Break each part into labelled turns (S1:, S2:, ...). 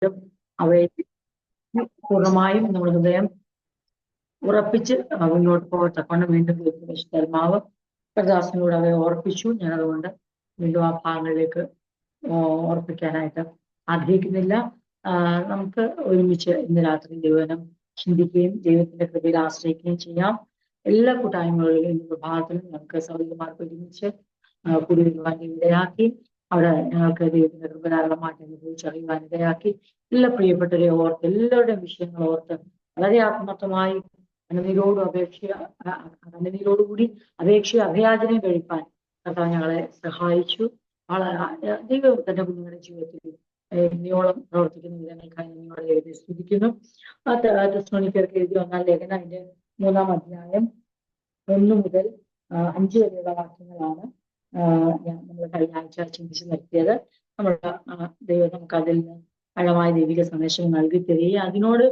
S1: അവയെ പൂർണ്ണമായും നമ്മുടെ ഹൃദയം ഉറപ്പിച്ച് മുന്നോട്ട് പോകത്തക്കൊണ്ട് വീണ്ടും പരിശുദ്ധാത്മാവ് പ്രദാസനോട് അവയെ ഓർപ്പിച്ചു. ഞാൻ അതുകൊണ്ട് വീണ്ടും ആ ഭാഗങ്ങളിലേക്ക് ഓർപ്പിക്കാനായിട്ട് ആഗ്രഹിക്കുന്നില്ല. നമുക്ക് ഒരുമിച്ച് ഇന്ന് രാത്രി ദൈവനം ചിന്തിക്കുകയും ദൈവത്തിന്റെ കൃപയിൽ ആശ്രയിക്കുകയും ചെയ്യാം. എല്ലാ കൂട്ടായ്മകളിലും ഇന്ന് പ്രഭാതത്തിലും നമുക്ക് സൗകര്യമാർക്ക് ഒരുമിച്ച് കൂടി വരുവാൻ ഇടയാക്കി അവിടെ ഞങ്ങൾക്ക് ദൈവത്തിന്റെ കൃപധാരാളമായിട്ട് അനുഭവിച്ചറിയുവാൻ ഇടയാക്കി എല്ലാ പ്രിയപ്പെട്ടവരെ ഓർത്ത് എല്ലാവരുടെയും വിഷയങ്ങൾ ഓർത്ത് വളരെ ആത്മാർത്ഥമായി കണ്ണുനീരോടുകൂടി അഭയാചനയും കഴിപ്പാൻ കർത്താവ് ഞങ്ങളെ സഹായിച്ചു. ദൈവം തന്റെ കുഞ്ഞുങ്ങളുടെ ജീവിതത്തിൽ ഇനിയോളം പ്രവർത്തിക്കുന്ന വിധങ്ങൾക്കായി നിങ്ങളെ സ്തുതിക്കുന്നു. തെസ്സലോനിക്കർക്ക് എഴുതി 1 ലേഖനം അതിന്റെ 3-ാം അധ്യായം 1 മുതൽ 5 വരെയുള്ള വാക്യങ്ങളാണ് നമ്മൾ കഴിഞ്ഞ ആഴ്ച ചിന്തിച്ച് നിർത്തിയത്. ദൈവം നമുക്ക് അതിൽ നിന്ന് ആഴമായ ദൈവിക സന്ദേശം നൽകി തരികയും അതിനോട്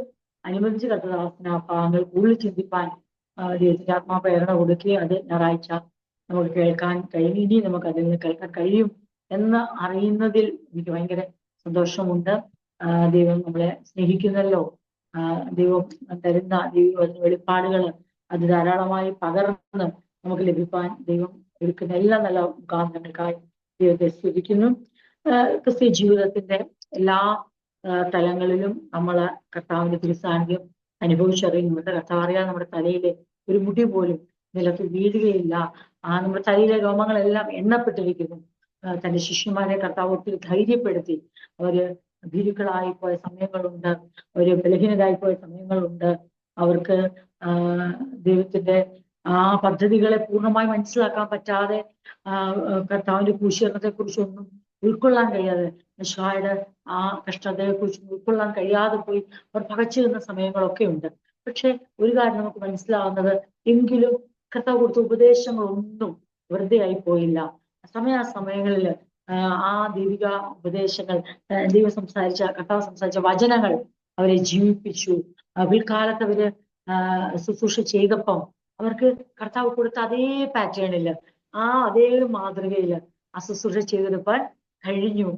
S1: അനുബന്ധിച്ച് കർത്തദാസന ഭാഗങ്ങൾ കൂടുതൽ ചിന്തിപ്പാൻ ദൈവത്തിന്റെ ആത്മാപ്രേരണ കൊടുക്കുകയും അത് ഞായറാഴ്ച നമുക്ക് കേൾക്കാൻ കഴിയും. ഇനി നമുക്ക് അതിൽ നിന്ന് കേൾക്കാൻ കഴിയും എന്ന് അറിയുന്നതിൽ എനിക്ക് ഭയങ്കര സന്തോഷമുണ്ട്. ദൈവം നമ്മളെ സ്നേഹിക്കുന്നല്ലോ. ദൈവം തരുന്ന ദൈവം വെളിപ്പാടുകൾ അത് ധാരാളമായി പകർന്ന് നമുക്ക് ലഭിക്കാൻ ദൈവം എടുക്കുന്ന എല്ലാ നല്ല മുഖാന്തരങ്ങൾക്കായി ദൈവത്തെ സ്തുതിക്കുന്നു. ക്രിസ്ത്യ ജീവിതത്തിന്റെ എല്ലാ തലങ്ങളിലും നമ്മൾ കർത്താവിന്റെ തിരുസാന്നിധ്യം അനുഭവിച്ചറിയുന്നുണ്ട്. കർത്താവ് അറിയാതെ നമ്മുടെ തലയിലെ ഒരു മുടി പോലും നിലത്ത് വീഴുകയില്ല. നമ്മുടെ തലയിലെ രോമങ്ങളെല്ലാം എണ്ണപ്പെട്ടിരിക്കുന്നു. തന്റെ ശിഷ്യന്മാരെ കർത്താവ് ഒത്തിരി ധൈര്യപ്പെടുത്തി. അവര് ഭീരുക്കളായി പോയ സമയങ്ങളുണ്ട്, അവര് ബലഹീനരായി പോയ സമയങ്ങളുണ്ട്. അവർക്ക് ദൈവത്തിന്റെ ആ പദ്ധതികളെ പൂർണ്ണമായി മനസ്സിലാക്കാൻ പറ്റാതെ കർത്താവിന്റെ ക്രൂശീകരണത്തെ കുറിച്ചൊന്നും ഉൾക്കൊള്ളാൻ കഴിയാതെ മിശിഹായുടെ ആ കഷ്ടതയെ കുറിച്ച് ഉൾക്കൊള്ളാൻ കഴിയാതെ പോയി അവർ പകച്ചു നിന്ന സമയങ്ങളൊക്കെ ഉണ്ട്. പക്ഷെ ഒരു കാര്യം നമുക്ക് മനസ്സിലാവുന്നത്, എങ്കിലും കർത്താവ് കൊടുത്ത ഉപദേശങ്ങളൊന്നും വെറുതെ ആയി പോയില്ല. സമയാസമയങ്ങളിൽ ആ ദൈവിക ഉപദേശങ്ങൾ, ദൈവം സംസാരിച്ച കർത്താവ് സംസാരിച്ച വചനങ്ങൾ അവരെ ജീവിപ്പിച്ചു. പിൽക്കാലത്ത് അവര് ശുശ്രൂഷ ചെയ്തപ്പം അവർക്ക് കർത്താവ് കൊടുത്ത അതേ പാറ്റേണില് അതേ മാതൃകയില് ആ ശുശ്രൂഷ ചെയ്തെടുപ്പാൻ കഴിഞ്ഞു.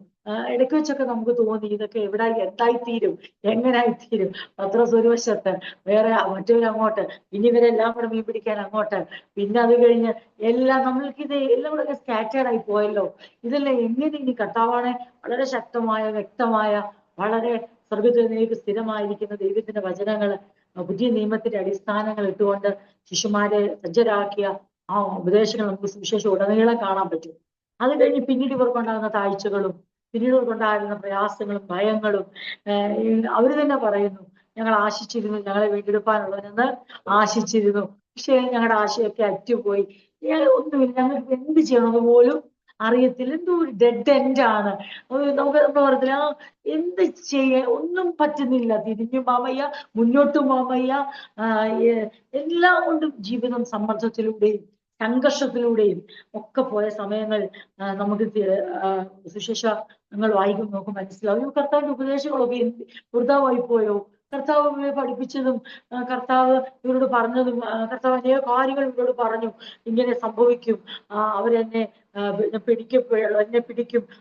S1: ഇടയ്ക്ക് വെച്ചൊക്കെ നമുക്ക് തോന്നി ഇതൊക്കെ എന്തായിത്തീരും, എങ്ങനായിത്തീരും. പത്രോസ് ഒരു വശത്ത്, വേറെ മറ്റവരങ്ങോട്ട്, ഇനി ഇവരെല്ലാം കൂടെ മീൻ പിടിക്കാൻ അങ്ങോട്ട്, പിന്നെ അത് കഴിഞ്ഞ് എല്ലാം നമ്മൾക്കിത് എല്ലാം കൂടെ സ്കാറ്റേർഡ് ആയി പോയല്ലോ. ഇതെല്ലാം എങ്ങനെ ഇനി കർത്താവാണ് വളരെ ശക്തമായ വ്യക്തമായ വളരെ സ്വർഗത്തിലേക്ക് സ്ഥിരമായിരിക്കുന്ന ദൈവത്തിന്റെ വചനങ്ങൾ, പുതിയ നിയമത്തിന്റെ അടിസ്ഥാനങ്ങൾ ഇട്ടുകൊണ്ട് ശിശുമാരെ സജ്ജരാക്കിയ ആ ഉപദേശങ്ങൾ നമുക്ക് സുവിശേഷം ഉടനീളം കാണാൻ പറ്റും. അത് കഴിഞ്ഞ് പിന്നീട് ഇവർക്കുണ്ടാകുന്ന താഴ്ചകളും പിന്നീട് ഇവർക്കുണ്ടാകുന്ന പ്രയാസങ്ങളും ഭയങ്ങളും അവര് തന്നെ പറയുന്നു, ഞങ്ങൾ ആശിച്ചിരുന്നു ഞങ്ങളെ വീണ്ടെടുപ്പാനുള്ളവരെന്ന് ആശിച്ചിരുന്നു, പക്ഷേ ഞങ്ങളുടെ ആശയൊക്കെ അറ്റുപോയി, ഒന്നുമില്ല, ഞങ്ങൾക്ക് എന്ത് ചെയ്യണമെന്ന് പോലും അറിയത്തില്ല, എന്തോ ഒരു ഡെഡ് എൻഡ് ആണ്. നമുക്ക് എന്താ പറയത്തില്ല, എന്ത് ചെയ്യാൻ ഒന്നും പറ്റുന്നില്ല, തിരിഞ്ഞു പോവയ്യ, മുന്നോട്ടും പോവയ്യ. എല്ലാം കൊണ്ടും ജീവിതം സമ്മർദ്ദത്തിലൂടെയും സംഘർഷത്തിലൂടെയും ഒക്കെ പോയ സമയങ്ങൾ നമുക്ക് സുശേഷങ്ങൾ വായിക്കും നോക്കും മനസ്സിലാവും. കർത്താവിന്റെ ഉപദേശങ്ങളൊക്കെ വൃതാവായി പോയോ? കർത്താവ് പഠിപ്പിച്ചതും കർത്താവ് ഇവരോട് പറഞ്ഞതും, കർത്താവ് അനേക കാര്യങ്ങൾ ഇവരോട് പറഞ്ഞു, ഇങ്ങനെ സംഭവിക്കും, അവരെന്നെ എന്നെ പിടിക്കും,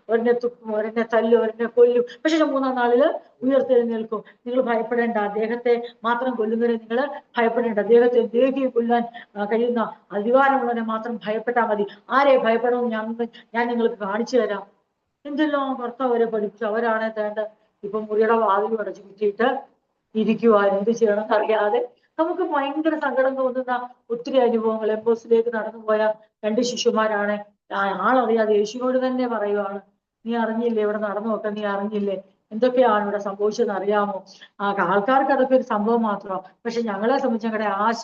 S1: ഒരെന്നെ തുപ്പും, ഒരെന്നെ തല്ലും, ഒരെന്നെ കൊല്ലും, പക്ഷെ 3-ാം നാളില് ഉയർത്തെഴുന്നേൽക്കും. നിങ്ങൾ ഭയപ്പെടേണ്ട, അദ്ദേഹത്തെ മാത്രം കൊല്ലുന്നവരെ നിങ്ങൾ ഭയപ്പെടേണ്ട, അദ്ദേഹത്തെ ദേഹിയെ കൊല്ലാൻ കഴിയുന്ന അധികാരമുള്ളവരെ മാത്രം ഭയപ്പെട്ടാൽ മതി. ആരെ ഭയപ്പെടണമെന്ന് ഞാൻ നിങ്ങൾക്ക് കാണിച്ചു തരാം. എന്തെല്ലാം കർത്താവ് അവരെ പഠിപ്പിച്ചു. അവരാണെ തേണ്ട ഇപ്പൊ മുറിയുടെ വാതിൽ അടച്ചു കുറ്റിയിട്ട് ഇരിക്കുവാൻ എന്ത് ചെയ്യണമെന്ന് അറിയാതെ നമുക്ക് ഭയങ്കര സങ്കടം തോന്നുന്ന ഒത്തിരി അനുഭവങ്ങൾ. എംബോസിലേക്ക് നടന്നുപോയ 2 ശിശുമാരാണ് ആളറിയാതെ യേശുവിനോട് തന്നെ പറയുവാണ്, നീ അറിഞ്ഞില്ലേ ഇവിടെ നടന്നു നോക്കാൻ, നീ അറിഞ്ഞില്ലേ എന്തൊക്കെയാണ് ഇവിടെ സംഭവിച്ചതെന്ന് അറിയാമോ? ആൾക്കാർക്ക് അതൊക്കെ ഒരു സംഭവം മാത്രമാണ്, പക്ഷെ ഞങ്ങളെ സംബന്ധിച്ച് ഞങ്ങളുടെ ആശ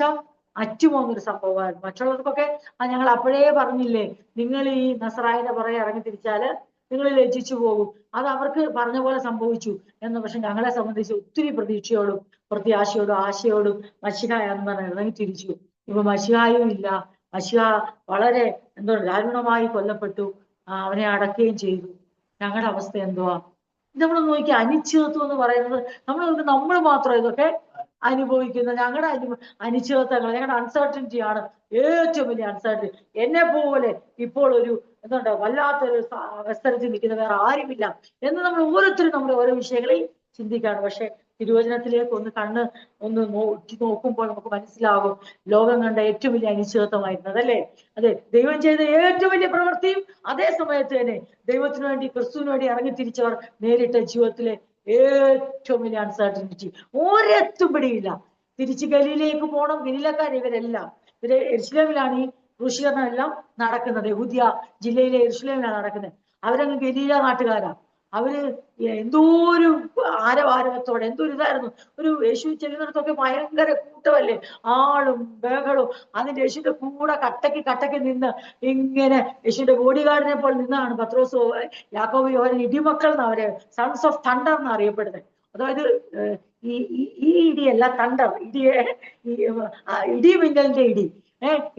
S1: അറ്റുപോകുന്നൊരു സംഭവമായിരുന്നു. മറ്റുള്ളവർക്കൊക്കെ ഞങ്ങൾ അപ്പോഴേ പറഞ്ഞില്ലേ, നിങ്ങൾ ഈ നസറായന്റെ പുറകെ ഇറങ്ങി തിരിച്ചാല് നിങ്ങൾ ലജ്ജിച്ചു പോകും, അത് അവർക്ക് പറഞ്ഞ പോലെ സംഭവിച്ചു എന്ന്. പക്ഷെ ഞങ്ങളെ സംബന്ധിച്ച് ഒത്തിരി പ്രതീക്ഷയോടും പ്രത്യാശയോടും ആശയോടും മശിഹായെന്ന് പറഞ്ഞ് ഇറങ്ങി തിരിച്ചു. ഇപ്പൊ മശിഹായും ഇല്ല. മശിഹ വളരെ ദാരുണമായി കൊല്ലപ്പെട്ടു, അവനെ അടക്കുകയും ചെയ്തു. ഞങ്ങളുടെ അവസ്ഥ എന്തുവാ? നമ്മൾ നോക്കി അനിശ്ചിതത്വം എന്ന് പറയുന്നത് നമ്മൾ മാത്രം ഇതൊക്കെ അനുഭവിക്കുന്ന ഞങ്ങളുടെ അനിശ്ചിതത്വങ്ങൾ, ഞങ്ങളുടെ അൺസർട്ടനിറ്റി ആണ് ഏറ്റവും വലിയ അൺസർട്ടനിറ്റി. എന്നെ പോലെ ഇപ്പോൾ ഒരു വല്ലാത്തൊരു അവസരത്തിൽ നിൽക്കുന്ന വേറെ ആരുമില്ല എന്ന് നമ്മൾ ഓരോരുത്തരും നമ്മുടെ ഓരോ വിഷയങ്ങളിൽ ചിന്തിക്കുകയാണ്. പക്ഷെ തിരുവചനത്തിലേക്ക് ഒന്ന് നോക്കുമ്പോൾ നമുക്ക് മനസ്സിലാകും ലോകം കണ്ട ഏറ്റവും വലിയ അനിശ്ചിതത്വമായിരുന്നത് അല്ലേ. അതെ, ദൈവം ചെയ്ത ഏറ്റവും വലിയ പ്രവൃത്തിയും അതേ സമയത്ത് തന്നെ ദൈവത്തിന് വേണ്ടി ക്രിസ്തുവിന് വേണ്ടി ഇറങ്ങിത്തിരിച്ചവർ നേരിട്ട ജീവിതത്തിലെ ഏറ്റവും വലിയ അൺസർട്ടനിറ്റി. ഒരെത്തും പിടിയില്ല. തിരിച്ച് ഗലീലയിലേക്ക് പോകണം. ഗലീലക്കാർ ഇവരെല്ലാം യെരുശലേമിലാണ് ഈ ക്രൂശീകരണം എല്ലാം നടക്കുന്നത്. യഹൂദിയ ജില്ലയിലെ യെരുശലേമിലാണ് നടക്കുന്നത്. അവരങ്ങ് ഗലീല നാട്ടുകാരാ. അവര് എന്തോ ഒരു ആരവാരവത്തോടെ എന്തൊരു ഇതായിരുന്നു. ഒരു യേശു ചെല്ലുന്നിടത്തൊക്കെ ഭയങ്കര കൂട്ടമല്ലേ, ആളും ബഹളും. അതിന്റെ യേശുവിന്റെ കൂടെ കട്ടയ്ക്ക് നിന്ന് ഇങ്ങനെ യേശുവിന്റെ ബോഡി ഗാർഡിനെ പോലെ നിന്നാണ് പത്രോസ് യാക്കോബ് യോഹന്നാൻ ഇടിമക്കൾ എന്ന് അവരെ സൺസ് ഓഫ് തണ്ടർ എന്ന് അറിയപ്പെടുന്നത്. അതായത് ഈ ഇടിയല്ല, തണ്ടർ, ഇടി മിന്നലിന്റെ ഇടി,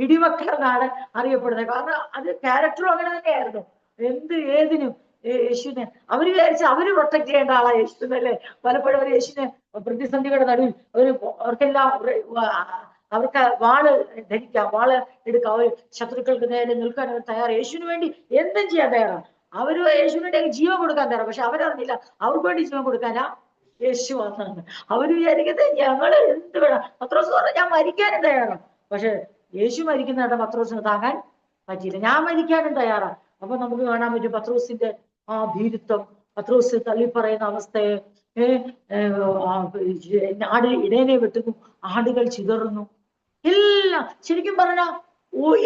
S1: ഇടിമക്കൾ എന്നാണ് അറിയപ്പെടുന്നത്. കാരണം അത് ക്യാരക്ടറും അങ്ങനെ തന്നെയായിരുന്നു. ഏതിനും യേശുവിനെ അവര് വിചാരിച്ച അവര് പ്രൊട്ടക്ട് ചെയ്യേണ്ട ആളാ യേശുവിനല്ലേ. പലപ്പോഴും അവർ യേശുവിനെ പ്രതിസന്ധികളുടെ നടുവിൽ അവർക്കെല്ലാം അവർക്ക് വാള് ധരിക്കാം, വാള് എടുക്കാം, അവർ ശത്രുക്കൾക്ക് നേരെ നിൽക്കാൻ അവർ തയ്യാറ്. യേശുവിന് വേണ്ടി എന്തും ചെയ്യാൻ തയ്യാറാണ്. അവര് യേശുവിന് വേണ്ടി ജീവൻ കൊടുക്കാൻ തയ്യാറാണ്. പക്ഷെ അവരറിഞ്ഞില്ല അവർക്ക് വേണ്ടി ജീവൻ കൊടുക്കാനാ യേശു വന്നാണ്. അവര് വിചാരിക്കുന്നത് ഞങ്ങള് എന്ത് വേണം. പത്രോസ് പറഞ്ഞ ഞാൻ മരിക്കാനും തയ്യാറാണ്. പക്ഷെ യേശു മരിക്കുന്നതായിട്ട് പത്രോസിന് താങ്ങാൻ പറ്റിയില്ല. ഞാൻ മരിക്കാനും തയ്യാറാണ്. അപ്പൊ നമുക്ക് കാണാൻ പറ്റും പത്രോസിന്റെ ആ ഭീരുത്വം, പത്രോസ് തള്ളിപ്പറയുന്ന അവസ്ഥയെ. ഇടയനെ വെട്ടുന്നു, ആടുകൾ ചിതറുന്നു, എല്ലാം ശരിക്കും പറഞ്ഞ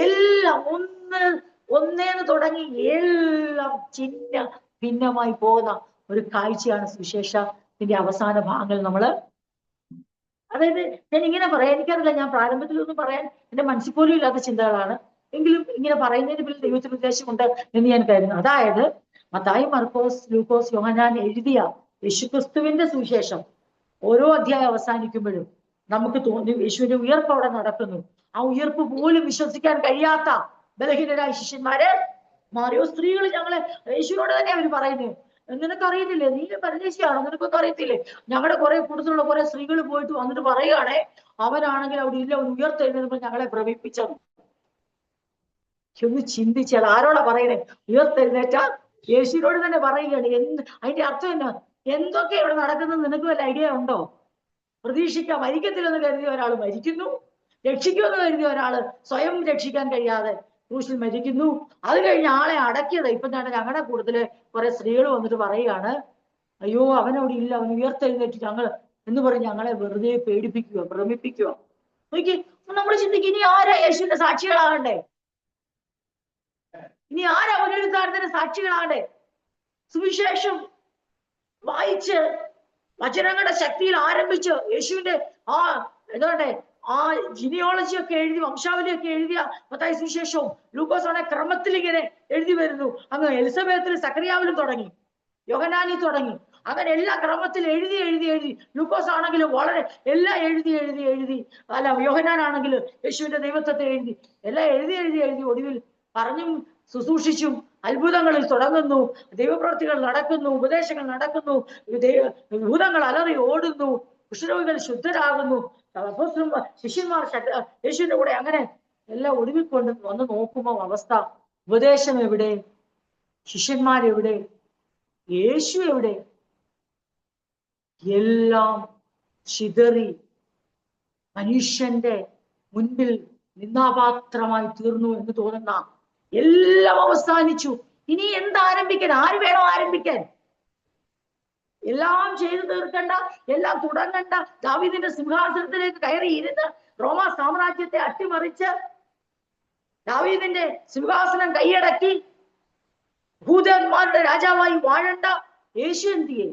S1: എല്ലാം ഒന്നേന്ന് തുടങ്ങി എല്ലാം ഭിന്നമായി പോകുന്ന ഒരു കാഴ്ചയാണ് സുവിശേഷത്തിന്റെ അവസാന ഭാഗങ്ങൾ നമ്മള്. അതായത് ഞാൻ ഇങ്ങനെ പറയാം, എനിക്കറിയില്ല, ഞാൻ പ്രാരംഭത്തിലൊന്നും പറയാൻ എന്റെ മനസ്സിൽ പോലും ഇല്ലാത്ത ചിന്തകളാണ്. എങ്കിലും ഇങ്ങനെ പറയുന്നതിന് പിന്നിൽ ദൈവത്തിന് ഉദ്ദേശമുണ്ട് എന്ന് ഞാൻ കരുതുന്നു. അതായത് മത്തായി, മർക്കോസ്, ലൂക്കോസ്, യോഹന്നാൻ എഴുതിയ യേശുക്രിസ്തുവിന്റെ സുവിശേഷം ഓരോ അധ്യായം അവസാനിക്കുമ്പോഴും നമുക്ക് തോന്നി യേശുവിന്റെ ഉയർപ്പ് അവിടെ നടക്കുന്നു. ആ ഉയർപ്പ് പോലും വിശ്വസിക്കാൻ കഴിയാത്ത ബലഹീനരായ ശിഷ്യന്മാരെ മാറിയോ. സ്ത്രീകൾ ഞങ്ങളെ യേശുവിനോട് തന്നെ അവർ പറയുന്നത്, നിനക്കറിയുന്നില്ലേ, നീ പരദേശിയാണോ, നിനക്കൊക്കെ അറിയത്തില്ലേ, ഞങ്ങളുടെ കുറെ കൂടുതലുള്ള കുറെ സ്ത്രീകൾ പോയിട്ട് വന്നിട്ട് പറയുകയാണെ അവനാണെങ്കിൽ അവിടെ ഇല്ല, അവൻ ഉയർത്തെഴുന്നേൽക്കുമ്പോൾ ഞങ്ങളെ ഭ്രമിപ്പിച്ചത്. ഒന്ന് ചിന്തിച്ചാൽ ആരോടാ പറയണേ? ഉയർത്തെഴുന്നേറ്റ യേശുവിനോട് തന്നെ പറയുകയാണ്. അതിന്റെ അർത്ഥം എന്നാ? എന്തൊക്കെ ഇവിടെ നടക്കുന്നത് നിനക്ക് വല്ല ഐഡിയ ഉണ്ടോ? പ്രതീക്ഷിക്കാം. മരിക്കത്തില്ലെന്ന് കരുതിയ ഒരാൾ മരിക്കുന്നു, രക്ഷിക്കുമെന്ന് കരുതിയ ഒരാള് സ്വയം രക്ഷിക്കാൻ കഴിയാതെ ക്രൂശിൽ മരിക്കുന്നു. അത് കഴിഞ്ഞ് ആളെ അടക്കിയത്. ഇപ്പൊ ഞങ്ങളുടെ കൂടുതല് കുറെ സ്ത്രീകൾ വന്നിട്ട് പറയുകയാണ്, അയ്യോ അവനവിടെ ഇല്ല, അവൻ ഉയർത്തെഴുന്നേറ്റ് ഞങ്ങൾ എന്ന് പറഞ്ഞ് ഞങ്ങളെ വെറുതെ പേടിപ്പിക്കുക, ഭ്രമിപ്പിക്കുക. നോക്കി നമ്മൾ ചിന്തിക്കും, ഇനി ആരാ യേശുവിന്റെ സാക്ഷികളാകണ്ടേ? ഇനി ആരാ പുനരുദ്ധാനത്തിന്റെ സാക്ഷികളാകണ്ടേ? സുവിശേഷം വായിച്ച് വചനങ്ങളുടെ ശക്തിയിൽ ആരംഭിച്ച് യേശുവിന്റെ ആ ജിനിയോളജി ഒക്കെ എഴുതി, വംശാവലിയൊക്കെ എഴുതിയ മത്തായി സുവിശേഷവും ലൂക്കോസ് ആണെ ക്രമത്തിൽ ഇങ്ങനെ എഴുതി വരുന്നു. അങ്ങ് എലിസബത്തിലും സക്കറിയാവിലും തുടങ്ങി, യോഹന്നാനിൽ തുടങ്ങി, അങ്ങനെ എല്ലാ ക്രമത്തിൽ എഴുതി. ലൂക്കോസ് ആണെങ്കിലും വളരെ എല്ലാം എഴുതി അല്ല, യോഹന്നാനാണെങ്കിലും യേശുവിന്റെ ദൈവത്വത്തെ എഴുതി, എല്ലാം എഴുതി ഒടുവിൽ പറഞ്ഞും ശുശ്രൂഷിച്ചും അത്ഭുതങ്ങളിൽ തുടങ്ങുന്നു, ദൈവപ്രവൃത്തികൾ നടക്കുന്നു, ഉപദേശങ്ങൾ നടക്കുന്നു, ഭൂതങ്ങൾ അലറി ഓടുന്നു, കുഷ്ഠരോഗികൾ ശുദ്ധരാകുന്നു, ശിഷ്യന്മാർ യേശുവിന്റെ കൂടെ, അങ്ങനെ എല്ലാം ഒടുവിൽ കൊണ്ട് വന്ന് നോക്കുമ്പോൾ അവസ്ഥ, ഉപദേശം എവിടെ, ശിഷ്യന്മാരെവിടെ, യേശു എവിടെ? എല്ലാം ചിതറി മനുഷ്യന്റെ മുൻപിൽ നിന്ദാപാത്രമായി തീർന്നു എന്ന് തോന്നുന്ന എല്ലാം അവസാനിച്ചു. ഇനി എന്താരംഭിക്കാൻ? ആര് വേണം ആരംഭിക്കാൻ? എല്ലാം ചെയ്തു തീർക്കണ്ട, എല്ലാം തുടങ്ങണ്ട, ദാവീദിന്റെ സിംഹാസനത്തിലേക്ക് കയറി ഇരുന്ന് റോമാ സാമ്രാജ്യത്തെ അട്ടിമറിച്ച് ദാവീദിന്റെ സിംഹാസനം കൈയടക്കി ഭൂതന്മാരുടെ രാജാവായി വാഴണ്ട യേശു എന്തിയെ?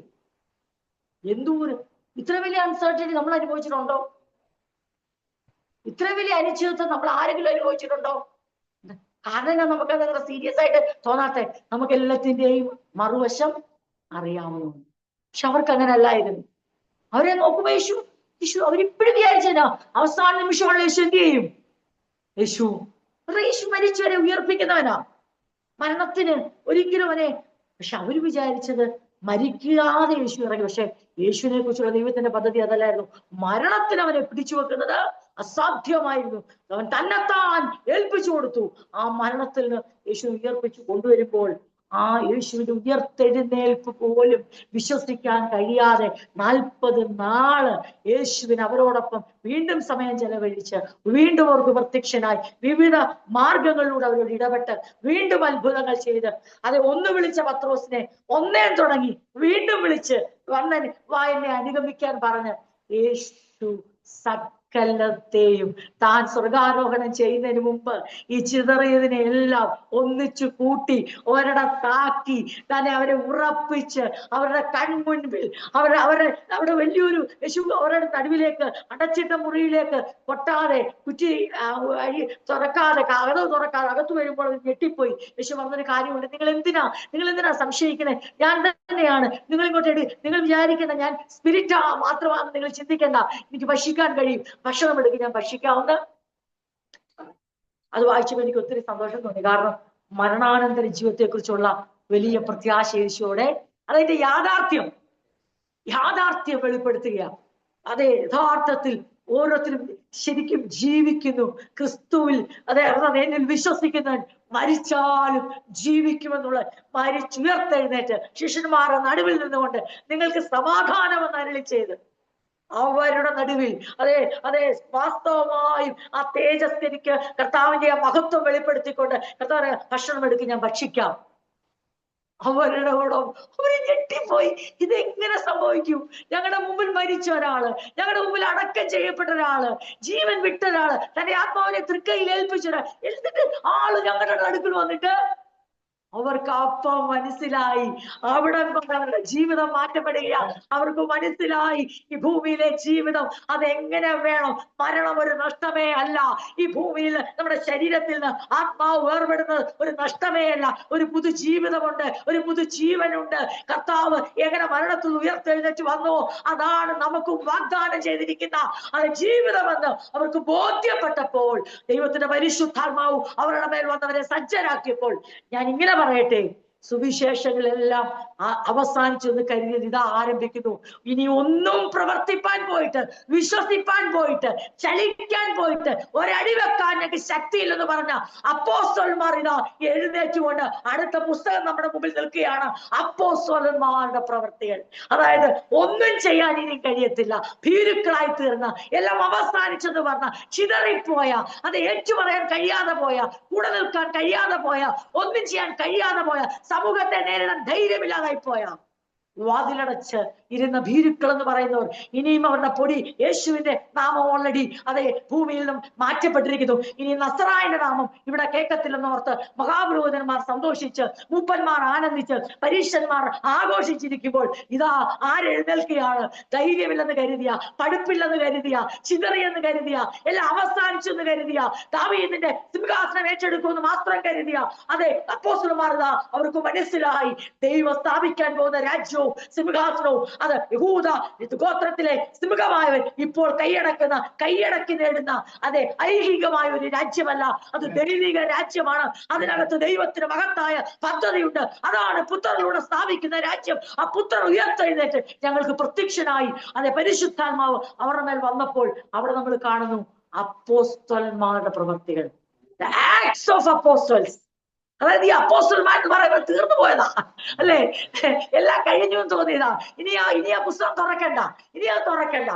S1: എന്തോരം ഇത്ര വലിയ അൺസർട്ടനിറ്റി നമ്മൾ അനുഭവിച്ചിട്ടുണ്ടോ? ഇത്ര വലിയ അനിശ്ചിതത്വം നമ്മൾ ആരെങ്കിലും അനുഭവിച്ചിട്ടുണ്ടോ? കാരണം നമുക്കത് സീരിയസ് ആയിട്ട് തോന്നാത്തെ, നമുക്ക് എല്ലാത്തിന്റെയും മറുവശം അറിയാവുന്നു. പക്ഷെ അവർക്ക് അങ്ങനെ അല്ലായിരുന്നു. അവരെ നോക്കുമ്പോ യേശു അവരിപ്പോഴും വിചാരിച്ചാ അവസാന നിമിഷമുള്ള യേശു എന്ത് ചെയ്യും? യേശു മരിച്ചവരെ ഉയർപ്പിക്കുന്നവനാ, മരണത്തിന് ഒരിക്കലും അവനെ. പക്ഷെ അവര് വിചാരിച്ചത് മരിക്കാതെ യേശു ഇറങ്ങി. പക്ഷെ യേശുവിനെ കുറിച്ചുള്ള ദൈവത്തിന്റെ പദ്ധതി അതല്ലായിരുന്നു. മരണത്തിന് അവനെ പിടിച്ചു വെക്കുന്നത് അസാധ്യമായിരുന്നു. അവൻ തന്നെത്താൻ ഏൽപ്പിച്ചു കൊടുത്തു. ആ മരണത്തിൽ നിന്ന് യേശു ഉയർപ്പിച്ചു കൊണ്ടുവരുമ്പോൾ ആ യേശുവിന്റെ ഉയർത്തെഴുന്നേൽപ്പ് പോലും വിശ്വസിക്കാൻ കഴിയാതെ 40 നാള് യേശുവിന് അവരോടൊപ്പം വീണ്ടും സമയം ചെലവഴിച്ച് വീണ്ടും അവർക്ക് പ്രത്യക്ഷനായി വിവിധ മാർഗങ്ങളിലൂടെ അവരോട് ഇടപെട്ട് വീണ്ടും അത്ഭുതങ്ങൾ ചെയ്ത് അത് ഒന്ന് വിളിച്ച പത്രോസിനെ ഒന്നേ തുടങ്ങി വീണ്ടും വിളിച്ച് വന്നൻ എന്നെ അനുഗമിക്കാൻ പറഞ്ഞ് യേശു സകലത്തെയും താൻ സ്വർഗാരോഹണം ചെയ്യുന്നതിന് മുമ്പ് ഈ ചിതറിയതിനെ എല്ലാം ഒന്നിച്ചു കൂട്ടി ഒരിടത്താക്കി തന്നെ അവരെ ഉറപ്പിച്ച് അവരുടെ കൺമുൻപിൽ അവരുടെ വലിയൊരു യേശു അവരുടെ നടുവിലേക്ക് അടച്ചിട്ട മുറിയിലേക്ക് കൊട്ടാതെ കുറ്റി വഴി തുറക്കാതെ കതവ് തുറക്കാതെ അകത്ത് വരുമ്പോൾ ഞെട്ടിപ്പോയി. യേശു പറഞ്ഞൊരു കാര്യമുണ്ട്, നിങ്ങൾ എന്തിനാ സംശയിക്കണേ? ഞാൻ തന്നെയാണ്. നിങ്ങൾ ഇങ്ങോട്ട് നിങ്ങൾ വിചാരിക്കേണ്ട ഞാൻ സ്പിരിറ്റാ മാത്രമാണെന്ന് നിങ്ങൾ ചിന്തിക്കേണ്ട. എനിക്ക് ഭക്ഷിക്കാൻ കഴിയും, ഭക്ഷണം എടുക്കും, ഞാൻ ഭക്ഷിക്കാവുന്ന. അത് വായിച്ചപ്പോൾ എനിക്ക് ഒത്തിരി സന്തോഷം തോന്നി. കാരണം മരണാനന്തര ജീവിതത്തെ കുറിച്ചുള്ള വലിയ പ്രത്യാശ യേശുവോടെ അതിന്റെ യാഥാർത്ഥ്യം വെളിപ്പെടുത്തുക. അതെ, യഥാർത്ഥത്തിൽ ഓരോരുത്തരും ശരിക്കും ജീവിക്കുന്നു ക്രിസ്തുവിൽ. അതെ, എന്നിൽ വിശ്വസിക്കുന്നവൻ മരിച്ചാലും ജീവിക്കുമെന്നുള്ള മരിച്ചുയർത്തെഴുന്നേറ്റ് ശിഷ്യന്മാരുടെ നടുവിൽ നിന്നുകൊണ്ട് നിങ്ങൾക്ക് സമാധാനമെന്ന് അരുളി ചെയ്ത് അവരുടെ നടുവിൽ അതെ വാസ്തവമായും ആ തേജസ് എനിക്ക് കർത്താവിന്റെ ആ മഹത്വം വെളിപ്പെടുത്തിക്കൊണ്ട് കർത്താവ് ഭക്ഷണം എടുക്കും, ഞാൻ ഭക്ഷിക്കാം. അവരുടെ അവര് ഞെട്ടിപ്പോയി. ഇതെങ്ങനെ സംഭവിക്കും? ഞങ്ങളുടെ മുമ്പിൽ മരിച്ച ഒരാള്, ഞങ്ങളുടെ മുമ്പിൽ അടക്കം ചെയ്യപ്പെട്ട ഒരാള്, ജീവൻ വിട്ട ഒരാള്, തന്റെ ആത്മാവിനെ തൃക്കൈയിൽ ഏൽപ്പിച്ചൊരാൾ, എന്നിട്ട് ആള് ഞങ്ങളുടെ അടുക്കൽ വന്നിട്ട് അവർക്ക് അപ്പം മനസ്സിലായി. അവിടെ അവരുടെ ജീവിതം മാറ്റപ്പെടുകയാണ്. അവർക്ക് മനസ്സിലായി ഈ ഭൂമിയിലെ ജീവിതം അതെങ്ങനെ വേണം. മരണം ഒരു നഷ്ടമേ അല്ല. ഈ ഭൂമിയിൽ നമ്മുടെ ശരീരത്തിൽ നിന്ന് ആത്മാവ് വേർപെടുന്നത് ഒരു നഷ്ടമേ അല്ല. ഒരു പുതു ജീവിതമുണ്ട്, ഒരു പുതു ജീവനുണ്ട്. കർത്താവ് എങ്ങനെ മരണത്തിൽ ഉയർത്തെഴുന്നേറ്റ് വന്നോ അതാണ് നമുക്ക് വാഗ്ദാനം ചെയ്തിരിക്കുന്ന അത് ജീവിതമെന്ന് അവർക്ക് ബോധ്യപ്പെട്ടപ്പോൾ ദൈവത്തിന്റെ പരിശുദ്ധാത്മാവ് അവരുടെ മേൽ വന്നവരെ സജ്ജരാക്കിയപ്പോൾ ഞാൻ ഇങ്ങനെ പറയട്ടെ, സുവിശേഷങ്ങളെല്ലാം അവസാനിച്ചു എന്ന് കരുതിയത് ഇതാ ആരംഭിക്കുന്നു. ഇനി ഒന്നും പ്രവർത്തിപ്പാൻ പോയിട്ട്, വിശ്വസിപ്പാൻ പോയിട്ട്, ചലിക്കാൻ പോയിട്ട്, ഒരടി വെക്കാൻ ഞങ്ങൾക്ക് ശക്തിയില്ലെന്ന് പറഞ്ഞ അപ്പോസ്തലന്മാർ ഇതാ എഴുന്നേറ്റുകൊണ്ട് അടുത്ത പുസ്തകം നമ്മുടെ മുമ്പിൽ നിൽക്കുകയാണ്. അപ്പോസ്തലന്മാരുടെ പ്രവൃത്തികൾ. അതായത് ഒന്നും ചെയ്യാൻ ഇനി കഴിയത്തില്ല, ഭീരുക്കളായി തീർന്ന, എല്ലാം അവസാനിച്ചെന്ന് പറഞ്ഞ, ചിതറിപ്പോയ, അത് ഏറ്റുപറയാൻ കഴിയാതെ പോയ, കൂടെ നിൽക്കാൻ കഴിയാതെ പോയ, ഒന്നും ചെയ്യാൻ കഴിയാതെ പോയ, സമൂഹത്തെ നേരിടാൻ ധൈര്യമില്ലാതായി പോയ, വാതിലടച്ച് ഇരുന്ന ഭീരുക്കൾ എന്ന് പറയുന്നവർ ഇനിയും അവരുടെ പൊടി യേശുവിന്റെ നാമം ഓൾറെഡി അതെ ഭൂമിയിൽ നിന്നും മാറ്റപ്പെട്ടിരിക്കുന്നു. ഇനി നസറായന്റെ നാമം ഇവിടെ കേൾക്കത്തില്ലെന്ന് ഓർത്ത് മഹാപുരോഹിതന്മാർ സന്തോഷിച്ച്, മൂപ്പന്മാർ ആനന്ദിച്ച്, പരീക്ഷന്മാർ ആഘോഷിച്ചിരിക്കുമ്പോൾ ഇതാ ആരെഴുന്നേൽക്കുകയാണ്? ധൈര്യമില്ലെന്ന് കരുതിയ, പഠിപ്പില്ലെന്ന് കരുതിയ, ചിതറിയെന്ന് കരുതിയ, എല്ലാം അവസാനിച്ചു എന്ന് കരുതിയ, ദാവീദിന്റെ സിംഹാസനം ഏറ്റെടുക്കുമെന്ന് മാത്രം കരുതിയ അതെ അപ്പോസ്തലന്മാർ ഇതാ അവർക്ക് മനസ്സിലായി ദൈവം സ്ഥാപിക്കാൻ പോകുന്ന രാജ്യവും സിംഹാസനവും അത് യഹൂദ ഗോത്രത്തിലെ സിംഹമായവൻ ഇപ്പോൾ കൈയടക്കി നേടുന്ന അതെ ഐഹികമായ ഒരു രാജ്യമല്ല, അത് ദൈവിക രാജ്യമാണ്. അതിനകത്ത് ദൈവത്തിന് മഹത്തായ പദ്ധതിയുണ്ട്. അതാണ് പുത്രനിലൂടെ സ്ഥാപിക്കുന്ന രാജ്യം. ആ പുത്രൻ ഉയർത്തെഴുന്നേറ്റ് ഞങ്ങൾക്ക് പ്രത്യക്ഷനായി അതെ പരിശുദ്ധാത്മാവ് അവരുടെ മേൽ വന്നപ്പോൾ അവിടെ നമ്മൾ കാണുന്നു അപ്പോസ്തലന്മാരുടെ പ്രവൃത്തികൾ, the acts of apostles. അതായത് ഈ അപ്പോസ്തലന്മാർ എന്ന് പറയുമ്പോൾ തീർന്നു പോയതാ അല്ലേ? എല്ലാം കഴിഞ്ഞു എന്ന് തോന്നിയതാ. ഇനി ആ പുസ്തകം തുറക്കണ്ട, ഇനി അത് തുറക്കണ്ട,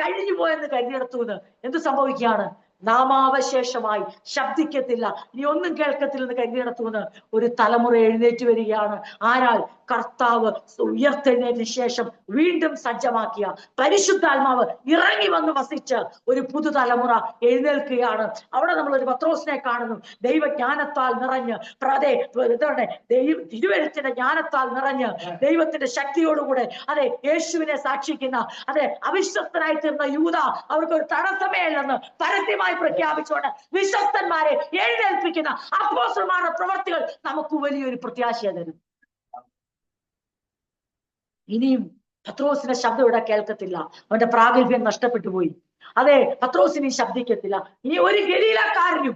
S1: കഴിഞ്ഞു പോയെന്ന് കരുതിയെടുത്തുന്ന് എന്ത് സംഭവിക്കുകയാണ്? നാമാവശേഷമായി ശബ്ദിക്കത്തില്ല, ഇനി ഒന്നും കേൾക്കത്തില്ലെന്ന് കരുതിയെടുത്തുന്ന് ഒരു തലമുറ എഴുന്നേറ്റ് വരികയാണ്. ആരാൽ? കർത്താവ് ഉയർത്തെഴുന്നേറ്റിന് ശേഷം വീണ്ടും സജ്ജമാക്കിയ പരിശുദ്ധാത്മാവ് ഇറങ്ങി വന്ന് വസിച്ച് ഒരു പുതുതലമുറ എഴുന്നേൽക്കുകയാണ്. അവിടെ നമ്മൾ ഒരു പത്രോസിനെ കാണുന്നു, ദൈവജ്ഞാനത്താൽ നിറഞ്ഞ് തിരുവെഴുത്തിന്റെ ജ്ഞാനത്താൽ നിറഞ്ഞ് ദൈവത്തിന്റെ ശക്തിയോടുകൂടെ അതെ യേശുവിനെ സാക്ഷിക്കുന്ന അതെ അവിശ്വസ്തനായി തീർന്ന യൂദ അവർക്ക് ഒരു തടസ്സമേ അല്ലെന്ന് പരസ്യമായി പ്രഖ്യാപിച്ചുകൊണ്ട് വിശ്വസ്തന്മാരെ എഴുന്നേൽപ്പിക്കുന്ന അപ്പോസ്തലന്മാരുടെ പ്രവർത്തികൾ നമുക്ക് വലിയൊരു പ്രത്യാശ തരും. ഇനിയും പത്രോസിന്റെ ശബ്ദം ഇവിടെ കേൾക്കത്തില്ല, അവന്റെ പ്രാഗൽഭ്യം നഷ്ടപ്പെട്ടു പോയി. അതെ, പത്രോസിനി ശബ്ദിക്കത്തില്ല. ഇനി ഒരു ഗലീലക്കാരനും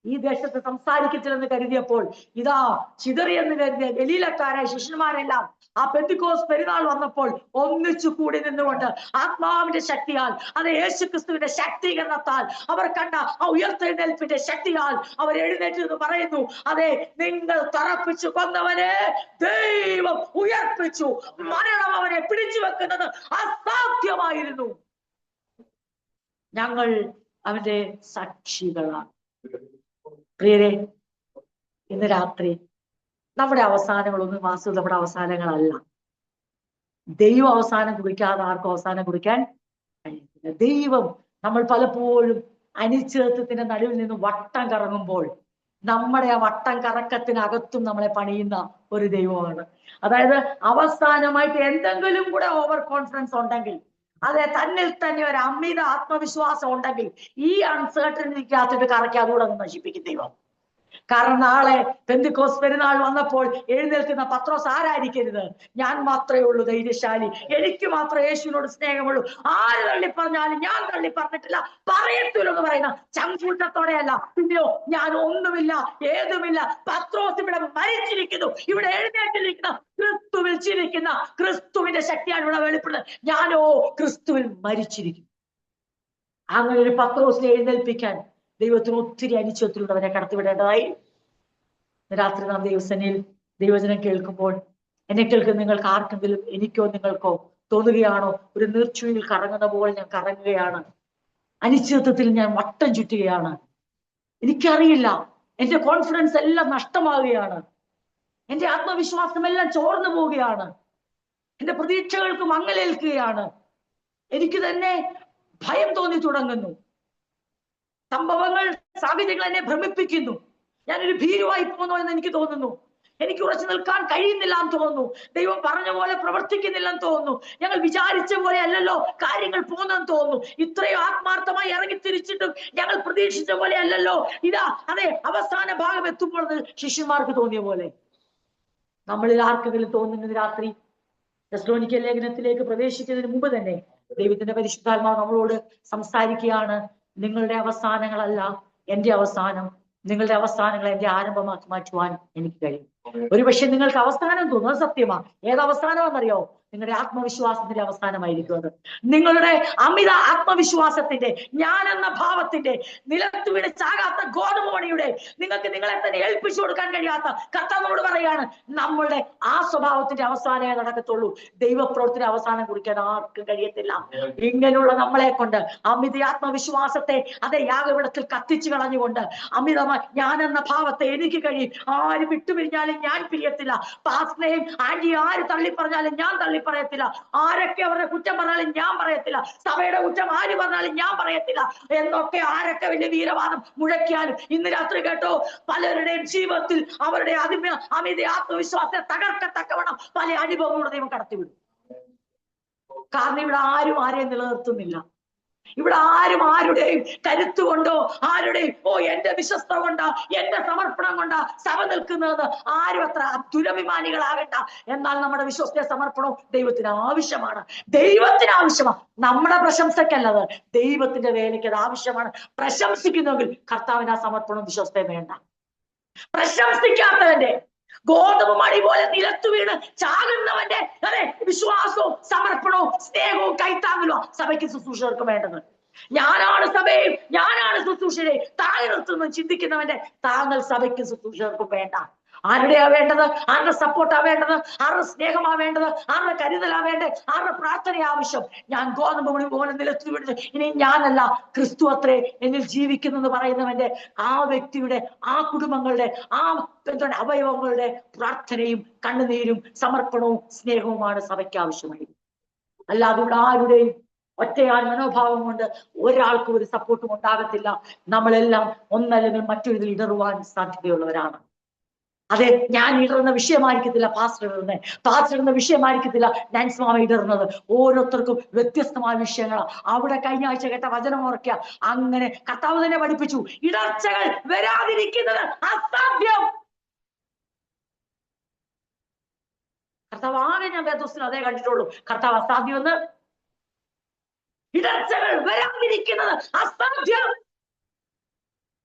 S1: ഈ ദേശത്ത് സംസാരിക്കത്തില്ലെന്ന് കരുതിയപ്പോൾ ഇതാ ചിതറിയെന്ന് കരുതിയ ഗലീലക്കാരായ ശിഷ്യന്മാരെല്ലാം ആ പെന്തിക്കോസ് പെരുന്നാൾ വന്നപ്പോൾ ഒന്നിച്ചു കൂടി നിന്നുകൊണ്ട് ആത്മാവിന്റെ ശക്തിയാൽ, അത് യേശുക്രിസ്തുവിന്റെ ശക്തീകരണത്താൽ, അവർ കണ്ട ആ ഉയർത്തെഴുന്നേൽപ്പിന്റെ ശക്തിയാൽ അവർ എഴുന്നേറ്റ് എന്ന് പറയുന്നു, അതെ, നിങ്ങൾ തറപ്പിച്ചു കൊന്നവനെ ദൈവം ഉയർപ്പിച്ചു, മരണം അവനെ പിടിച്ചു വെക്കുന്നത് അസാധ്യമായിരുന്നു, ഞങ്ങൾ അവന്റെ സാക്ഷികളാണ്. പ്രിയരെ, ഇന്ന് രാത്രി നമ്മുടെ അവസാനങ്ങളൊന്നും വാസ്തു നമ്മുടെ അവസാനങ്ങളല്ല. ദൈവം അവസാനം കുറിക്കാതെ ആർക്കും അവസാനം കുറിക്കാൻ കഴിയത്തില്ല. ദൈവം, നമ്മൾ പലപ്പോഴും അനിശ്ചിതത്വത്തിന്റെ നടുവിൽ നിന്ന് വട്ടം കറങ്ങുമ്പോൾ നമ്മുടെ ആ വട്ടം കറക്കത്തിനകത്തും നമ്മളെ പണിയുന്ന ഒരു ദൈവമാണ്. അതായത് അവസാനമായിട്ട് എന്തെങ്കിലും കൂടെ ഓവർ കോൺഫിഡൻസ് ഉണ്ടെങ്കിൽ, അതെ, തന്നിൽ തന്നെ ഒരു അമിത ആത്മവിശ്വാസം ഉണ്ടെങ്കിൽ, ഈ അൺസർട്ടനിറ്റിക്കകത്തിട്ട് കറക്കി അതുകൂടെ നശിപ്പിക്കും ദൈവം. കാരണം നാളെ പെന്തിക്കോസ് പെരുന്നാൾ വന്നപ്പോൾ എഴുന്നേൽക്കുന്ന പത്രോസ് ആരായിരിക്കരുത്? ഞാൻ മാത്രമേ ഉള്ളൂ ധൈര്യശാലി, എനിക്ക് മാത്രമേ യേശുവിനോട് സ്നേഹമുള്ളൂ, ആര് തള്ളി പറഞ്ഞാലും ഞാൻ തള്ളി പറഞ്ഞിട്ടില്ല, പറയത്തില്ല എന്ന് പറയുന്ന ചങ്കൂറ്റത്തോടെയല്ല. പിന്നെയോ, ഞാൻ ഒന്നുമില്ല, ഏതുമില്ല. പത്രോസ് ഇവിടെ മരിച്ചിരിക്കുന്നു, ഇവിടെ എഴുന്നേറ്റിരിക്കുന്ന ക്രിസ്തുവിൽ ചിരിക്കുന്ന ക്രിസ്തുവിന്റെ ശക്തിയാണ് ഇവിടെ വെളിപ്പെടുന്നത്. ഞാനോ ക്രിസ്തുവിൽ മരിച്ചിരിക്കുന്നു. അങ്ങനെ ഒരു പത്രോസിനെ എഴുന്നേൽപ്പിക്കാൻ ദൈവത്തിന് ഒത്തിരി അനിശ്ചയത്തിലൂടെ അവരെ കടത്തിവിടേണ്ടതായി. രാത്രി നാം ദൈവസേനയിൽ ദൈവജനം കേൾക്കുമ്പോൾ, എന്നെ കേൾക്കുന്ന നിങ്ങൾക്ക് ആർക്കെങ്കിലും, എനിക്കോ നിങ്ങൾക്കോ തോന്നുകയാണോ, ഒരു നീർച്ചുഴിയിൽ കറങ്ങുന്ന പോലെ ഞാൻ കറങ്ങുകയാണ്, അനിശ്ചിതത്വത്തിൽ ഞാൻ വട്ടം ചുറ്റുകയാണ്, എനിക്കറിയില്ല, എന്റെ കോൺഫിഡൻസ് എല്ലാം നഷ്ടമാവുകയാണ്, എന്റെ ആത്മവിശ്വാസം എല്ലാം ചോർന്നു പോവുകയാണ്, എന്റെ പ്രതീക്ഷകൾക്ക് മങ്ങലേൽക്കുകയാണ്, എനിക്ക് തന്നെ ഭയം തോന്നി തുടങ്ങുന്നു, സംഭവങ്ങൾ, സാഹചര്യങ്ങൾ എന്നെ ഭ്രമിപ്പിക്കുന്നു, ഞാനൊരു ഭീരുവായി പോകുന്നു എന്ന് എനിക്ക് തോന്നുന്നു, എനിക്ക് ഉറച്ചു നിൽക്കാൻ കഴിയുന്നില്ല എന്ന് തോന്നുന്നു, ദൈവം പറഞ്ഞ പോലെ പ്രവർത്തിക്കുന്നില്ലെന്ന് തോന്നുന്നു, ഞങ്ങൾ വിചാരിച്ച പോലെ അല്ലല്ലോ കാര്യങ്ങൾ പോകുന്നെന്ന് തോന്നുന്നു, ഇത്രയും ആത്മാർത്ഥമായി ഇറങ്ങി തിരിച്ചിട്ടും ഞങ്ങൾ പ്രതീക്ഷിച്ച പോലെ അല്ലല്ലോ. ഇതാ, അതെ, അവസാന ഭാഗം എത്തുമ്പോൾ ശിഷ്യന്മാർക്ക് തോന്നിയ പോലെ നമ്മളിൽ ആർക്കെങ്കിലും തോന്നുന്നത് രാത്രി തെസ്സലോനിക്ക ലേഖനത്തിലേക്ക് പ്രവേശിക്കുന്നതിന് മുമ്പ് തന്നെ ദൈവത്തിന്റെ പരിശുദ്ധാത്മാവ് നമ്മളോട് സംസാരിക്കുകയാണ്. നിങ്ങളുടെ അവസാനങ്ങളല്ല എന്റെ അവസാനം, നിങ്ങളുടെ അവസാനങ്ങൾ എന്റെ ആരംഭമാക്കി മാറ്റുവാൻ എനിക്ക് കഴിയും. ഒരുപക്ഷെ നിങ്ങൾക്ക് അവസാനം തോന്നും, അത് സത്യമാ. ഏത് അവസാനമാണെന്നറിയോ? നിങ്ങളുടെ ആത്മവിശ്വാസത്തിന്റെ അവസാനമായിരിക്കും അത്. നിങ്ങളുടെ അമിത ആത്മവിശ്വാസത്തിന്റെ, ഞാനെന്ന ഭാവത്തിന്റെ, നിലത്ത് വീട് ചാകാത്ത ഗോതമ്പ് മണിയുടെ, നിങ്ങൾക്ക് നിങ്ങളെ തന്നെ ഏൽപ്പിച്ചു കൊടുക്കാൻ കഴിയാത്ത കർത്താവിനോട് പറയാണ്, നമ്മളുടെ ആ സ്വഭാവത്തിന്റെ അവസാനമേ നടക്കത്തുള്ളൂ. ദൈവപ്രവൃത്തിയുടെ അവസാനം കുറിക്കാൻ ആർക്കും കഴിയത്തില്ല. ഇങ്ങനെയുള്ള നമ്മളെ കൊണ്ട് അമിത ആത്മവിശ്വാസത്തെ, അതെ, യാഗപീഠത്തിൽ കത്തിച്ചു കളഞ്ഞുകൊണ്ട് അമിതമായി ഞാനെന്ന ഭാവത്തെ, എനിക്ക് കഴിയും, ആര് വിട്ടുപിരിഞ്ഞാലും ഞാൻ പിരിയത്തില്ല, പാസ്റ്ററേയും ആന്റി ആര് തള്ളി പറഞ്ഞാലും ഞാൻ തള്ളി പറയത്തില്ല, ആരൊക്കെ അവരുടെ കുറ്റം പറഞ്ഞാലും ഞാൻ പറയത്തില്ല, സഭയുടെ കുറ്റം ആര് പറഞ്ഞാലും ഞാൻ പറയത്തില്ല എന്നൊക്കെ ആരൊക്കെ വലിയ വീരവാദം മുഴക്കിയാലും, ഇന്ന് രാത്രി കേട്ടോ, പലരുടെയും ജീവിതത്തിൽ അവരുടെ അമിത ആത്മവിശ്വാസത്തെ തകർക്കത്തക്കവണ്ണം പല അനുഭവങ്ങളുടെ ദൈവം കടത്തിവിടും. കാരണം ഇവിടെ ആരും ആരെയും നിലനിർത്തുന്നില്ല. ഇവിടെ ആരും ആരുടെയും കരുത്തുകൊണ്ടോ, ആരുടെയും എന്റെ വിശ്വസ്ത കൊണ്ടാ, എന്റെ സമർപ്പണം കൊണ്ടാ സഭ നിൽക്കുന്നത്, ആരും അത്ര ദുരഭിമാനികളാകണ്ട. എന്നാൽ നമ്മുടെ വിശ്വസ്ത സമർപ്പണവും ദൈവത്തിന് ആവശ്യമാണ്. ദൈവത്തിന് ആവശ്യമാണ്, നമ്മുടെ പ്രശംസക്കല്ലത്, ദൈവത്തിന്റെ വേലയ്ക്ക് അത് ആവശ്യമാണ്. പ്രശംസിക്കുന്നെങ്കിൽ കർത്താവിന് ആ സമർപ്പണവും വിശ്വസ്തയും വേണ്ട. പ്രശംസിക്കാത്തവന്റെ, ഗോതമ്പ് മണി പോലെ നിലത്തു വീണ് ചാകുന്നവന്റെ, അതെ, വിശ്വാസവും സമർപ്പണവും സ്നേഹവും കൈത്താങ്ങലും സഭയ്ക്ക് ശുശ്രൂഷകർക്ക് വേണ്ടത്. ഞാനാണ് സഭയും ഞാനാണ് ശുശ്രൂഷയും താഴെ നിർത്തുന്നത് ചിന്തിക്കുന്നവന്റെ താങ്കൾ സഭയ്ക്ക് ശുശ്രൂഷകർക്കും വേണ്ട. ആരുടെയാ വേണ്ടത്? ആരുടെ സപ്പോർട്ടാ വേണ്ടത്? ആരുടെ സ്നേഹമാ വേണ്ടത്? ആരുടെ കരുതലാ വേണ്ടത്? ആരുടെ പ്രാർത്ഥന ആവശ്യം? ഞാൻ ഗോതമ്പ് മണി പോലെ നിലത്തു വീണ്, ഇനി ഞാനല്ല ക്രിസ്തു അത്രേ എന്നിൽ ജീവിക്കുന്നെന്ന് പറയുന്നവന്റെ ആ വ്യക്തിയുടെ, ആ കുടുംബങ്ങളുടെ, ആ അവയവങ്ങളുടെ പ്രാർത്ഥനയും കണ്ണുനീരും സമർപ്പണവും സ്നേഹവുമാണ് സഭയ്ക്ക് ആവശ്യമായത്. അല്ലാതെ ഇവിടെ ആരുടെയും ഒറ്റയാൾ മനോഭാവം കൊണ്ട് ഒരാൾക്കും ഒരു സപ്പോർട്ടും ഉണ്ടാകത്തില്ല. നമ്മളെല്ലാം ഒന്നല്ലെങ്കിൽ മറ്റൊരിതിൽ ഇടറുവാൻ സാധ്യതയുള്ളവരാണ്. അതെ, ഞാൻ ഇടറുന്ന വിഷയമായിരിക്കത്തില്ല പാസ്റ്റർ ഇടുന്നത്, പാസ്റ്റർ ഇടുന്ന വിഷയമായിരിക്കത്തില്ല നാൻസി മാമ ഇടറുന്നത്. ഓരോരുത്തർക്കും വ്യത്യസ്തമായ വിഷയങ്ങളാണ്. അവിടെ കഴിഞ്ഞ ആഴ്ച കേട്ട വചനം ഓർക്കുക, അങ്ങനെ കർത്താവ് തന്നെ പഠിപ്പിച്ചു, ഇടർച്ചകൾ വരാതിരിക്കുന്നത് അസാധ്യം. കർത്താവ് ആകെ ഞാൻ വേദോസ്തലത്തിൽ അതേ കണ്ടിട്ടുള്ളൂ, കർത്താവ് അസാധ്യമെന്ന്. ഇടർച്ചകൾ വരാതിരിക്കുന്നത് അസാധ്യം.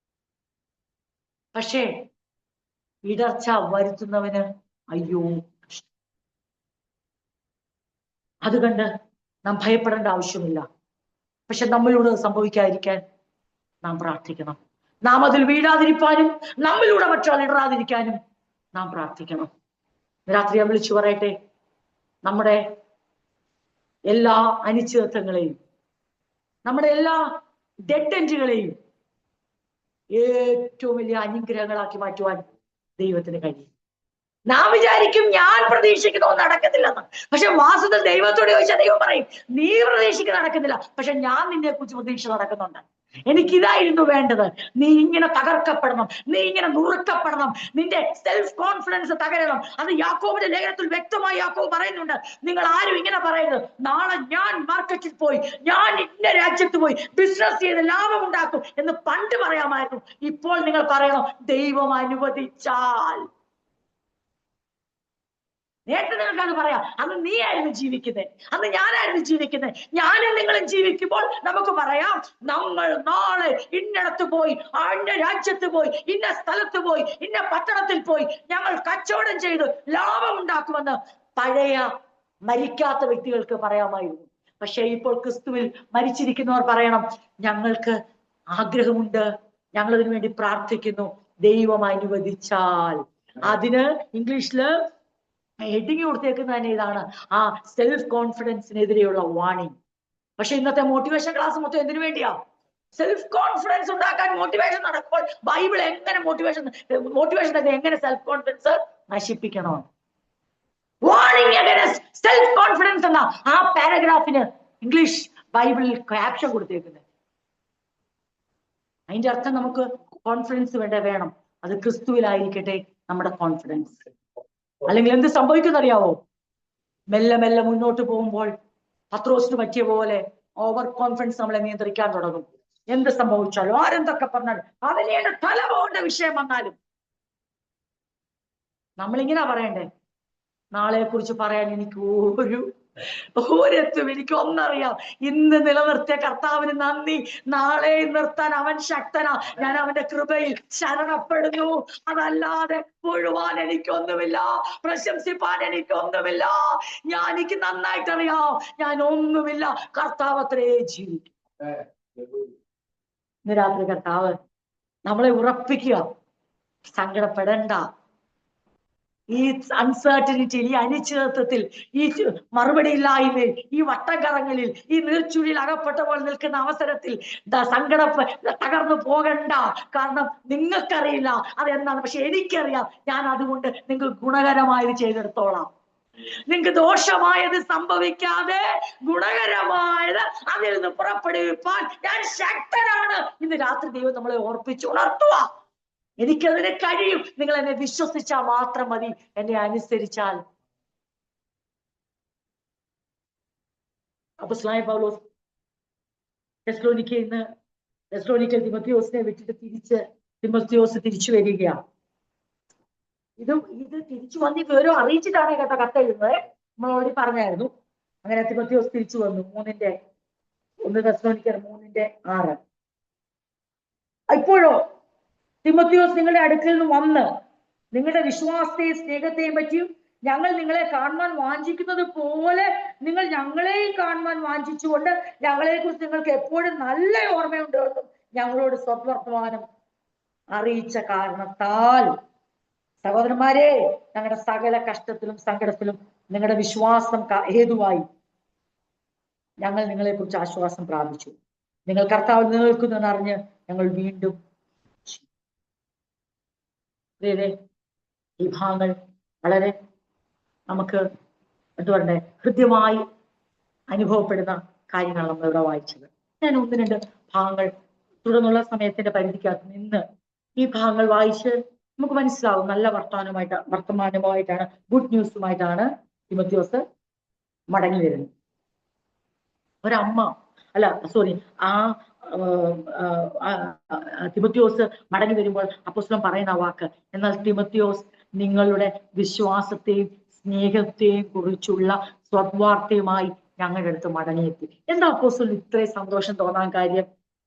S1: പക്ഷേ ഇടർച്ച വരുത്തുന്നവന് അയ്യോ. അതുകൊണ്ട് നാം ഭയപ്പെടേണ്ട ആവശ്യമില്ല. പക്ഷെ നമ്മളിലൂടെ സംഭവിക്കാതിരിക്കാൻ നാം പ്രാർത്ഥിക്കണം. നാം അതിൽ വീഴാതിരിക്കാനും നമ്മളിലൂടെ മറ്റൊരാൾ ഇടറാതിരിക്കാനും നാം പ്രാർത്ഥിക്കണം. രാത്രി ഞാൻ വിളിച്ചു പറയട്ടെ, നമ്മുടെ എല്ലാ അനിശ്ചിതത്വങ്ങളെയും, നമ്മുടെ എല്ലാ ഡെഡ് എൻഡുകളെയും ഏറ്റവും വലിയ അനുഗ്രഹങ്ങളാക്കി മാറ്റുവാൻ ദൈവത്തിന് കഴിയും. നാം വിചാരിക്കും ഞാൻ പ്രതീക്ഷിക്കുന്നോ നടക്കത്തില്ലെന്ന്. പക്ഷെ വാസ്തവത്തിൽ ദൈവത്തോട് ചോദിച്ചാൽ ദൈവം പറയും, നീ പ്രതീക്ഷിക്കുന്ന നടക്കുന്നില്ല, പക്ഷെ ഞാൻ നിന്നെ കുറിച്ച് പ്രതീക്ഷ നടക്കുന്നുണ്ട്. എനിക്കിതായിരുന്നു വേണ്ടത്. നീ ഇങ്ങനെ തകർക്കപ്പെടണം, നീ ഇങ്ങനെ നുറുക്കപ്പെടണം, നിന്റെ സെൽഫ് കോൺഫിഡൻസ് തകരണം. അത് യാക്കോബിന്റെ ലേഖനത്തിൽ വ്യക്തമായി യാക്കോബ് പറയുന്നുണ്ട്. നിങ്ങൾ ആരും ഇങ്ങനെ പറയരുത്, നാളെ ഞാൻ മാർക്കറ്റിൽ പോയി, ഞാൻ ഇന്ന രാജ്യത്ത് പോയി ബിസിനസ് ചെയ്ത് ലാഭം ഉണ്ടാക്കും എന്ന് പണ്ട് പറയാമായിരുന്നു. ഇപ്പോൾ നിങ്ങൾ പറയണം, ദൈവം അനുവദിച്ചാൽ. നേരത്തെ നിങ്ങൾക്കത് പറയാം, അന്ന് നീ ആയിരുന്നു ജീവിക്കുന്നത്, അന്ന് ഞാനായിരുന്നു ജീവിക്കുന്നത്. ഞാനും നിങ്ങളും ജീവിക്കുമ്പോൾ നമുക്ക് പറയാം, നമ്മൾ നാളെ ഇന്നടത്ത് പോയി, ഇന്ന രാജ്യത്ത് പോയി, ഇന്ന സ്ഥലത്ത് പോയി, ഇന്ന പട്ടണത്തിൽ പോയി ഞങ്ങൾ കച്ചവടം ചെയ്ത് ലാഭം ഉണ്ടാക്കുമെന്ന് പഴയ മരിക്കാത്ത വ്യക്തികൾക്ക് പറയാമായിരുന്നു. പക്ഷെ ഇപ്പോൾ ക്രിസ്തുവിൽ മരിച്ചിരിക്കുന്നവർ പറയണം, ഞങ്ങൾക്ക് ആഗ്രഹമുണ്ട്, ഞങ്ങൾ അതിനു വേണ്ടി പ്രാർത്ഥിക്കുന്നു, ദൈവം അനുവദിച്ചാൽ. അതിന് ഇംഗ്ലീഷില് ഹെഡിങ് കൊടുത്തേക്കുന്ന തന്നെ ഇതാണ്, ആ സെൽഫ് കോൺഫിഡൻസിനെതിരെയുള്ള വാണിംഗ്. പക്ഷെ ഇന്നത്തെ മോട്ടിവേഷൻ ക്ലാസ് മൊത്തം എന്തിനു വേണ്ടിയാ? സെൽഫ് കോൺഫിഡൻസ് ഉണ്ടാക്കാൻ മോട്ടിവേഷൻ നടക്കുമ്പോൾ ബൈബിൾ എങ്ങനെ മോട്ടിവേഷൻ എങ്ങനെ സെൽഫ് കോൺഫിഡൻസ് നശിപ്പിക്കണോ? വാണിംഗ് അഗൈൻസ്റ്റ് സെൽഫ് കോൺഫിഡൻസ് എന്ന ആ പാരഗ്രാഫിന് ഇംഗ്ലീഷ് ബൈബിളിൽ ക്യാപ്ഷൻ കൊടുത്തേക്കുന്നത്. അതിന്റെ അർത്ഥം നമുക്ക് കോൺഫിഡൻസ് വേണം, അത് ക്രിസ്തുവിലായിരിക്കട്ടെ നമ്മുടെ കോൺഫിഡൻസ്. അല്ലെങ്കിൽ എന്ത് സംഭവിക്കുന്നറിയാവോ? മെല്ലെ മെല്ലെ മുന്നോട്ട് പോകുമ്പോൾ പത്രോസിന് പറ്റിയ പോലെ ഓവർ കോൺഫിഡൻസ് നമ്മളെ നിയന്ത്രിക്കാൻ തുടങ്ങും. എന്ത് സംഭവിച്ചാലും, ആരെന്തൊക്കെ പറഞ്ഞാലും, അവനെ തല പോകേണ്ട വിഷയം വന്നാലും നമ്മളിങ്ങനെ പറയണ്ടേ, നാളെ കുറിച്ച് പറയാൻ എനിക്ക് ഒരെത്തും. എനിക്ക് ഒന്നറിയാം, ഇന്ന് നിലനിർത്തിയ കർത്താവിന് നന്ദി, നാളെ നിർത്താൻ അവൻ ശക്തനാ. ഞാൻ അവന്റെ കൃപയിൽ ശരണപ്പെടുന്നു. അതല്ലാതെ മുഴുവാൻ എനിക്കൊന്നുമില്ല, പ്രശംസിപ്പാൻ എനിക്കൊന്നുമില്ല. എനിക്ക് നന്നായിട്ടറിയാം ഞാൻ ഒന്നുമില്ല, കർത്താവ് അത്രേ ജീവിക്കും. ഇന്ന് രാത്രി കർത്താവ് നമ്മളെ ഉറപ്പിക്കുക, സങ്കടപ്പെടണ്ട. ഈ അൺസർട്ടനിറ്റിയിൽ, ഈ അനിശ്ചിതത്വത്തിൽ, ഈ മറുപടി ഇല്ലായ്മയിൽ, ഈ വട്ടക്കറങ്ങളിൽ, ഈ നീർച്ചുഴിയിൽ അകപ്പെട്ട പോലെ നിൽക്കുന്ന അവസരത്തിൽ തകർന്നു പോകണ്ട. കാരണം നിങ്ങൾക്കറിയില്ല അതെന്താണ്, പക്ഷെ എനിക്കറിയാം. ഞാൻ അതുകൊണ്ട് നിങ്ങൾക്ക് ഗുണകരമായത് ചെയ്തെടുത്തോളാം. നിങ്ങൾക്ക് ദോഷമായത് സംഭവിക്കാതെ ഗുണകരമായത് അതിൽ നിന്ന് പുറപ്പെടുവിപ്പാൻ ഞാൻ ശക്തനാണ്. ഇന്ന് രാത്രി ദൈവം നമ്മളെ ഓർപ്പിച്ച് ഉണർത്തുക. എനിക്കതിന് കഴിയും. നിങ്ങൾ എന്നെ വിശ്വസിച്ചാൽ മാത്രം മതി, എന്നെ അനുസരിച്ചാൽ. അപ്പോസ്തലനായ പൗലോസ് തെസ്സലോനിക്കയിൽ തിമോത്തിയോസിനെ വിട്ടിട്ട് തിമോത്തിയോസ് തിരിച്ചു വരികയാണ്. ഇത് തിരിച്ചു വന്ന് വിവരം അറിയിച്ചിട്ടാണ് കേട്ടോ കത്തെഴുതുന്നത്. നമ്മൾ ഓൾറെഡി പറഞ്ഞായിരുന്നു. അങ്ങനെ തിമോത്തിയോസ് തിരിച്ചു വന്നു. 1 തെസ്സലോനിക്കർ 3:6. ഇപ്പോഴോ തിമോത്തിയോസ് നിങ്ങളുടെ അടുക്കൽ നിന്ന് വന്ന് നിങ്ങളുടെ വിശ്വാസത്തെയും സ്നേഹത്തെയും പറ്റിയും ഞങ്ങൾ നിങ്ങളെ കാണുവാൻ വാഞ്ചിക്കുന്നത് പോലെ നിങ്ങൾ ഞങ്ങളെയും കാണുവാൻ വാഞ്ചിച്ചുകൊണ്ട് ഞങ്ങളെ കുറിച്ച് നിങ്ങൾക്ക് എപ്പോഴും നല്ല ഓർമ്മയുണ്ട് എന്നും ഞങ്ങളോട് സദ്വർത്തമാനം അറിയിച്ച കാരണത്താൽ സഹോദരന്മാരെ, ഞങ്ങളുടെ സകല കഷ്ടത്തിലും സങ്കടത്തിലും നിങ്ങളുടെ വിശ്വാസം ഹേതുവായി ഞങ്ങൾ നിങ്ങളെ കുറിച്ച് ആശ്വാസം പ്രാപിച്ചു. നിങ്ങൾ കർത്താവിൽ നിലനിൽക്കുന്നു എന്നറിഞ്ഞ് ഞങ്ങൾ വീണ്ടും. ഈ ഭാഗങ്ങൾ വളരെ നമുക്ക് എന്താ പറയണ്ടേ, ഹൃദ്യമായി അനുഭവപ്പെടുന്ന കാര്യങ്ങളാണ് നമ്മൾ ഇവിടെ വായിച്ചത്. ഞാൻ 1-2 ഭാഗങ്ങൾ തുടർന്നുള്ള സമയത്തിന്റെ പരിധിക്കകത്ത് നിന്ന് ഈ ഭാഗങ്ങൾ വായിച്ച് നമുക്ക് മനസ്സിലാവും. നല്ല വർത്തമാനമായിട്ടാണ്, ഗുഡ് ന്യൂസുമായിട്ടാണ് തിമോത്തിയോസ് മടങ്ങി വരുന്നത്. തിമോത്തിയോസ് മടങ്ങി വരുമ്പോൾ അപ്പോസ്തലൻ പറയുന്ന വാക്ക്, എന്നാൽ തിമോത്തിയോസ് നിങ്ങളുടെ വിശ്വാസത്തെയും സ്നേഹത്തെയും കുറിച്ചുള്ള സദ്വാർത്തയുമായി ഞങ്ങളുടെ അടുത്ത് മടങ്ങിയെത്തി. എന്താ അപ്പോസ്തലൻ ഇത്രയും സന്തോഷം തോന്നാൻ കാര്യം?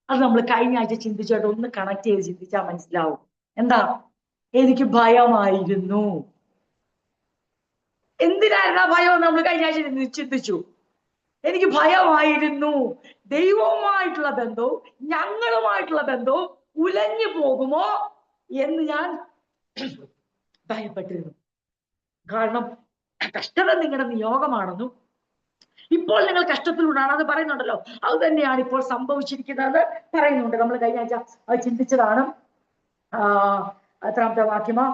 S1: അത് നമ്മൾ കഴിഞ്ഞ ആഴ്ച ചിന്തിച്ചായിട്ട് ഒന്ന് കണക്ട് ചെയ്ത് ചിന്തിച്ചാൽ മനസ്സിലാവും. എന്താ? എനിക്ക് ഭയമായിരുന്നു. എന്തിനായിരുന്നു ആ ഭയം? നമ്മൾ കഴിഞ്ഞ ആഴ്ച ചിന്തിച്ചു. എനിക്ക് ഭയമായിരുന്നു. ദൈവവുമായിട്ടുള്ള ബന്ധവും ഞങ്ങളുമായിട്ടുള്ള ബന്ധവും ഉലഞ്ഞു പോകുമോ എന്ന് ഞാൻ ഭയപ്പെട്ടിരുന്നു. കാരണം കഷ്ടത നിങ്ങളുടെ നിയോഗമാണെന്നും ഇപ്പോൾ നിങ്ങൾ കഷ്ടത്തിലൂടാണ് അത് പറയുന്നുണ്ടല്ലോ. അത് തന്നെയാണ് ഇപ്പോൾ സംഭവിച്ചിരിക്കുന്നത് പറയുന്നുണ്ട്. നമ്മൾ കഴിഞ്ഞ ആഴ്ച അത് ചിന്തിച്ചതാണ്. എത്രാമത്തെ വാക്യമോ?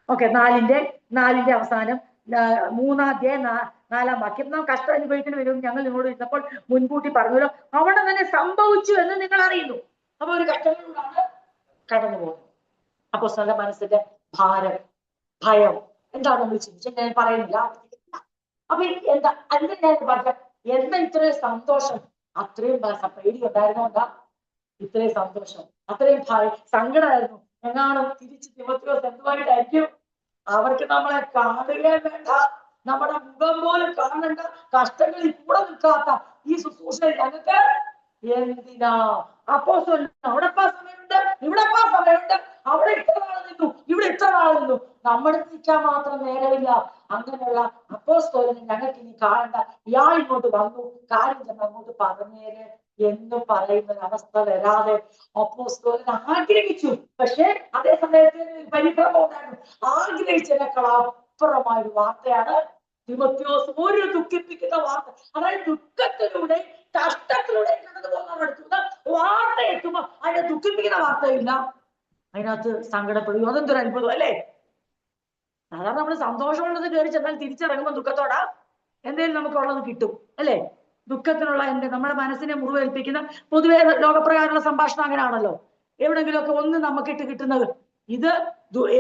S1: ഓക്കെ, നാലിന്റെ അവസാനം 3-ാം 4-ാം വാക്യം. നാം കഷ്ടം അനുഭവിക്കേണ്ടി വരും ഞങ്ങൾ നിങ്ങളോട് ഇരുന്നപ്പോൾ മുൻകൂട്ടി പറഞ്ഞല്ലോ, അവിടെ തന്നെ സംഭവിച്ചു എന്ന് നിങ്ങൾ അറിയുന്നു. അപ്പൊ ഒരു കഷ്ടങ്ങളിലൂടെയാണ് കടന്നു പോകുന്നത്. അപ്പൊ സ്വന്തം മനസ്സിന്റെ ഭാരം, ഭയം എന്താണ് നമ്മൾ ചിന്തിച്ചത് ഞാൻ പറയുന്നില്ല. അപ്പൊ എന്താ അതിന്റെ ഞാൻ പറഞ്ഞ എന്താ ഇത്രയും സന്തോഷം? അത്രയും പേടി ഉണ്ടായിരുന്നോണ്ടാ ഇത്രയും സന്തോഷം, അത്രയും സങ്കടമായിരുന്നു. എങ്ങാനും തിരിച്ച് തിമോത്തിയോസ് എന്തുമായിട്ടായിരിക്കും? അവർക്ക് നമ്മളെ കാണുകയും വേണ്ട, നമ്മുടെ മുഖം പോലും കാണണ്ട, കഷ്ടങ്ങളിൽ കൂടെ നിൽക്കാത്ത ഈ ശുശ്രൂഷ ഞങ്ങൾക്ക് എന്തിനാ? അപ്പോസ്തലൻ അവിടെപ്പാ സമയമുണ്ട്, ഇവിടെപ്പാ സമയമുണ്ട്, അവിടെ ഇത്ര നാൾ നിന്നു, ഇവിടെ ഇത്ര നാൾ നിന്നു, നമ്മുടെ നിൽക്കാൻ മാത്രം നേരമില്ല. അങ്ങനെയുള്ള അപ്പോസ്തലനെ ഞങ്ങൾക്ക് ഇനി കാണണ്ട, ഇയാൾ ഇങ്ങോട്ട് വന്നു, കാര്യം ചെന്ന് അങ്ങോട്ട് പറഞ്ഞേര് എന്ന് പറയുന്ന ഒരവസ്ഥ വരാതെ അപ്പോസ്തലൻ ആഗ്രഹിച്ചു. പക്ഷെ അതേ സമയത്ത് പരിഭ്രമം ഉണ്ടായിരുന്നു. ആഗ്രഹിച്ചതിനേക്കാൾ അപ്പുറമായ ഒരു വാർത്തയാണ് തിമോത്തിയോസ് ഒരു ദുഃഖിപ്പിക്കുന്ന വാർത്ത. അതായത് ദുഃഖത്തിലൂടെ കഷ്ടത്തിലൂടെ കടന്നു പോകുന്ന വാർത്ത എത്തുമ്പോ അതിനെ ദുഃഖിപ്പിക്കുന്ന വാർത്തയില്ല, അതിനകത്ത് സങ്കടപ്പെടുകയും. അതെന്തൊരു അത്ഭുതം അല്ലേ? സാധാരണ നമ്മൾ സന്തോഷമുള്ളത് കയറി ചെന്നാൽ തിരിച്ചിറങ്ങുമ്പോൾ ദുഃഖത്തോടാ എന്തെങ്കിലും നമുക്കുള്ളത് കിട്ടും അല്ലേ? ദുഃഖത്തിനുള്ള നമ്മുടെ മനസ്സിനെ മുറിവേൽപ്പിക്കുന്ന പൊതുവെ ലോകപ്രകാരമുള്ള സംഭാഷണം അങ്ങനെയാണല്ലോ. എവിടെങ്കിലുമൊക്കെ ഒന്ന് നമുക്കിട്ട് കിട്ടുന്നത്. ഇത്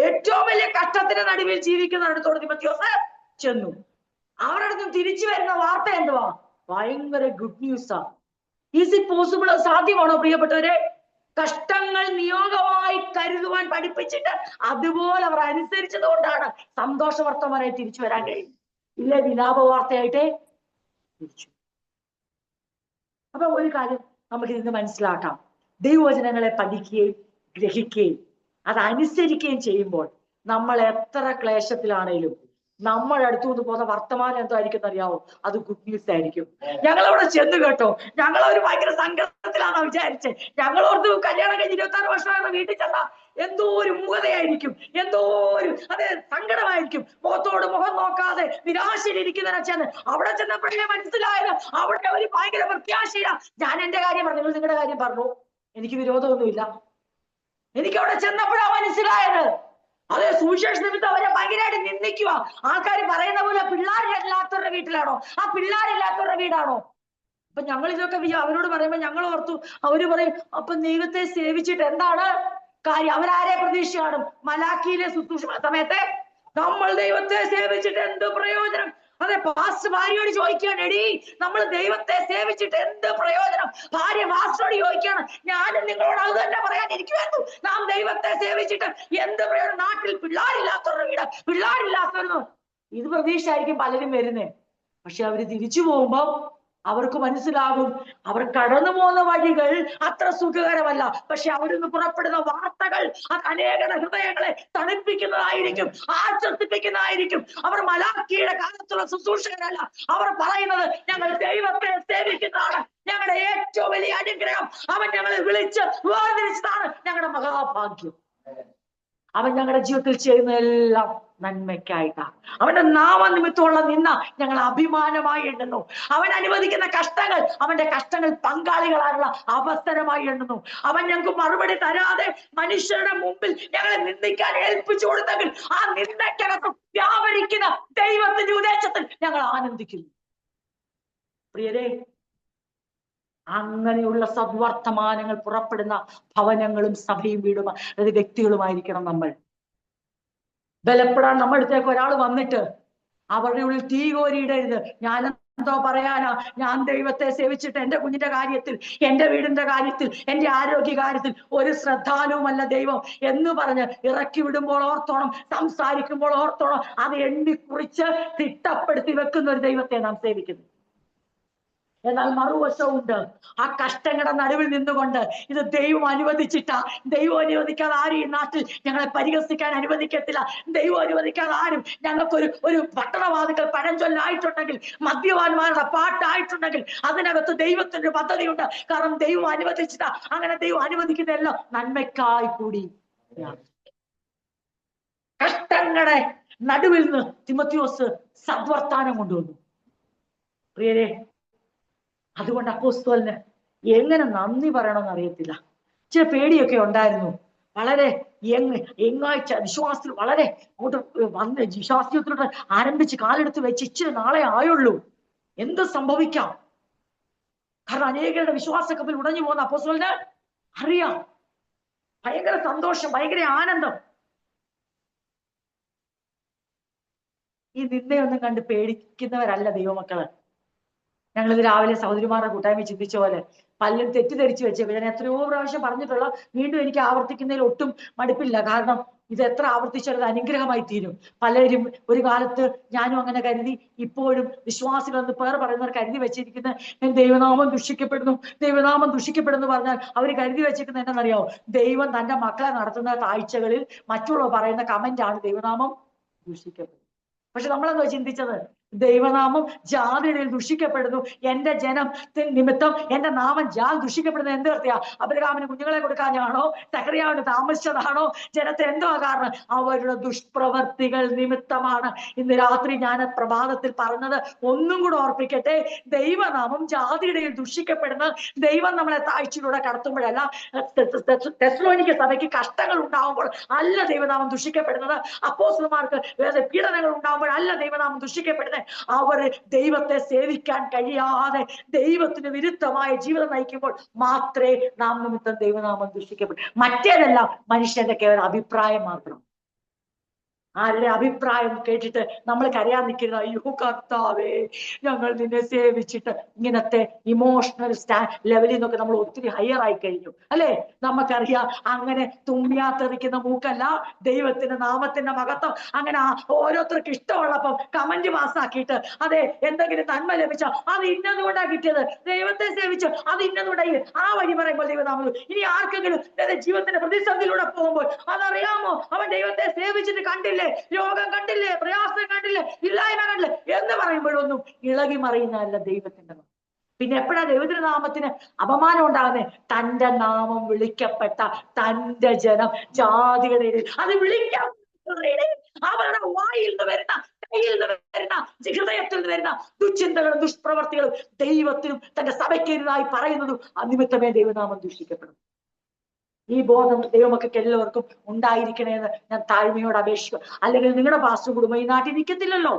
S1: ഏറ്റവും വലിയ കഷ്ടത്തിന്റെ നടുവിൽ ജീവിക്കുന്നവരുടെ തിമോത്തിയോസ് ചെന്നു. അവരുടെ അടുത്ത് തിരിച്ചു വരുന്ന വാർത്ത എന്തുവാ? ഭയങ്കര ഗുഡ് ന്യൂസാ. Is it possible? സാധ്യമാണോ പ്രിയപ്പെട്ടവരെ? കഷ്ടങ്ങൾ നിയോഗമായി കരുതുവാൻ പഠിപ്പിച്ചിട്ട് അതുപോലെ അവർ അനുസരിച്ചത് കൊണ്ടാണ് സന്തോഷ വർത്തമാനായി തിരിച്ചു വരാൻ കഴിയും. ഇല്ലേ വിലാപ വാർത്തയായിട്ടേ തിരിച്ചു. അപ്പൊ ഒരു കാര്യം നമുക്ക് ഇതിന് മനസ്സിലാക്കാം. ദൈവവചനങ്ങളെ പഠിക്കുകയും ഗ്രഹിക്കുകയും അതനുസരിക്കുകയും ചെയ്യുമ്പോൾ നമ്മൾ എത്ര ക്ലേശത്തിലാണേലും നമ്മുടെ അടുത്തുനിന്ന് പോകുന്ന വർത്തമാനം എന്തായിരിക്കും അറിയാവോ? അത് ഗുഡ് ന്യൂസ് ആയിരിക്കും. ഞങ്ങളവിടെ ചെന്ന് കേട്ടോ, ഞങ്ങളൊരു ഭയങ്കര സങ്കടത്തിലാണെന്ന് വിചാരിച്ചേ. ഞങ്ങളോർത്ത് കല്യാണം കഴിഞ്ഞ് 26 വർഷമാകുന്ന വീട്ടിൽ ചെന്നാ എന്തോ ഒരു മൂകതയായിരിക്കും, എന്തോ ഒരു സങ്കടമായിരിക്കും. മുഖത്തോട് മുഖം നോക്കാതെ നിരാശയിലിരിക്കുന്നതിനെ ചെന്ന് അവിടെ ചെന്നപ്പോഴേ മനസ്സിലായത് അവിടെ ഒരു ഭയങ്കര പ്രത്യാശയില്ല. ഞാൻ എന്റെ കാര്യം പറഞ്ഞു, നിങ്ങൾ നിങ്ങളുടെ കാര്യം പറഞ്ഞു, എനിക്ക് വിരോധമൊന്നുമില്ല. എനിക്ക് അവിടെ ചെന്നപ്പോഴാ മനസ്സിലായത്. അതെ, സുവിശേഷ നിമിത്തം അവരെ ഭയങ്കരമായിട്ട് നിന്ദിക്കുക. ആൾക്കാർ പറയുന്ന പോലെ പിള്ളേരില്ലാത്തവരുടെ വീട്ടിലാണോ? ആ പിള്ളേരില്ലാത്തവരുടെ വീടാണോ? അപ്പൊ ഞങ്ങൾ ഇതൊക്കെ അവരോട് പറയുമ്പോ ഞങ്ങൾ ഓർത്തു, അവര് പറയും അപ്പൊ ദൈവത്തെ സേവിച്ചിട്ട് എന്താണ് കാര്യം? അവരാരെ പ്രതീക്ഷ കാണും? മലാക്കിയിലെ ശുശ്രൂഷ സമയത്തെ നമ്മൾ ദൈവത്തെ സേവിച്ചിട്ട് എന്ത് പ്രയോജനം? അതെ, പാസ്റ്റർ ഭാര്യയോട് ചോദിക്കുകയാണ്, എടീ നമ്മൾ ദൈവത്തെ സേവിച്ചിട്ട് എന്ത് പ്രയോജനം? ഭാര്യ പാസ്റ്ററോട് ചോദിക്കുകയാണ്, ഞാനും നിങ്ങളോട് അത് തന്നെ പറയാൻ ഇരിക്കുവായിരുന്നു. നാം ദൈവത്തെ സേവിച്ചിട്ട് എന്ത് പ്രയോജനം? നാട്ടിൽ പിള്ളേരില്ലാത്തവരുടെ വീട്, പിള്ളേരില്ലാത്തവരുന്നു. ഇത് പ്രതീക്ഷയായിരിക്കും പലരും വരുന്നേ. പക്ഷെ അവര് തിരിച്ചു പോകുമ്പോ അവർക്ക് മനസ്സിലാകും അവർ കടന്നു പോകുന്ന വഴികൾ അത്ര സുഖകരമല്ല. പക്ഷെ അവരിന്ന് പുറപ്പെടുന്ന വാർത്തകൾ അത് അനേകരുടെ ഹൃദയങ്ങളെ തണുപ്പിക്കുന്നതായിരിക്കും, ആശ്വസിപ്പിക്കുന്നതായിരിക്കും. അവർ മലാക്കിയുടെ കാലത്തുള്ള ശുശ്രൂഷകരല്ല. അവർ പറയുന്നത് ഞങ്ങൾ ദൈവത്തെ സേവിക്കുന്നതാണ് ഞങ്ങളുടെ ഏറ്റവും വലിയ അനുഗ്രഹം. അവൻ ഞങ്ങളെ വിളിച്ച് വേർതിരിച്ചതാണ് ഞങ്ങളുടെ മഹാഭാഗ്യം. അവൻ ഞങ്ങളുടെ ജീവിതത്തിൽ ചെയ്യുന്നതെല്ലാം നന്മയ്ക്കായിട്ടാണ്. അവന്റെ നാമനിമിത്തമുള്ള നിന്ന ഞങ്ങൾ അഭിമാനമായി എണ്ണുന്നു. അവൻ അനുവദിക്കുന്ന കഷ്ടങ്ങൾ അവന്റെ കഷ്ടങ്ങൾ പങ്കാളികളായുള്ള അവസരമായി എണ്ണുന്നു. അവൻ ഞങ്ങൾക്ക് മറുപടി തരാതെ മനുഷ്യരുടെ മുമ്പിൽ ഞങ്ങളെ നിന്ദിക്കാൻ ഏൽപ്പിച്ചു കൊടുത്തെങ്കിൽ ആ നിന്ദയ്ക്കകത്ത് വ്യാപരിക്കുന്ന ദൈവത്തിന്റെ ഉദ്ദേശത്തിൽ ഞങ്ങൾ ആനന്ദിക്കുന്നു. പ്രിയരെ, അങ്ങനെയുള്ള സദ്വർത്തമാനങ്ങൾ പുറപ്പെടുന്ന ഭവനങ്ങളും സഭയും വീടും അതായത് വ്യക്തികളുമായിരിക്കണം നമ്മൾ. ബലപ്പെടാൻ നമ്മുടെ അടുത്തേക്ക് ഒരാൾ വന്നിട്ട് അവരുടെ ഉള്ളിൽ തീ കോരിയിടരുത്. ഞാൻ എന്തോ പറയാനാ, ഞാൻ ദൈവത്തെ സേവിച്ചിട്ട് എന്റെ കുഞ്ഞിന്റെ കാര്യത്തിൽ, എന്റെ വീടിന്റെ കാര്യത്തിൽ, എന്റെ ആരോഗ്യ കാര്യത്തിൽ ഒരു ശ്രദ്ധാലുവുമല്ല ദൈവം എന്ന് പറഞ്ഞ് ഇറക്കി വിടുമ്പോൾ ഓർത്തോണം, സംസാരിക്കുമ്പോൾ ഓർത്തോണം, അത് എണ്ണിക്കുറിച്ച് തിട്ടപ്പെടുത്തി വെക്കുന്ന ഒരു ദൈവത്തെ നാം സേവിക്കുന്നു. എന്നാൽ മറുവശമുണ്ട്. ആ കഷ്ടങ്ങളുടെ നടുവിൽ നിന്നുകൊണ്ട് ഇത് ദൈവം അനുവദിച്ചിട്ടാ. ദൈവം അനുവദിക്കാതെ ആരും ഈ നാട്ടിൽ ഞങ്ങളെ പരിഹസിക്കാൻ അനുവദിക്കത്തില്ല. ദൈവം അനുവദിക്കാതെ ആരും ഒരു പട്ടണവാദികൾ പഴഞ്ചൊല്ലായിട്ടുണ്ടെങ്കിൽ, മദ്യപാന്മാരുടെ പാട്ടായിട്ടുണ്ടെങ്കിൽ അതിനകത്ത് ദൈവത്തിന്റെ പദ്ധതിയുണ്ട്. കാരണം ദൈവം അനുവദിച്ചിട്ടാ. അങ്ങനെ ദൈവം അനുവദിക്കുന്നതെല്ലാം നന്മയ്ക്കായി കൂടി. കഷ്ടങ്ങളുടെ നടുവിൽ നിന്ന് തിമോത്തിയോസ് സദ്വർത്താനം കൊണ്ടുവന്നു. പ്രിയരെ, അതുകൊണ്ട് അപ്പോസ്തലന് എങ്ങനെ നന്ദി പറയണമെന്ന് അറിയത്തില്ല. ചില പേടിയൊക്കെ ഉണ്ടായിരുന്നു. വളരെ എങ്ങാഴ്ച വിശ്വാസത്തിൽ വളരെ അങ്ങോട്ട് വന്ന് വിശ്വാസത്തിലോട്ട് ആരംഭിച്ച് കാലെടുത്ത് വെച്ച് ഇച്ചിരി നാളെ ആയുള്ളൂ, എന്ത് സംഭവിക്കാം. കാരണം അനേകരുടെ വിശ്വാസ കപ്പിൽ ഉടഞ്ഞു പോകുന്ന അപ്പോസ്തലന് അറിയാം. ഭയങ്കര സന്തോഷം, ഭയങ്കര ആനന്ദം. ഈ നിന്ദയൊന്നും കണ്ട് പേടിക്കുന്നവരല്ല ദൈവമക്കള്. ഞങ്ങളിത് രാവിലെ സഹോദരിമാരുടെ കൂട്ടായ്മ ചിന്തിച്ച പോലെ പലരും തെറ്റിദ്ധരിച്ചു വെച്ചേക്കും. ഞാൻ എത്രയോ പ്രാവശ്യം പറഞ്ഞിട്ടുള്ള, വീണ്ടും എനിക്ക് ആവർത്തിക്കുന്നതിൽ ഒട്ടും മടുപ്പില്ല. കാരണം ഇത് എത്ര ആവർത്തിച്ചാൽ അനുഗ്രഹമായി തീരും. പലരും ഒരു കാലത്ത്, ഞാനും അങ്ങനെ കരുതി, ഇപ്പോഴും വിശ്വാസികളെന്ന് പേർ പറയുന്നവർ കരുതി വെച്ചിരിക്കുന്ന ദൈവനാമം ദുഷിക്കപ്പെടുന്നു, ദൈവനാമം ദുഷിക്കപ്പെടുന്നു പറഞ്ഞാൽ അവർ കരുതി വെച്ചിരിക്കുന്നത് എന്താണെന്നറിയാമോ? ദൈവം തന്റെ മക്കളെ നടത്തുന്ന താഴ്ചകളിൽ മറ്റുള്ളവർ പറയുന്ന കമന്റ് ആണ് ദൈവനാമം ദുഷിക്കപ്പെടുന്നു. പക്ഷെ നമ്മളെന്തോ ചിന്തിച്ചത്? ദൈവനാമം ജാതിയിൽ ദുഷിക്കപ്പെടുന്നു, എന്റെ ജനത്തിൽ നിമിത്തം എന്റെ നാമം ദുഷിക്കപ്പെടുന്നത് എന്ത് നിർത്തിയാ? അബ്രഹാമിന് കുഞ്ഞുങ്ങളെ കൊടുക്കാനാണോ? സഖറിയാവിന് താമസിച്ചതാണോ? ജനത്തെ എന്തോ കാരണം? അവരുടെ ദുഷ്പ്രവർത്തികൾ നിമിത്തമാണ്. ഇന്ന് രാത്രി ഞാൻ പ്രഭാതത്തിൽ പറഞ്ഞത് ഒന്നും കൂടെ ഓർപ്പിക്കട്ടെ. ദൈവനാമം ജാതിയിടയിൽ ദുഷിക്കപ്പെടുന്നത് ദൈവം നമ്മളെ താഴ്ചയിലൂടെ കടത്തുമ്പോഴല്ല. തെസ്സലോനിക്ക സഭയ്ക്ക് കഷ്ടങ്ങൾ ഉണ്ടാവുമ്പോൾ അല്ല ദൈവനാമം ദുഷിക്കപ്പെടുന്നത്. അപ്പോസ്തലന്മാർക്ക് പീഡനങ്ങൾ ഉണ്ടാവുമ്പോഴല്ല ദൈവനാമം ദുഷിക്കപ്പെടുന്നത്. അവര് ദൈവത്തെ സേവിക്കാൻ കഴിയാതെ ദൈവത്തിന് വിരുദ്ധമായ ജീവിതം നയിക്കുമ്പോൾ മാത്രമേ നാം നിമിത്തം ദൈവനാമം ദുഷിക്കപ്പെടും. മറ്റേതെല്ലാം മനുഷ്യന്റെ കേവലം അഭിപ്രായം മാത്രം. ആരുടെ അഭിപ്രായം കേട്ടിട്ട് നമ്മൾ കരയാൻ നിൽക്കുന്നത്? അയ്യോ കർത്താവേ, ഞങ്ങൾ നിന്നെ സേവിച്ചിട്ട്. ഇങ്ങനത്തെ ഇമോഷണൽ ലെവലിൽ നിന്നൊക്കെ നമ്മൾ ഒത്തിരി ഹയർ ആയി കഴിഞ്ഞു അല്ലെ? നമുക്കറിയാം, അങ്ങനെ തുമ്മിയാത്തെറിക്കുന്ന മൂക്കല്ല ദൈവത്തിന്റെ നാമത്തിന്റെ മഹത്വം. അങ്ങനെ ഓരോരുത്തർക്ക് ഇഷ്ടമുള്ളപ്പം കമന്റ് പാസ്സാക്കിയിട്ട്, അതെ എന്തെങ്കിലും നന്മ ലഭിച്ച അത് ഇന്നതുകൊണ്ടാ കിട്ടിയത്, ദൈവത്തെ സേവിച്ചു അത് ഇന്നതുകൊണ്ടായി, ആ വഴി പറയുമ്പോൾ ദൈവനാമം. ഇനി ആർക്കെങ്കിലും ജീവിതത്തിന്റെ പ്രതിസന്ധിയിലൂടെ പോകുമ്പോൾ, അതറിയാമോ, അവൻ ദൈവത്തെ സേവിച്ചിട്ട് കണ്ടില്ലേ, രോഗം കണ്ടില്ലേ, പ്രയാസം കണ്ടില്ലേ, ഇല്ലായ്മ കണ്ടില്ലേ എന്ന് പറയുമ്പോഴൊന്നും ഇളകി മറിയുന്നതല്ല ദൈവത്തിന്റെ നാമം. പിന്നെ എപ്പോഴാ ദൈവത്തിന്റെ നാമത്തിന് അപമാനം ഉണ്ടാകുന്നത്? തന്റെ നാമം വിളിക്കപ്പെട്ട തന്റെ ജനം ജാതികളുടെ അത് വിളിക്കാൻ അവരുടെ വായിൽ നിന്ന് വരുന്ന, കയ്യിൽ നിന്ന് വരുന്ന, ഹൃദയത്തിൽ നിന്ന് വരുന്ന ദുശ്ചിന്തകളും ദുഷ്പ്രവർത്തികളും ദൈവത്തിനും തന്റെ സഭയ്ക്കെതിരായി പറയുന്നതും നിമിത്തമേ ദൈവനാമം ദുഷിക്കപ്പെടും. ഈ ബോധം ദൈവമക്കൾക്ക് എല്ലാവർക്കും ഉണ്ടായിരിക്കണേന്ന് ഞാൻ താഴ്മയോട് അപേക്ഷിക്കും. അല്ലെങ്കിൽ നിങ്ങളുടെ പാസ്റ്റർ കുടുംബം ഈ നാട്ടിൽ നിൽക്കത്തില്ലല്ലോ.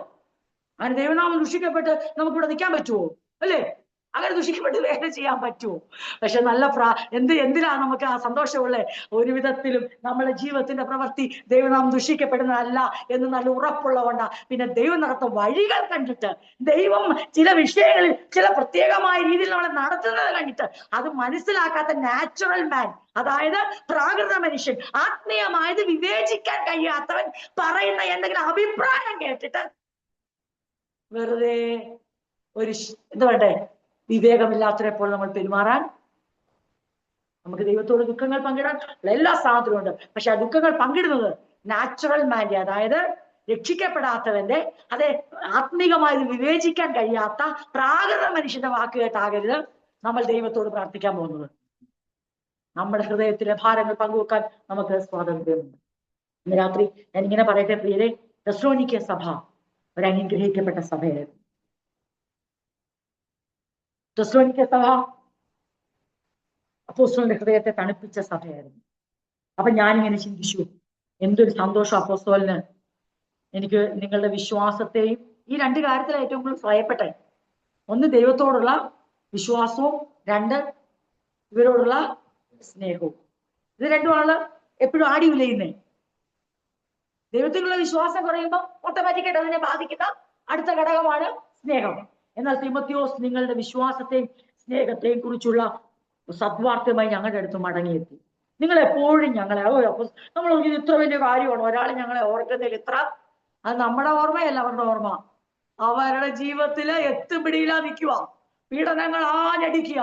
S1: അങ്ങനെ ദൈവനാമം ദുഷിക്കപ്പെട്ട് നമുക്കിവിടെ നിൽക്കാൻ പറ്റുമോ? അല്ലേ? അങ്ങനെ ദുഷിക്കപ്പെട്ട് വേറെ ചെയ്യാൻ പറ്റുമോ? പക്ഷെ നല്ല എന്തിനാണ് നമുക്ക് ആ സന്തോഷമുള്ളത്? ഒരു വിധത്തിലും നമ്മുടെ ജീവിതത്തിന്റെ പ്രവൃത്തി ദൈവനാമം ദുഷിക്കപ്പെടുന്നതല്ല എന്ന് നല്ല ഉറപ്പുള്ളതുകൊണ്ടാ. പിന്നെ ദൈവം നടത്തുന്ന വഴികൾ കണ്ടിട്ട്, ദൈവം ചില വിഷയങ്ങളിൽ ചില പ്രത്യേകമായ രീതിയിൽ നമ്മളെ നടത്തുന്നത് കണ്ടിട്ട്, അത് മനസ്സിലാക്കാത്ത നാച്ചുറൽ മാൻ, അതായത് പ്രാകൃത മനുഷ്യൻ, ആത്മീയമായത് വിവേചിക്കാൻ കഴിയാത്തവൻ പറയുന്ന എന്തെങ്കിലും അഭിപ്രായം കേട്ടിട്ട് വെറുതെ എന്താ വേണ്ടേ, വിവേകമില്ലാത്തവരെ പോലെ നമ്മൾ പെരുമാറാൻ. നമുക്ക് ദൈവത്തോട് ദുഃഖങ്ങൾ പങ്കിടാൻ എല്ലാ സാധനവും ഉണ്ട്. പക്ഷെ ആ ദുഃഖങ്ങൾ പങ്കിടുന്നത് നാച്ചുറൽ മാൻ്റെ, അതായത് രക്ഷിക്കപ്പെടാത്തവന്റെ, അതെ ആത്മീകമായി വിവേചിക്കാൻ കഴിയാത്ത പ്രാകൃത മനുഷ്യന്റെ വാക്ക് കേട്ടാകരുത് നമ്മൾ ദൈവത്തോട് പ്രാർത്ഥിക്കാൻ പോകുന്നത്. നമ്മുടെ ഹൃദയത്തിലെ ഭാരങ്ങൾ പങ്കുവെക്കാൻ നമുക്ക് സ്വാതന്ത്ര്യമുണ്ട്. ഇന്ന് രാത്രി ഞാൻ ഇങ്ങനെ പറയട്ടെ പ്രിയരെ, തെസ്സലോനിക്ക സഭ ഒരു അനുഗ്രഹിക്കപ്പെട്ട സഭയായിരുന്നു. തെസ്സലോനിക്ക സഭ അപ്പോസ്തലന്റെ ഹൃദയത്തെ തണുപ്പിച്ച സഭയായിരുന്നു. അപ്പൊ ഞാനിങ്ങനെ ചിന്തിച്ചു, എന്തൊരു സന്തോഷം അപ്പോസ്തലന്. എനിക്ക് നിങ്ങളുടെ വിശ്വാസത്തെയും ഈ രണ്ട് കാര്യത്തിൽ ഏറ്റവും കൂടുതൽ ഭയപ്പെട്ടെ, ഒന്ന് ദൈവത്തോടുള്ള വിശ്വാസവും, രണ്ട് ഇവരോടുള്ള സ്നേഹവും. ഇത് രണ്ടുമാണ് എപ്പോഴും ആടി ഉലയുന്നേ. ദൈവത്തിലുള്ള വിശ്വാസം കുറയുമ്പോൾ ഓട്ടോമാറ്റിക്കായിട്ട് അതിനെ ബാധിക്കുന്ന അടുത്ത ഘടകമാണ് സ്നേഹം. എന്നാൽ തിമോത്തിയോസ് നിങ്ങളുടെ വിശ്വാസത്തെയും സ്നേഹത്തെയും കുറിച്ചുള്ള സദ്വാർത്തയുമായി ഞങ്ങളുടെ അടുത്ത് മടങ്ങിയെത്തി. നിങ്ങൾ എപ്പോഴും ഞങ്ങളെ, നമ്മൾ ഇത്ര വലിയ കാര്യമാണ് ഒരാൾ ഞങ്ങളെ ഓർക്കുന്നതിൽ ഇത്ര, അത് നമ്മുടെ ഓർമ്മയല്ല അവരുടെ ഓർമ്മ. അവരുടെ ജീവിതത്തില് എത്തുപിടിയിലാ നിൽക്കുക. പീഡനങ്ങൾ ആഞ്ഞടിക്കുക.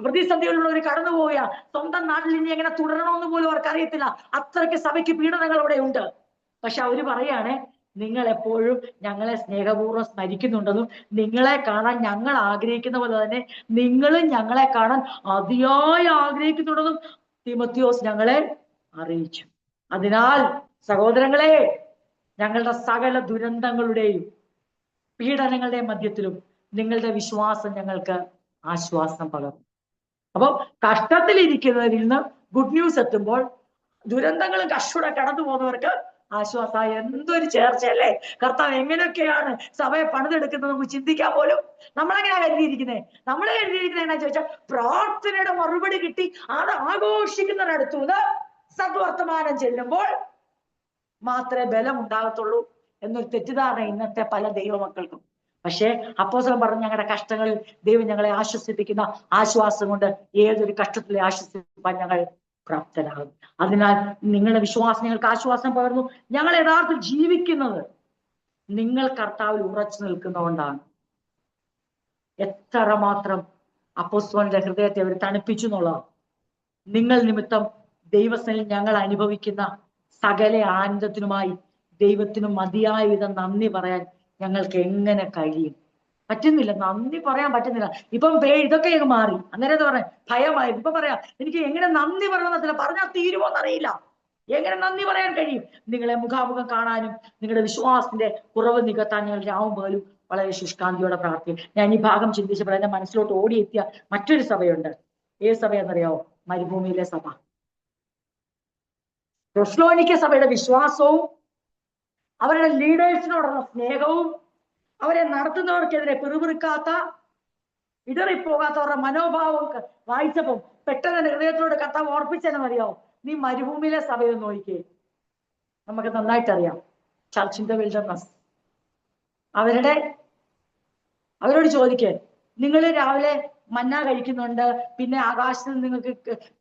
S1: പ്രതിസന്ധികളിലൂടെ ഒരു കടന്നു പോവുക. സ്വന്തം നാട്ടിൽ ഇനി എങ്ങനെ തുടരണമെന്ന് പോലും അവർക്ക് അറിയത്തില്ല. അത്രയ്ക്ക് സഭയ്ക്ക് പീഡനങ്ങൾ അവിടെ ഉണ്ട്. പക്ഷെ അവര് പറയാണ്, നിങ്ങൾ എപ്പോഴും ഞങ്ങളെ സ്നേഹപൂർവ്വം സ്മരിക്കുന്നുണ്ടെന്നും നിങ്ങളെ കാണാൻ ഞങ്ങൾ ആഗ്രഹിക്കുന്ന പോലെ തന്നെ നിങ്ങളും ഞങ്ങളെ കാണാൻ അതിയായി ആഗ്രഹിക്കുന്നുണ്ടെന്നും തീമോത്തിയോസ് ഞങ്ങളെ അറിയിച്ചു. അതിനാൽ സഹോദരങ്ങളെ, ഞങ്ങളുടെ സകല ദുരന്തങ്ങളുടെയും പീഡനങ്ങളുടെയും മധ്യത്തിലും നിങ്ങളുടെ വിശ്വാസം ഞങ്ങൾക്ക് ആശ്വാസം പകർന്നു. അപ്പൊ കഷ്ടത്തിലിരിക്കുന്നവരിൽ നിന്ന് ഗുഡ് ന്യൂസ് എത്തുമ്പോൾ ദുരന്തങ്ങളും കഷ്ടൂടെ കടന്നു പോകുന്നവർക്ക് ആശ്വാസമായി. എന്തൊരു ചേർച്ചയല്ലേ! കർത്താവ് എങ്ങനെയൊക്കെയാണ് സഭയെ പണിതെടുക്കുന്നത് നമുക്ക് ചിന്തിക്കാൻ പോലും. നമ്മളെങ്ങനെയാ കരുതിയിരിക്കുന്നത്? നമ്മളെ കരുതിയിരിക്കുന്നത് എന്നാ ചോദിച്ചാൽ, പ്രാർത്ഥനയുടെ മറുപടി കിട്ടി അത് ആഘോഷിക്കുന്നവരടുത്തുനിന്ന് സദ്വർത്തമാനം ചെല്ലുമ്പോൾ മാത്രമേ ബലം ഉണ്ടാകത്തുള്ളൂ എന്നൊരു തെറ്റിദ്ധാരണ ഇന്നത്തെ പല ദൈവമക്കൾക്കും. പക്ഷേ അപ്പോസ്തലൻ പറഞ്ഞു, ഞങ്ങളുടെ കഷ്ടങ്ങളിൽ ദൈവം ഞങ്ങളെ ആശ്വസിപ്പിക്കുന്ന ആശ്വാസം കൊണ്ട് ഏതൊരു കഷ്ടത്തിലെ ആശ്വസിപ്പാൻ ഞങ്ങൾ പ്രാപ്തരാകും. അതിനാൽ നിങ്ങളുടെ വിശ്വാസം ഞങ്ങൾക്ക് ആശ്വാസം പകർന്നു. ഞങ്ങൾ യഥാർത്ഥത്തിൽ ജീവിക്കുന്നത് നിങ്ങൾ കർത്താവിൽ ഉറച്ചു നിൽക്കുന്നതുകൊണ്ടാണ്. എത്രമാത്രം അപ്പോസ്തലന്റെ ഹൃദയത്തെ അവർ തണുപ്പിച്ചു എന്നുള്ളതാണ്. നിങ്ങൾ നിമിത്തം ദൈവസനിൽ ഞങ്ങൾ അനുഭവിക്കുന്ന സകല ആനന്ദത്തിനുമായി ദൈവത്തിനും മതിയായ വിധം നന്ദി പറയാൻ ഞങ്ങൾക്ക് എങ്ങനെ കഴിയും? പറ്റുന്നില്ല, നന്ദി പറയാൻ പറ്റുന്നില്ല. ഇപ്പം ഇതൊക്കെ അങ്ങ് മാറി. അന്നേരം എന്താ പറയാ, ഭയമായി. ഇപ്പൊ പറയാ, എനിക്ക് എങ്ങനെ നന്ദി പറയണമെന്നില്ല, പറഞ്ഞാൽ തീരുമോന്നറിയില്ല. എങ്ങനെ നന്ദി പറയാൻ കഴിയും? നിങ്ങളെ മുഖാമുഖം കാണാനും നിങ്ങളുടെ വിശ്വാസത്തിന്റെ കുറവ് നികത്താൻ ഞങ്ങൾ രാവും പകലും വളരെ ശുഷ്കാന്തിയോടെ പ്രാർത്ഥിക്കും. ഞാൻ ഈ ഭാഗം ചിന്തിച്ചപ്പോൾ എന്റെ മനസ്സിലോട്ട് ഓടിയെത്തിയ മറ്റൊരു സഭയുണ്ട്. ഏത് സഭയെന്നറിയാവോ? മരുഭൂമിയിലെ സഭ. തെസ്സലോനിക്ക സഭയുടെ വിശ്വാസവും അവരുടെ ലീഡേഴ്സിനോടുള്ള സ്നേഹവും അവരെ നടത്തുന്നവർക്കെതിരെ പിറുപിറുക്കാത്ത ഇടറിപ്പോകാത്തവരുടെ മനോഭാവം വായിച്ചപ്പോൾ പെട്ടെന്ന് എന്റെ ഹൃദയത്തിലൂടെ കർത്താവ് ഓർപ്പിച്ചെന്നറിയാവോ? നീ മരുഭൂമിയിലെ സഭയൊന്ന് നോക്കിക്കേ. നമുക്ക് നന്നായിട്ടറിയാം ചർച്ച് ഇൻ ദ വിൽഡർനെസ്. അവരോട് ചോദിക്കേ, നിങ്ങൾ രാവിലെ മന്ന കഴിക്കുന്നുണ്ട്, പിന്നെ ആകാശത്ത് നിങ്ങൾക്ക്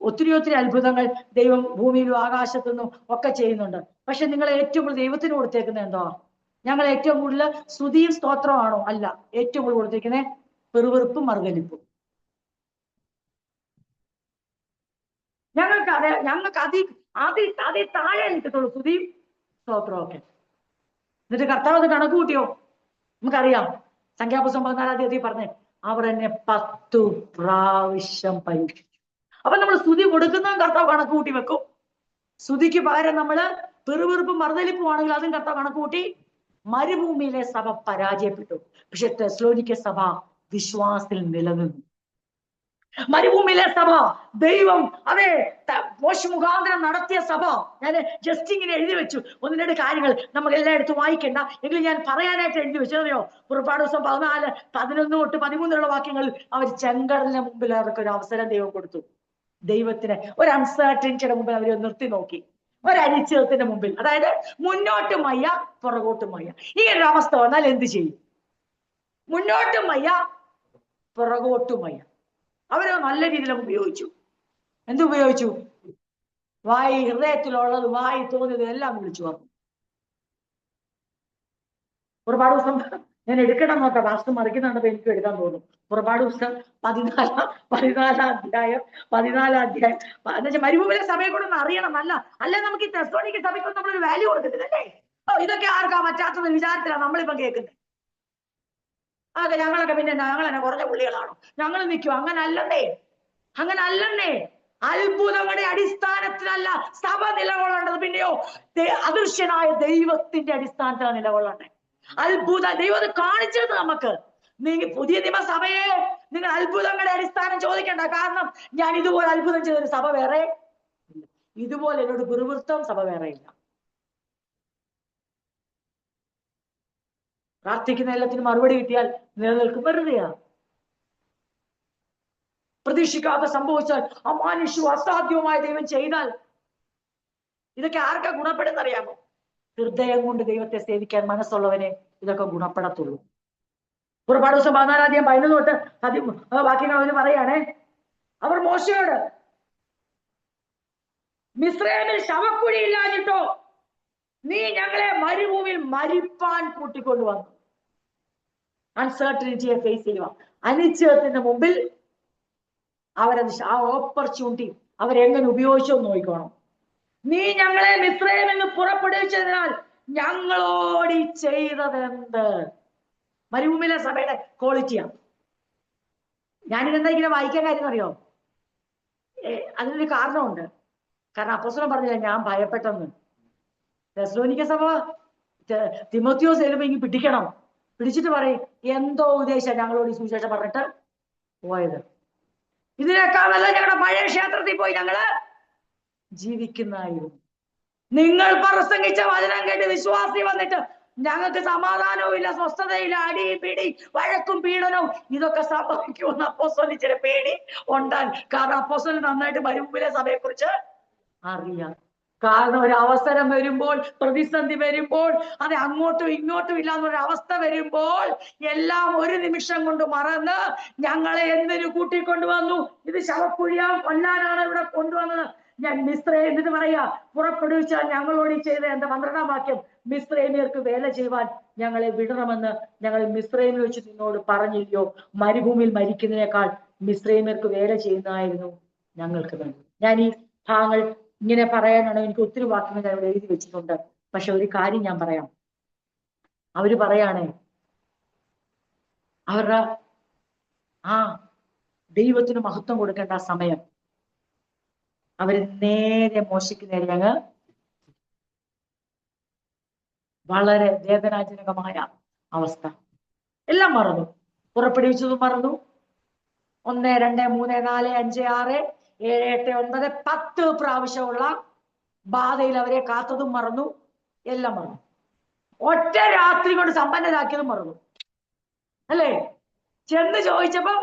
S1: ഒത്തിരി അത്ഭുതങ്ങൾ ദൈവം ഭൂമിയിലും ആകാശത്തു നിന്നും ഒക്കെ ചെയ്യുന്നുണ്ട്. പക്ഷെ നിങ്ങൾ ഏറ്റവും കൂടുതൽ ദൈവത്തിന് കൊടുത്തേക്കുന്നത് എന്തോ? ഞങ്ങൾ ഏറ്റവും കൂടുതൽ സ്തുതിയും സ്തോത്രമാണോ? അല്ല, ഏറ്റവും കൂടുതൽ കൊടുത്തിരിക്കുന്നത് പെറുവെറുപ്പും മറുകലിപ്പും. ഞങ്ങൾക്ക് അതി താഴെ കിട്ടത്തുള്ളൂ സ്തുതിയും സ്തോത്രവും ഒക്കെ. എന്നിട്ട് കർത്താവ് അത് കണക്ക് കൂട്ടിയോ? നമുക്കറിയാം, സംഖ്യാപുസ്തകം 14 പറഞ്ഞേ, അവർ എന്നെ 10 പ്രാവശ്യം പരീക്ഷിച്ചു. അപ്പൊ നമ്മൾ സ്തുതി കൊടുക്കുന്നതും കർത്താവ് കണക്ക് കൂട്ടി വെക്കും. സ്തുതിക്ക് പകരം നമ്മള് പെറുവെറുപ്പും മറുതലിപ്പും ആണെങ്കിൽ അതും കർത്താവ് കണക്ക് കൂട്ടി. മരുഭൂമിയിലെ സഭ പരാജയപ്പെട്ടു, പക്ഷെ തെസ്സലോനിക്ക സഭ വിശ്വാസത്തിൽ നിലനിന്നു. മരുഭൂമിയിലെ സഭ ദൈവം മോശ മുഖാന്തരം നടത്തിയ സഭ. ഞാൻ ജസ്റ്റ് ഇങ്ങനെ എഴുതി വെച്ചു, 1-2 കാര്യങ്ങൾ നമ്മൾ എല്ലായിടത്തും വായിക്കണ്ട, എങ്കിലും ഞാൻ പറയാനായിട്ട് എഴുതി വെച്ചു. അറിയോ? പുറപ്പാട് ദിവസം 14, 11 തൊട്ട് 13 വാക്യങ്ങളിൽ അവർ ചെങ്കടലിന് മുമ്പിൽ അവർക്ക് ഒരു അവസരം ദൈവം കൊടുത്തു. ദൈവത്തിന് ഒരു അൺസർട്ടനിറ്റിയുടെ മുമ്പിൽ അവരെ നിർത്തി നോക്കി, ഒരനിശ്ചിതത്തിന്റെ മുമ്പിൽ. അതായത് മുന്നോട്ടും വയ്യ പുറകോട്ടും വയ്യ. ഈ ഒരു അവസ്ഥ വന്നാൽ എന്ത് ചെയ്യും? മുന്നോട്ടും വയ്യ പുറകോട്ടും വയ്യ. അവര് നല്ല രീതിയിൽ ഉപയോഗിച്ചു. എന്തുപയോഗിച്ചു? ഹൃദയത്തിലുള്ളത് വായി തോന്നിയത് എല്ലാം വിളിച്ചു പറഞ്ഞു. പുറപ്പാട് ദിവസം ഞാൻ എടുക്കണം നോക്കാം, വാസ്തു മറിക്കുന്നുണ്ടപ്പോ എനിക്ക് എടുക്കാൻ തോന്നും. പുറപ്പാട് ദിവസം 14 അധ്യായം എന്നുവെച്ചാൽ മരുഭൂമിയിലെ സഭയെ കൂടെ ഒന്ന് അറിയണം. അല്ല നമുക്ക് ഈ തെസ്സലോനിക്ക സഭയ്ക്ക് നമ്മളൊരു വാല്യൂ കൊടുക്കത്തില്ലല്ലേ? ഇതൊക്കെ ആർക്കാ പറ്റാത്തത് വിചാരത്തിലാണ് നമ്മളിപ്പം കേൾക്കുന്നത്. അതെ, ഞങ്ങളൊക്കെ പിന്നെ ഞങ്ങളെന്നെ കുറഞ്ഞ പുള്ളികളാണോ, ഞങ്ങൾ നിൽക്കും? അങ്ങനല്ലേ. അത്ഭുതങ്ങളുടെ അടിസ്ഥാനത്തിലല്ല സഭ നിലകൊള്ളേണ്ടത്. പിന്നെയോ അദൃശ്യനായ ദൈവത്തിന്റെ അടിസ്ഥാനത്തിലാണ് നിലകൊള്ളേണ്ടത്. ദൈവം കാണിച്ചത് നമുക്ക്. പുതിയ നിയമസഭയെ നിങ്ങൾ അത്ഭുതങ്ങളുടെ അടിസ്ഥാനം ചോദിക്കണ്ട. കാരണം ഞാൻ ഇതുപോലെ അത്ഭുതം ചെയ്തൊരു സഭ വേറെ ഇല്ല, ഇതുപോലെ എന്നോട് പിറുപിറുത്തം സഭ വേറെ ഇല്ല. പ്രാർത്ഥിക്കുന്ന എല്ലാത്തിനും മറുപടി കിട്ടിയാൽ നിലനിൽക്കും. വെറുതെയാ. പ്രതീക്ഷിക്കാതെ സംഭവിച്ചാൽ അമാനുഷ്യവും അസാധ്യവുമായ ദൈവം ചെയ്താൽ ഇതൊക്കെ ആർക്കാ ഗുണപ്പെടുന്നറിയാമോ? ഹൃദയം കൊണ്ട് ദൈവത്തെ സേവിക്കാൻ മനസ്സുള്ളവനെ ഇതൊക്കെ ഗുണപ്പെടത്തുള്ളൂ. പുറപ്പാട് ദിവസം 14 അധ്യായം 11 തൊട്ട് വാക്യങ്ങൾ അവന് പറയാണേ, അവർ മോശയോട്, മിസ്രയീമിൽ ശവക്കുഴിയില്ലാഞ്ഞിട്ടോ നീ ഞങ്ങളെ മരുഭൂമിയിൽ മരിപ്പാൻ കൂട്ടിക്കൊണ്ടുവന്നു. അൺസർട്ടനിറ്റിയെ ഫേസ് ചെയ്യുക. അനിശ്ചയത്തിന്റെ മുമ്പിൽ അവരത് ആ ഓപ്പർച്യൂണിറ്റി അവരെങ്ങനെ ഉപയോഗിച്ചോ നോക്കിക്കോണം. നീ ഞങ്ങളെ മിസ്രയീമിൽ നിന്ന് പുറപ്പെടുവിച്ചതിനാൽ ഞങ്ങളോട് ചെയ്തതെന്ത്? മരുഭൂമിയിലെ സഭയുടെ ക്വാളിറ്റിയാണ്. ഞാനിതെന്താ ഇങ്ങനെ വായിക്കാൻ കാര്യം അറിയോ? അതിനൊരു കാരണമുണ്ട്. കാരണം അപ്പോസ്തലൻ പറഞ്ഞില്ല ഞാൻ ഭയപ്പെട്ടെന്ന്. തെസ്സലോനിക്ക സഭ തിമോത്തിയോസ് ചെല്ലുമ്പോ ഇങ്ങനെ പിടിക്കണം, പിടിച്ചിട്ട് പറയും എന്തോ ഉദ്ദേശം ഞങ്ങളോട് ഈ സുവിശേഷം പറഞ്ഞിട്ട് പോയത്. ഇതിനേക്കാൾ നല്ല ഞങ്ങളുടെ പഴയ ക്ഷേത്രത്തിൽ പോയി ഞങ്ങള് ജീവിക്കുന്നതായിരുന്നു. നിങ്ങൾ പ്രസംഗിച്ച വചനം കേട്ട് വിശ്വാസി വന്നിട്ട് ഞങ്ങൾക്ക് സമാധാനവും ഇല്ല, സ്വസ്ഥതയില്ല, അടി പിടി വഴക്കും പീഡനവും ഇതൊക്കെ സംഭവിക്കുമെന്ന് അപ്പോസ്തലന് ചില പേടി ഉണ്ടാകും. കാരണം അപ്പോസ്തലന് നന്നായിട്ട് മരുഭൂമിയിലെ സഭയെ കുറിച്ച് അറിയാം. കാരണം ഒരു അവസരം വരുമ്പോൾ, പ്രതിസന്ധി വരുമ്പോൾ, അത് അങ്ങോട്ടും ഇങ്ങോട്ടും ഇല്ലാന്നൊരു അവസ്ഥ വരുമ്പോൾ എല്ലാം ഒരു നിമിഷം കൊണ്ട് മറന്ന് ഞങ്ങളെ എന്തിനു കൂട്ടിക്കൊണ്ടുവന്നു? ഇത് ശവക്കുഴിയാൻ കൊല്ലാനാണ് ഇവിടെ കൊണ്ടുവന്നത്. ഞാൻ മിസ്രയീം എന്ന് പറയാ പുറപ്പെടുവിച്ചാൽ ഞങ്ങളോട് ചെയ്ത എന്താ? 12-ാം വാക്യം, മിസ്രയീമ്യർക്ക് വേല ചെയ്യുവാൻ ഞങ്ങളെ വിടണമെന്ന് ഞങ്ങൾ മിസ്രയീമിൽ വെച്ച് നിന്നോട് പറഞ്ഞില്ലയോ? മരുഭൂമിയിൽ മരിക്കുന്നതിനേക്കാൾ മിസ്രയീമ്യർക്ക് വേല ചെയ്യുന്നതായിരുന്നു ഞങ്ങൾക്ക് വേണ്ടി. ഞാൻ ഈ ഭാഗങ്ങൾ ഇങ്ങനെ പറയാനാണ്, എനിക്ക് ഒത്തിരി വാക്യങ്ങൾ ഞാൻ ഇവിടെ എഴുതി വെച്ചിട്ടുണ്ട്. പക്ഷെ ഒരു കാര്യം ഞാൻ പറയാം. അവര് പറയാണേ അവരുടെ ആ ദൈവത്തിന് മഹത്വം കൊടുക്കേണ്ട ആ സമയം അവര് നേരെ മോശയ്ക്ക് നേരെ അങ്ങ് വളരെ വേദനാജനകമായ അവസ്ഥ. എല്ലാം മറന്നു, പുറപ്പെടുവിച്ചതും മറന്നു. 1, 2, 3, 4, 5, 6, 7, 8, 9, 10 പ്രാവശ്യമുള്ള ബാധയിൽ അവരെ കാത്തതും മറന്നു, എല്ലാം മറന്നു. ഒറ്റ രാത്രി കൊണ്ട് സമ്പന്നരാക്കിയതും മറന്നു, അല്ലേ? ചെന്ന് ചോദിച്ചപ്പോ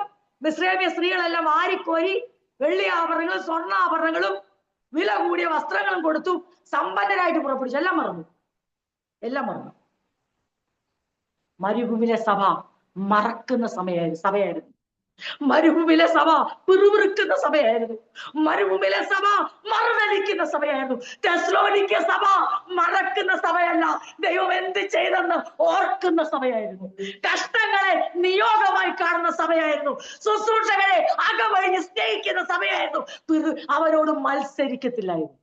S1: മിസ്രയീമ്യ സ്ത്രീകളെല്ലാം വാരിക്കോരി വെള്ളി ആഭരണങ്ങളും സ്വർണ്ണാഭരണങ്ങളും വില കൂടിയ വസ്ത്രങ്ങളും കൊടുത്തു സമ്പന്നരായിട്ട് പുറപ്പെടുവിച്ചു. എല്ലാം മറന്നു, എല്ലാം മറന്നു. മരുഭൂമിയിലെ സഭ മറക്കുന്ന സഭയായിരുന്നു. മരുഭൂമിയിലെ സഭ പിറുപിറുക്കുന്ന സഭയായിരുന്നു. മരുഭൂമിയിലെ സഭ മറന്നടിക്കുന്ന സഭയായിരുന്നു. തെസ്സലോനിക്ക സഭ മറക്കുന്ന സഭയല്ല, ദൈവം എന്ത് ചെയ്തെന്ന് ഓർക്കുന്ന സഭയായിരുന്നു. കഷ്ടങ്ങളെ നിയോഗമായി കാണുന്ന സഭയായിരുന്നു. ശുശ്രൂഷകളെ അകവഴിഞ്ഞ് സ്നേഹിക്കുന്ന സഭയായിരുന്നു. അവരോട് മത്സരിക്കത്തില്ലായിരുന്നു.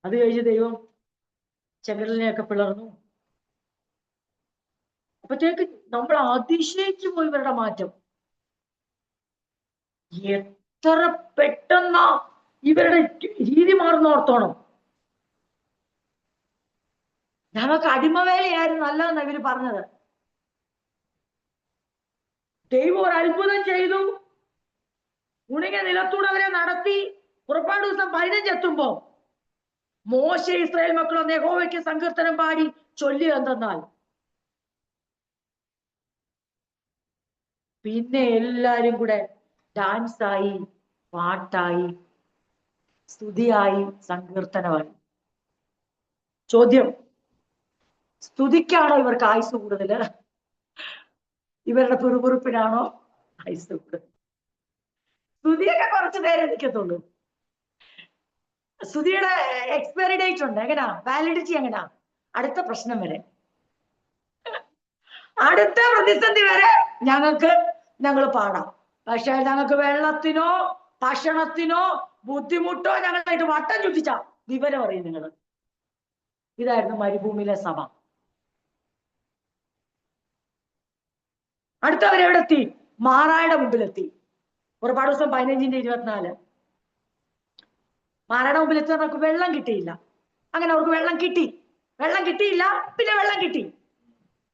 S1: അത് കഴിഞ്ഞ് ദൈവം ചെങ്കടലിനെയൊക്കെ പിളർന്നു. അപ്പത്തേക്ക് നമ്മൾ അതിശയിച്ചു പോയി ഇവരുടെ മാറ്റം. എത്ര പെട്ടെന്ന ഇവരുടെ രീതി മാറുന്നോർത്തോണം. ഞങ്ങൾക്ക് അടിമവേലയായിരുന്നു നല്ലതെന്ന് ഇവര് പറഞ്ഞത്. ദൈവം ഒരു അത്ഭുതം ചെയ്തു, ഉണങ്ങിയ നിലത്തൂടെ അവരെ നടത്തി. പുറപ്പാട് ദിവസം 15 എത്തുമ്പോ മോശ ഇസ്രായേൽ മക്കളൊന്ന് യഹോവയ്ക്ക് സങ്കീർത്തനം പാടി ചൊല്ലി എന്തെന്നാൽ പിന്നെ എല്ലാരും കൂടെ ഡാൻസായി, പാട്ടായി, സ്തുതിയായി, സങ്കീർത്തനമായി. ചോദ്യം, സ്തുതിക്കാണോ ഇവർക്ക് ആയുസ് കൂടുതല്? ഇവരുടെ പിറുപിറുപ്പിനാണോ ആയുസ് കൂടുതൽ? സ്തുതിയൊക്കെ കുറച്ചു നേരം നിൽക്കത്തുള്ളൂ. സ്തുതിയുടെ എക്സ്പയറി ഡേറ്റ് ഉണ്ട്. എങ്ങനാ? വാലിഡിറ്റി എങ്ങനാ? അടുത്ത പ്രശ്നം വരെ, അടുത്ത പ്രതിസന്ധി വരെ ഞങ്ങൾ പാടാം. പക്ഷെ ഞങ്ങൾക്ക് വെള്ളത്തിനോ ഭക്ഷണത്തിനോ ബുദ്ധിമുട്ടോ ഞങ്ങളായിട്ട് വട്ടം ചുറ്റിച്ച വിവരം അറിയും നിങ്ങൾ. ഇതായിരുന്നു മരുഭൂമിയിലെ സഭ. അടുത്തവരെവിടെ എത്തി? മാറായുടെ മുമ്പിലെത്തി. പുറപ്പാട് ദിവസം 15-24 മാറായുടെ മുമ്പിലെത്തി. അവർക്ക് വെള്ളം കിട്ടിയില്ല. അങ്ങനെ അവർക്ക് വെള്ളം കിട്ടിയില്ല, പിന്നെ വെള്ളം കിട്ടി.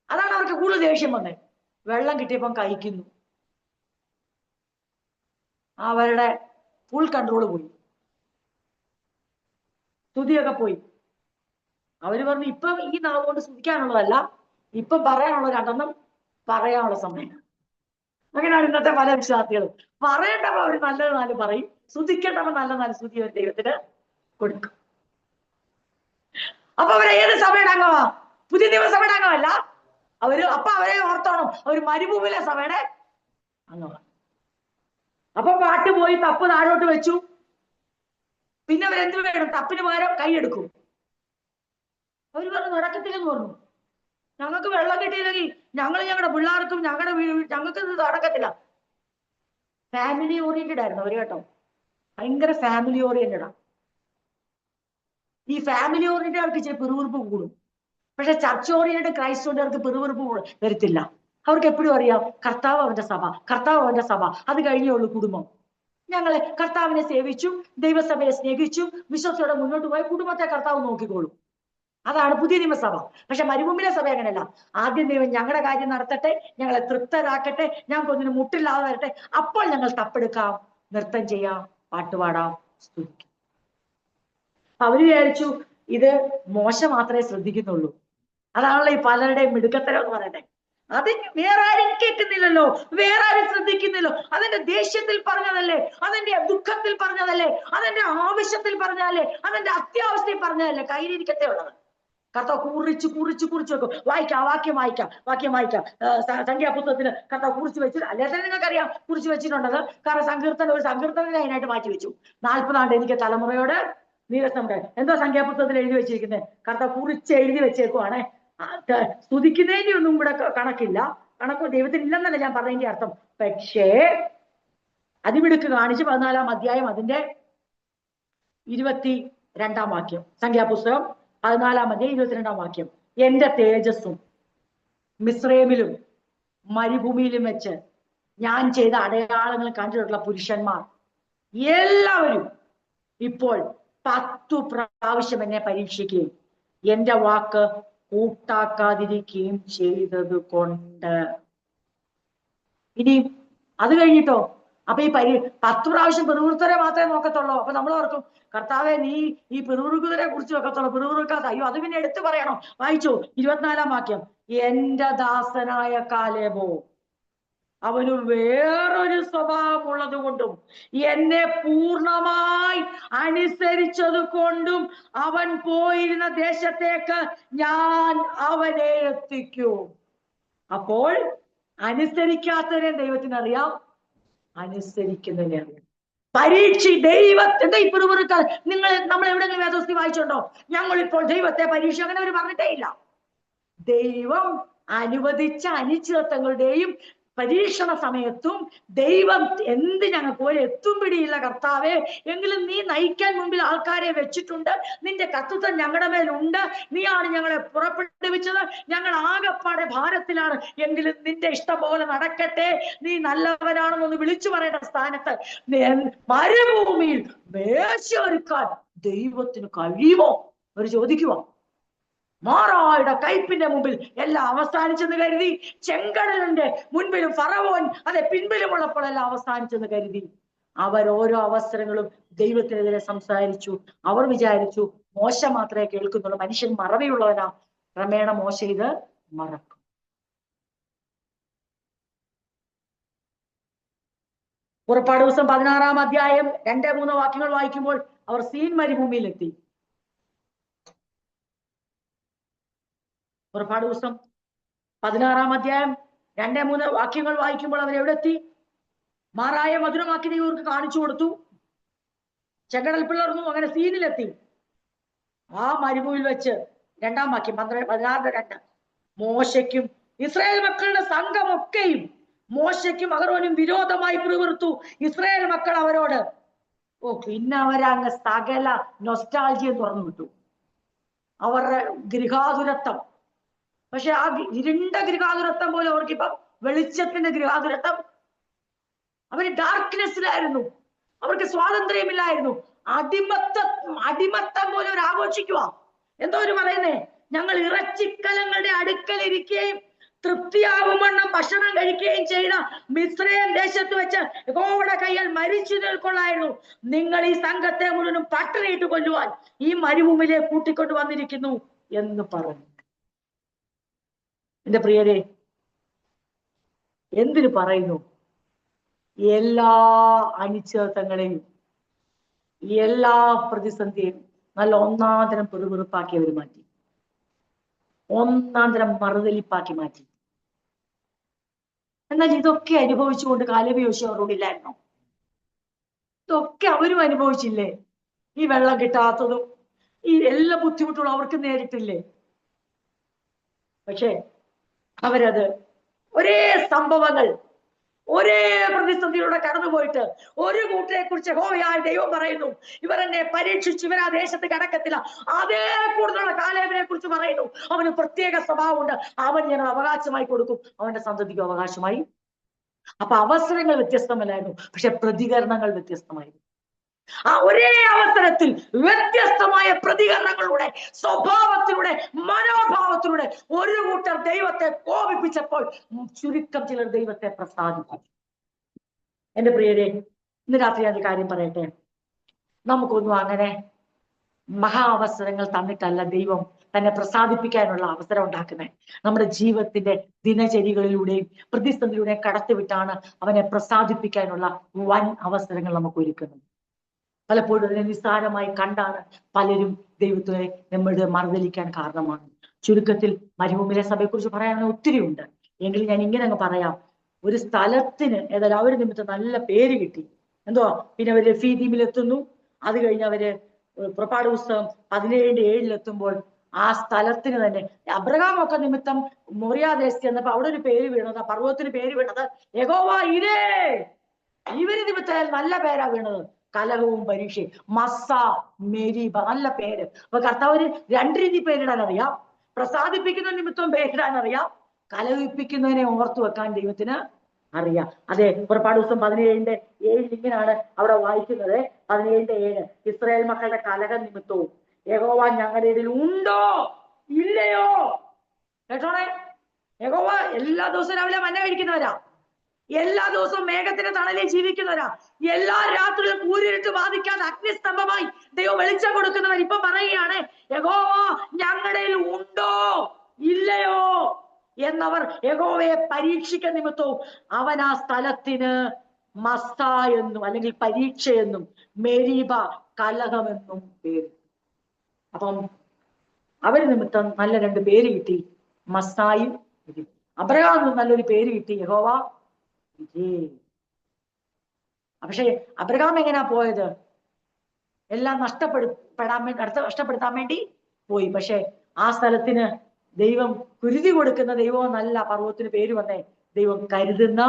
S1: അതാണ് അവർക്ക് കൂടുതൽ ദേഷ്യം വന്നത്. വെള്ളം കിട്ടിയപ്പം കഴിക്കുന്നു. അവരുടെ ഫുൾ കൺട്രോൾ പോയി, സ്തുതിയൊക്കെ പോയി. അവര് പറഞ്ഞു ഇപ്പം ഈ നാവ് കൊണ്ട് സ്തുതിക്കാനുള്ളതല്ല, ഇപ്പം പറയാനുള്ള 2 പറയാനുള്ള സമയം. അങ്ങനെയാണ് ഇന്നത്തെ പല വിശ്വാസികളും. പറയേണ്ടവർ അവർ നല്ലത് 4 പറയും, സ്തുതിക്കേണ്ടവർ നല്ല 4 സ്തുതി ദൈവത്തിന് കൊടുക്കും. അപ്പൊ അവരെ ഏത് സഭയുടെ അംഗമാ? പുതിയ നിയമസഭയുടെ അംഗമല്ല അവര്. അപ്പൊ അവരെ ഓർത്തോണം, അവര് മരുഭൂമിയിലെ സഭയുടെ അംഗമാണ്. അപ്പൊ പാട്ട് പോയി, തപ്പ് താഴോട്ട് വെച്ചു, പിന്നെ അവരെന്ത് വേണം? തപ്പിന് പകരം കൈയെടുക്കും. അവര് പറഞ്ഞു നടക്കത്തില്ലെന്ന് പറഞ്ഞു. ഞങ്ങൾക്ക് വെള്ളം കിട്ടിയില്ലെങ്കിൽ ഞങ്ങളുടെ പിള്ളേർക്കും ഞങ്ങൾക്ക് ഇത് നടക്കത്തില്ല. ഫാമിലി ഓറിയന്റഡ് ആയിരുന്നു അവര് കേട്ടോ. ഭയങ്കര ഫാമിലി ഓറിയന്റഡാ. ഈ ഫാമിലി ഓറിയന്റഡ് അവർക്ക് ഇച്ചിരി പിറുവിറുപ്പ് കൂടും. പക്ഷെ ചർച്ച് ഓറിയന്റഡ് ക്രൈസ്തവർക്ക് പിറുവിറുപ്പ് വരത്തില്ല. അവർക്ക് എപ്പോഴും അറിയാം കർത്താവ് അവന്റെ സഭ, കർത്താവ് അവന്റെ സഭ, അത് കഴിഞ്ഞേ ഉള്ളൂ കുടുംബം. ഞങ്ങളെ കർത്താവിനെ സേവിച്ചു, ദൈവസഭയെ സ്നേഹിച്ചു, വിശ്വസത്തോടെ മുന്നോട്ട് പോയ കുടുംബത്തെ കർത്താവ് നോക്കിക്കോളും. അതാണ് പുതിയ നിയമസഭ. പക്ഷെ മരുഭൂമിയിലെ സഭ അങ്ങനെയല്ല. ആദ്യം ദൈവം ഞങ്ങളുടെ കാര്യം നടത്തട്ടെ, ഞങ്ങളെ തൃപ്തരാക്കട്ടെ, ഞങ്ങൾക്ക് ഒന്നിനും മുട്ടില്ലാതെ വരട്ടെ, അപ്പോൾ ഞങ്ങൾ തപ്പെടുക്കാം, നൃത്തം ചെയ്യാം, പാട്ടുപാടാം, സ്തുതിക്കാം. അവര് വിചാരിച്ചു ഇത് മോശ മാത്രമേ ശ്രദ്ധിക്കുന്നുള്ളൂ. അതാണല്ലോ ഈ പലരുടെയും മിടുക്കത്തരം എന്ന് പറയട്ടെ. അത് വേറെ ആരും കേൾക്കുന്നില്ലല്ലോ, വേറെ ആരും ശ്രദ്ധിക്കുന്നില്ലോ. അതെന്റെ ദേഷ്യത്തിൽ പറഞ്ഞതല്ലേ, അതെന്റെ ദുഃഖത്തിൽ പറഞ്ഞതല്ലേ, അതെന്റെ ആവശ്യത്തിൽ പറഞ്ഞതല്ലേ, അതെന്റെ അത്യാവശ്യത്തിൽ പറഞ്ഞതല്ലേ, കയ്യിലിരിക്കത്തേ ഉള്ളത്. കർത്താവ് കുറിച്ച് വെക്കും. വാക്യം വായിക്കാം. സംഖ്യാപുസ്തകത്തിന് കർത്താവ് കുറിച്ച് വെച്ചിട്ട്, അല്ലേ തന്നെ നിങ്ങൾക്കറിയാം കുറിച്ച് വെച്ചിട്ടുണ്ടത്. കാരണം ഒരു സങ്കീർത്തനം അതിനായിട്ട് മാറ്റി വെച്ചു. 40 ആണ്ട് എനിക്ക് തലമുറയോട് നീരസമുണ്ട്. എന്തോ സംഖ്യാപുസ്തകത്തിൽ എഴുതി വെച്ചിരിക്കുന്നത്? കർത്താവ് കുറിച്ച് എഴുതി വെച്ചേക്കുവാണേ. സ്തുതിക്കുന്നതിന്റെ ഒന്നും ഇവിടെ കണക്കില്ല. കണക്ക് ദൈവത്തിന് ഇല്ലെന്നല്ല ഞാൻ പറഞ്ഞതിന്റെ അർത്ഥം. പക്ഷേ അതിമിടുക്ക് കാണിച്ച് 14-ാം അധ്യായം അതിന്റെ 22-ാം വാക്യം, സംഖ്യാപുസ്തകം 14-ാം അധ്യായം 22-ാം വാക്യം. എന്റെ തേജസ്സും മിസ്രൈമിലും മരുഭൂമിയിലും വെച്ച് ഞാൻ ചെയ്ത അടയാളങ്ങൾ കണ്ടിട്ടുള്ള പുരുഷന്മാർ എല്ലാവരും ഇപ്പോൾ 10 പ്രാവശ്യം എന്നെ പരീക്ഷിക്കുകയും എന്റെ വാക്ക് കൂട്ടാക്കാതിരിക്കുകയും ചെയ്തത് കൊണ്ട്. ഇനി അത് കഴിഞ്ഞിട്ടോ, അപ്പൊ ഈ 10 പ്രാവശ്യം പിറുവിറുത്തരെ മാത്രമേ നോക്കത്തുള്ളൂ. അപ്പൊ നമ്മൾ ഓർക്കും, കർത്താവെ നീ ഈ പിറുവിറുക്കുതരെ കുറിച്ച് വെക്കത്തുള്ളൂ, പിറുവിറുക്കാത്ത. അയ്യോ, അത് പിന്നെ എടുത്തു പറയണോ? വായിച്ചോ 24-ാം വാക്യം. എന്റെ ദാസനായ കാലേബോ, അവന് വേറൊരു സ്വഭാവമുള്ളത് കൊണ്ടും എന്നെ പൂർണ്ണമായി അനുസരിച്ചത് കൊണ്ടും അവൻ പോയിരുന്ന ദേശത്തേക്ക് ഞാൻ അവനെ എത്തിക്കും. അപ്പോൾ അനുസരിക്കാത്തതിനെ ദൈവത്തിനറിയാം, അനുസരിക്കുന്നതിനെ അറിയാം. ദൈവത്തെ പിറുപിറുക്കാതെ നമ്മൾ എവിടെയെങ്കിലും വേദോസ്തി വായിച്ചുണ്ടോ? ഞങ്ങളിപ്പോൾ ദൈവത്തെ പരീക്ഷ, അങ്ങനെ അവർ പറഞ്ഞിട്ടേ ഇല്ല. ദൈവം അനുവദിച്ച അനിശ്ചിതത്വങ്ങളുടെയും പരീക്ഷണ സമയത്തും ദൈവം എന്ത് ഞങ്ങൾക്ക് ഒരു എത്തും പിടിയില്ല കർത്താവേ, എങ്കിലും നീ നയിക്കാൻ മുമ്പിൽ ആൾക്കാരെ വെച്ചിട്ടുണ്ട്, നിന്റെ കർത്തൃത്വം ഞങ്ങളുടെ മേലുണ്ട്, നീയാണ് ഞങ്ങളെ പുറപ്പെടുവിച്ചത്, ഞങ്ങൾ ആകെപ്പാടെ ഭാരത്തിലാണ്, എങ്കിലും നിന്റെ ഇഷ്ടം പോലെ നടക്കട്ടെ, നീ നല്ലവനാണെന്നൊന്ന് വിളിച്ചു പറയേണ്ട സ്ഥാനത്ത് മരുഭൂമിയിൽ മേശ ഒരുക്കാൻ ദൈവത്തിന് കഴിയുമോ? അവർ ചോദിക്കുവാ. മാറായുടെ കയ്പിന്റെ മുമ്പിൽ എല്ലാം അവസാനിച്ചെന്ന് കരുതി, ചെങ്കടലിന്റെ മുൻപിലും ഫറവോൻ അതെ പിൻപിലുമുള്ളപ്പോൾ എല്ലാം അവസാനിച്ചെന്ന് കരുതി അവർ ഓരോ അവസരങ്ങളും ദൈവത്തിനെതിരെ സംസാരിച്ചു. അവർ വിചാരിച്ചു മോശ മാത്രമേ കേൾക്കുന്നുള്ളൂ, മനുഷ്യൻ മറവിയുള്ളവനാ. ക്രമേണ മോശ ഇത് മറക്കും. പുറപ്പാട് ദിവസം 16-ാം അധ്യായം 2-3 വാക്യങ്ങൾ വായിക്കുമ്പോൾ അവർ സീൻ മരുഭൂമിയിലെത്തി. പുറപ്പാട് ദിവസം 16-ാം അധ്യായം 2-3 വാക്യങ്ങൾ വായിക്കുമ്പോൾ അവർ എവിടെ എത്തി? മാറായ മധുരമാക്കി ഇവർക്ക് കാണിച്ചു കൊടുത്തു, ചെങ്കടൽ പിളർന്നു, അങ്ങനെ സീനിലെത്തി. ആ മരുഭൂമിയിൽ വെച്ച് 2-ാം വാക്യം 16-2 മോശയ്ക്കും ഇസ്രായേൽ മക്കളുടെ സംഘമൊക്കെയും മോശയ്ക്കും അഹരോനും വിരോധമായി പിറുപിറുത്തു. ഇസ്രായേൽ മക്കൾ അവരോട് പിന്നെ അവരങ്ങ് സകല നൊസ്റ്റാൾജിയ തുറന്നു വിട്ടു, അവരുടെ ഗൃഹാതുരത്വം. പക്ഷെ ആ ഇരുണ്ട ഗൃഹാതുരത്വം പോലെ അവർക്കിപ്പം വെളിച്ചത്തിന്റെ ഗൃഹാതുരത്വം. അവര് ഡാർക്ക്നെസ്സിലായിരുന്നു, അവർക്ക് സ്വാതന്ത്ര്യമില്ലായിരുന്നു. അടിമത്തം പോലെ അവർ ആഘോഷിക്കുക. എന്തോ ഒരു പറയുന്നേ, ഞങ്ങൾ ഇറച്ചിക്കലങ്ങളുടെ അടുക്കലിരിക്കുകയും തൃപ്തിയാകുമെണ്ണം ഭക്ഷണം കഴിക്കുകയും ചെയ്ത മിസ്രയീം ദേശത്ത് വെച്ച് യഹോവയുടെ കയ്യാൽ മരിച്ചു നിൽക്കൊള്ളായിരുന്നു. നിങ്ങൾ ഈ സംഘത്തെ മുഴുവനും പട്ടിണിയിട്ട് കൊല്ലുവാൻ ഈ മരുഭൂമിയിലേക്ക് കൂട്ടിക്കൊണ്ട് വന്നിരിക്കുന്നു എന്ന് പറഞ്ഞു. എന്റെ പ്രിയരെ, എന്തിനു പറയുന്നു? എല്ലാ അനിശ്ചിതത്വങ്ങളെയും എല്ലാ പ്രതിസന്ധിയും നല്ല ഒന്നാന്തരം പിറുപിറുപ്പാക്കി അവർ മാറ്റി, ഒന്നാന്തരം മറുതലിപ്പാക്കി മാറ്റി. എന്നാൽ ഇതൊക്കെ അനുഭവിച്ചുകൊണ്ട് കാലേബ് യോശുവ അവരോടില്ലായിരുന്നോ? ഇതൊക്കെ അവരും അനുഭവിച്ചില്ലേ? ഈ വെള്ളം കിട്ടാത്തതും ഈ എല്ലാ ബുദ്ധിമുട്ടുകളും അവർക്ക് നേരിട്ടില്ലേ? പക്ഷെ അവരത് ഒരേ സംഭവങ്ങൾ, ഒരേ പ്രതിസന്ധിയിലൂടെ കടന്നുപോയിട്ട് ഒരു കൂട്ടരെ കുറിച്ച് യഹോവയായ ദൈവം പറയുന്നു, ഇവർ എന്നെ പരീക്ഷിച്ചു, ഇവർ ആ ദേശത്ത് കിടക്കത്തില്ല. അതേ കൂടുതലുള്ള കാലേബിനെ കുറിച്ച് പറയുന്നു, അവന് പ്രത്യേക സ്വഭാവമുണ്ട്, അവൻ ഞാൻ അവകാശമായി കൊടുക്കും, അവന്റെ സന്തതിക്ക് അവകാശമായി. അപ്പൊ അവസരങ്ങൾ വ്യത്യസ്തമല്ലായിരുന്നു, പക്ഷെ പ്രതികരണങ്ങൾ വ്യത്യസ്തമായിരുന്നു. ആ ഒരേ അവസരത്തിൽ വ്യത്യസ്തമായ പ്രതികരണങ്ങളിലൂടെ, സ്വഭാവത്തിലൂടെ, മനോഭാവത്തിലൂടെ ഒരു കൂട്ടർ ദൈവത്തെ കോപിപ്പിച്ചപ്പോൾ ചുരുക്കം ചിലർ ദൈവത്തെ പ്രസാദിപ്പിച്ചു. എന്റെ പ്രിയരെ, ഇന്ന് രാത്രി ഞാൻ ഒരു കാര്യം പറയട്ടെ. നമുക്കൊന്നും അങ്ങനെ മഹാ അവസരങ്ങൾ തന്നിട്ടല്ല ദൈവം തന്നെ പ്രസാദിപ്പിക്കാനുള്ള അവസരം ഉണ്ടാക്കുന്നത്. നമ്മുടെ ജീവിതത്തിന്റെ ദിനചര്യകളിലൂടെയും പ്രതിസന്ധിയിലൂടെയും കടത്തിവിട്ടാണ് അവനെ പ്രസാദിപ്പിക്കാനുള്ള വൻ അവസരങ്ങൾ നമുക്ക് ഒരുക്കുന്നത്. പലപ്പോഴും അതിനെ നിസ്സാരമായി കണ്ടാണ് പലരും ദൈവത്തെ നമ്മളുടെ മറുതലിക്കാൻ കാരണമാണ്. ചുരുക്കത്തിൽ മരുഭൂമിയിലെ സഭയെക്കുറിച്ച് പറയാൻ ഒത്തിരി ഉണ്ട്. എങ്കിലും ഞാൻ ഇങ്ങനെ അങ്ങ് പറയാം. ഒരു സ്ഥലത്തിന് ഏതായാലും അവർ നിമിത്തം നല്ല പേര് കിട്ടി. എന്തുവാ, പിന്നെ അവര് ഫീദീമിലെത്തുന്നു. അത് കഴിഞ്ഞ് അവര് പുറപ്പാട് പുസ്തകം 17:7 ആ സ്ഥലത്തിന് തന്നെ അബ്രഹാമൊക്കെ നിമിത്തം മൊറിയാദേശത്ത് ചെന്നപ്പോ അവിടെ ഒരു പേര് വീണത്, ആ പർവ്വതത്തിന് പേര് വീണത് യഹോവ ഇരേ. ഇവര് നിമിത്തം നല്ല പേരാ വീണത്. കലഹവും പരീക്ഷയും, മസ്സ, മെരീബ, നല്ല പേര്. അപ്പൊ കർത്താവിന് രണ്ട് രീതി പേരിടാൻ അറിയാം. പ്രസാദിപ്പിക്കുന്ന നിമിത്തം പേരിടാൻ അറിയാം, കലഹിപ്പിക്കുന്നതിനെ ഓർത്തു വെക്കാൻ ദൈവത്തിന് അറിയാം. അതെ, പുറപ്പാട് ദിവസം 17:7 ഇങ്ങനെയാണ് അവിടെ വായിക്കുന്നത്. 17:7 ഇസ്രായേൽ മക്കളുടെ കലഹ നിമിത്തവും യഹോവ ഞങ്ങളുടെ ഇടയിൽ ഉണ്ടോ ഇല്ലയോ. കേട്ടോണേ, യഹോവ എല്ലാ ദിവസവും രാവിലെ മന്ന കഴിക്കുന്നവരാ, എല്ലാ ദിവസവും മേഘത്തിന്റെ തണലിൽ ജീവിക്കുന്നവരാ, എല്ലാ രാത്രിയിലും കൂരിട്ട് ബാധിക്കാതെ അഗ്നിസ്തംഭമായി ദൈവം വെളിച്ചം കൊടുക്കുന്നവർ. ഇപ്പൊ പറയുകയാണ് യഹോവ ഞങ്ങളുടെ ഉണ്ടോ ഇല്ലയോ എന്നവർ യഹോവയെ പരീക്ഷിക്കുന്ന നിമിത്തവും അവൻ ആ സ്ഥലത്തിന് മസ്ത എന്നും അല്ലെങ്കിൽ പരീക്ഷ എന്നും മെരീബ കലഹമെന്നും പേര്. അപ്പം അവര് നിമിത്തം നല്ല രണ്ട് പേര് കിട്ടി, മസ്സായും അബ്രഹാമിന് നല്ലൊരു പേര് കിട്ടി, യഹോവ. പക്ഷെ അബ്രഹാം എങ്ങനെയാ പോയത്? എല്ലാം നഷ്ടപ്പെടുത്താൻ വേണ്ടി പോയി. പക്ഷെ ആ സ്ഥലത്തിന് ദൈവം കുരുതി കൊടുക്കുന്ന ദൈവം നല്ല, പർവ്വതത്തിന് പേര് വന്നേ ദൈവം കരുതുന്ന.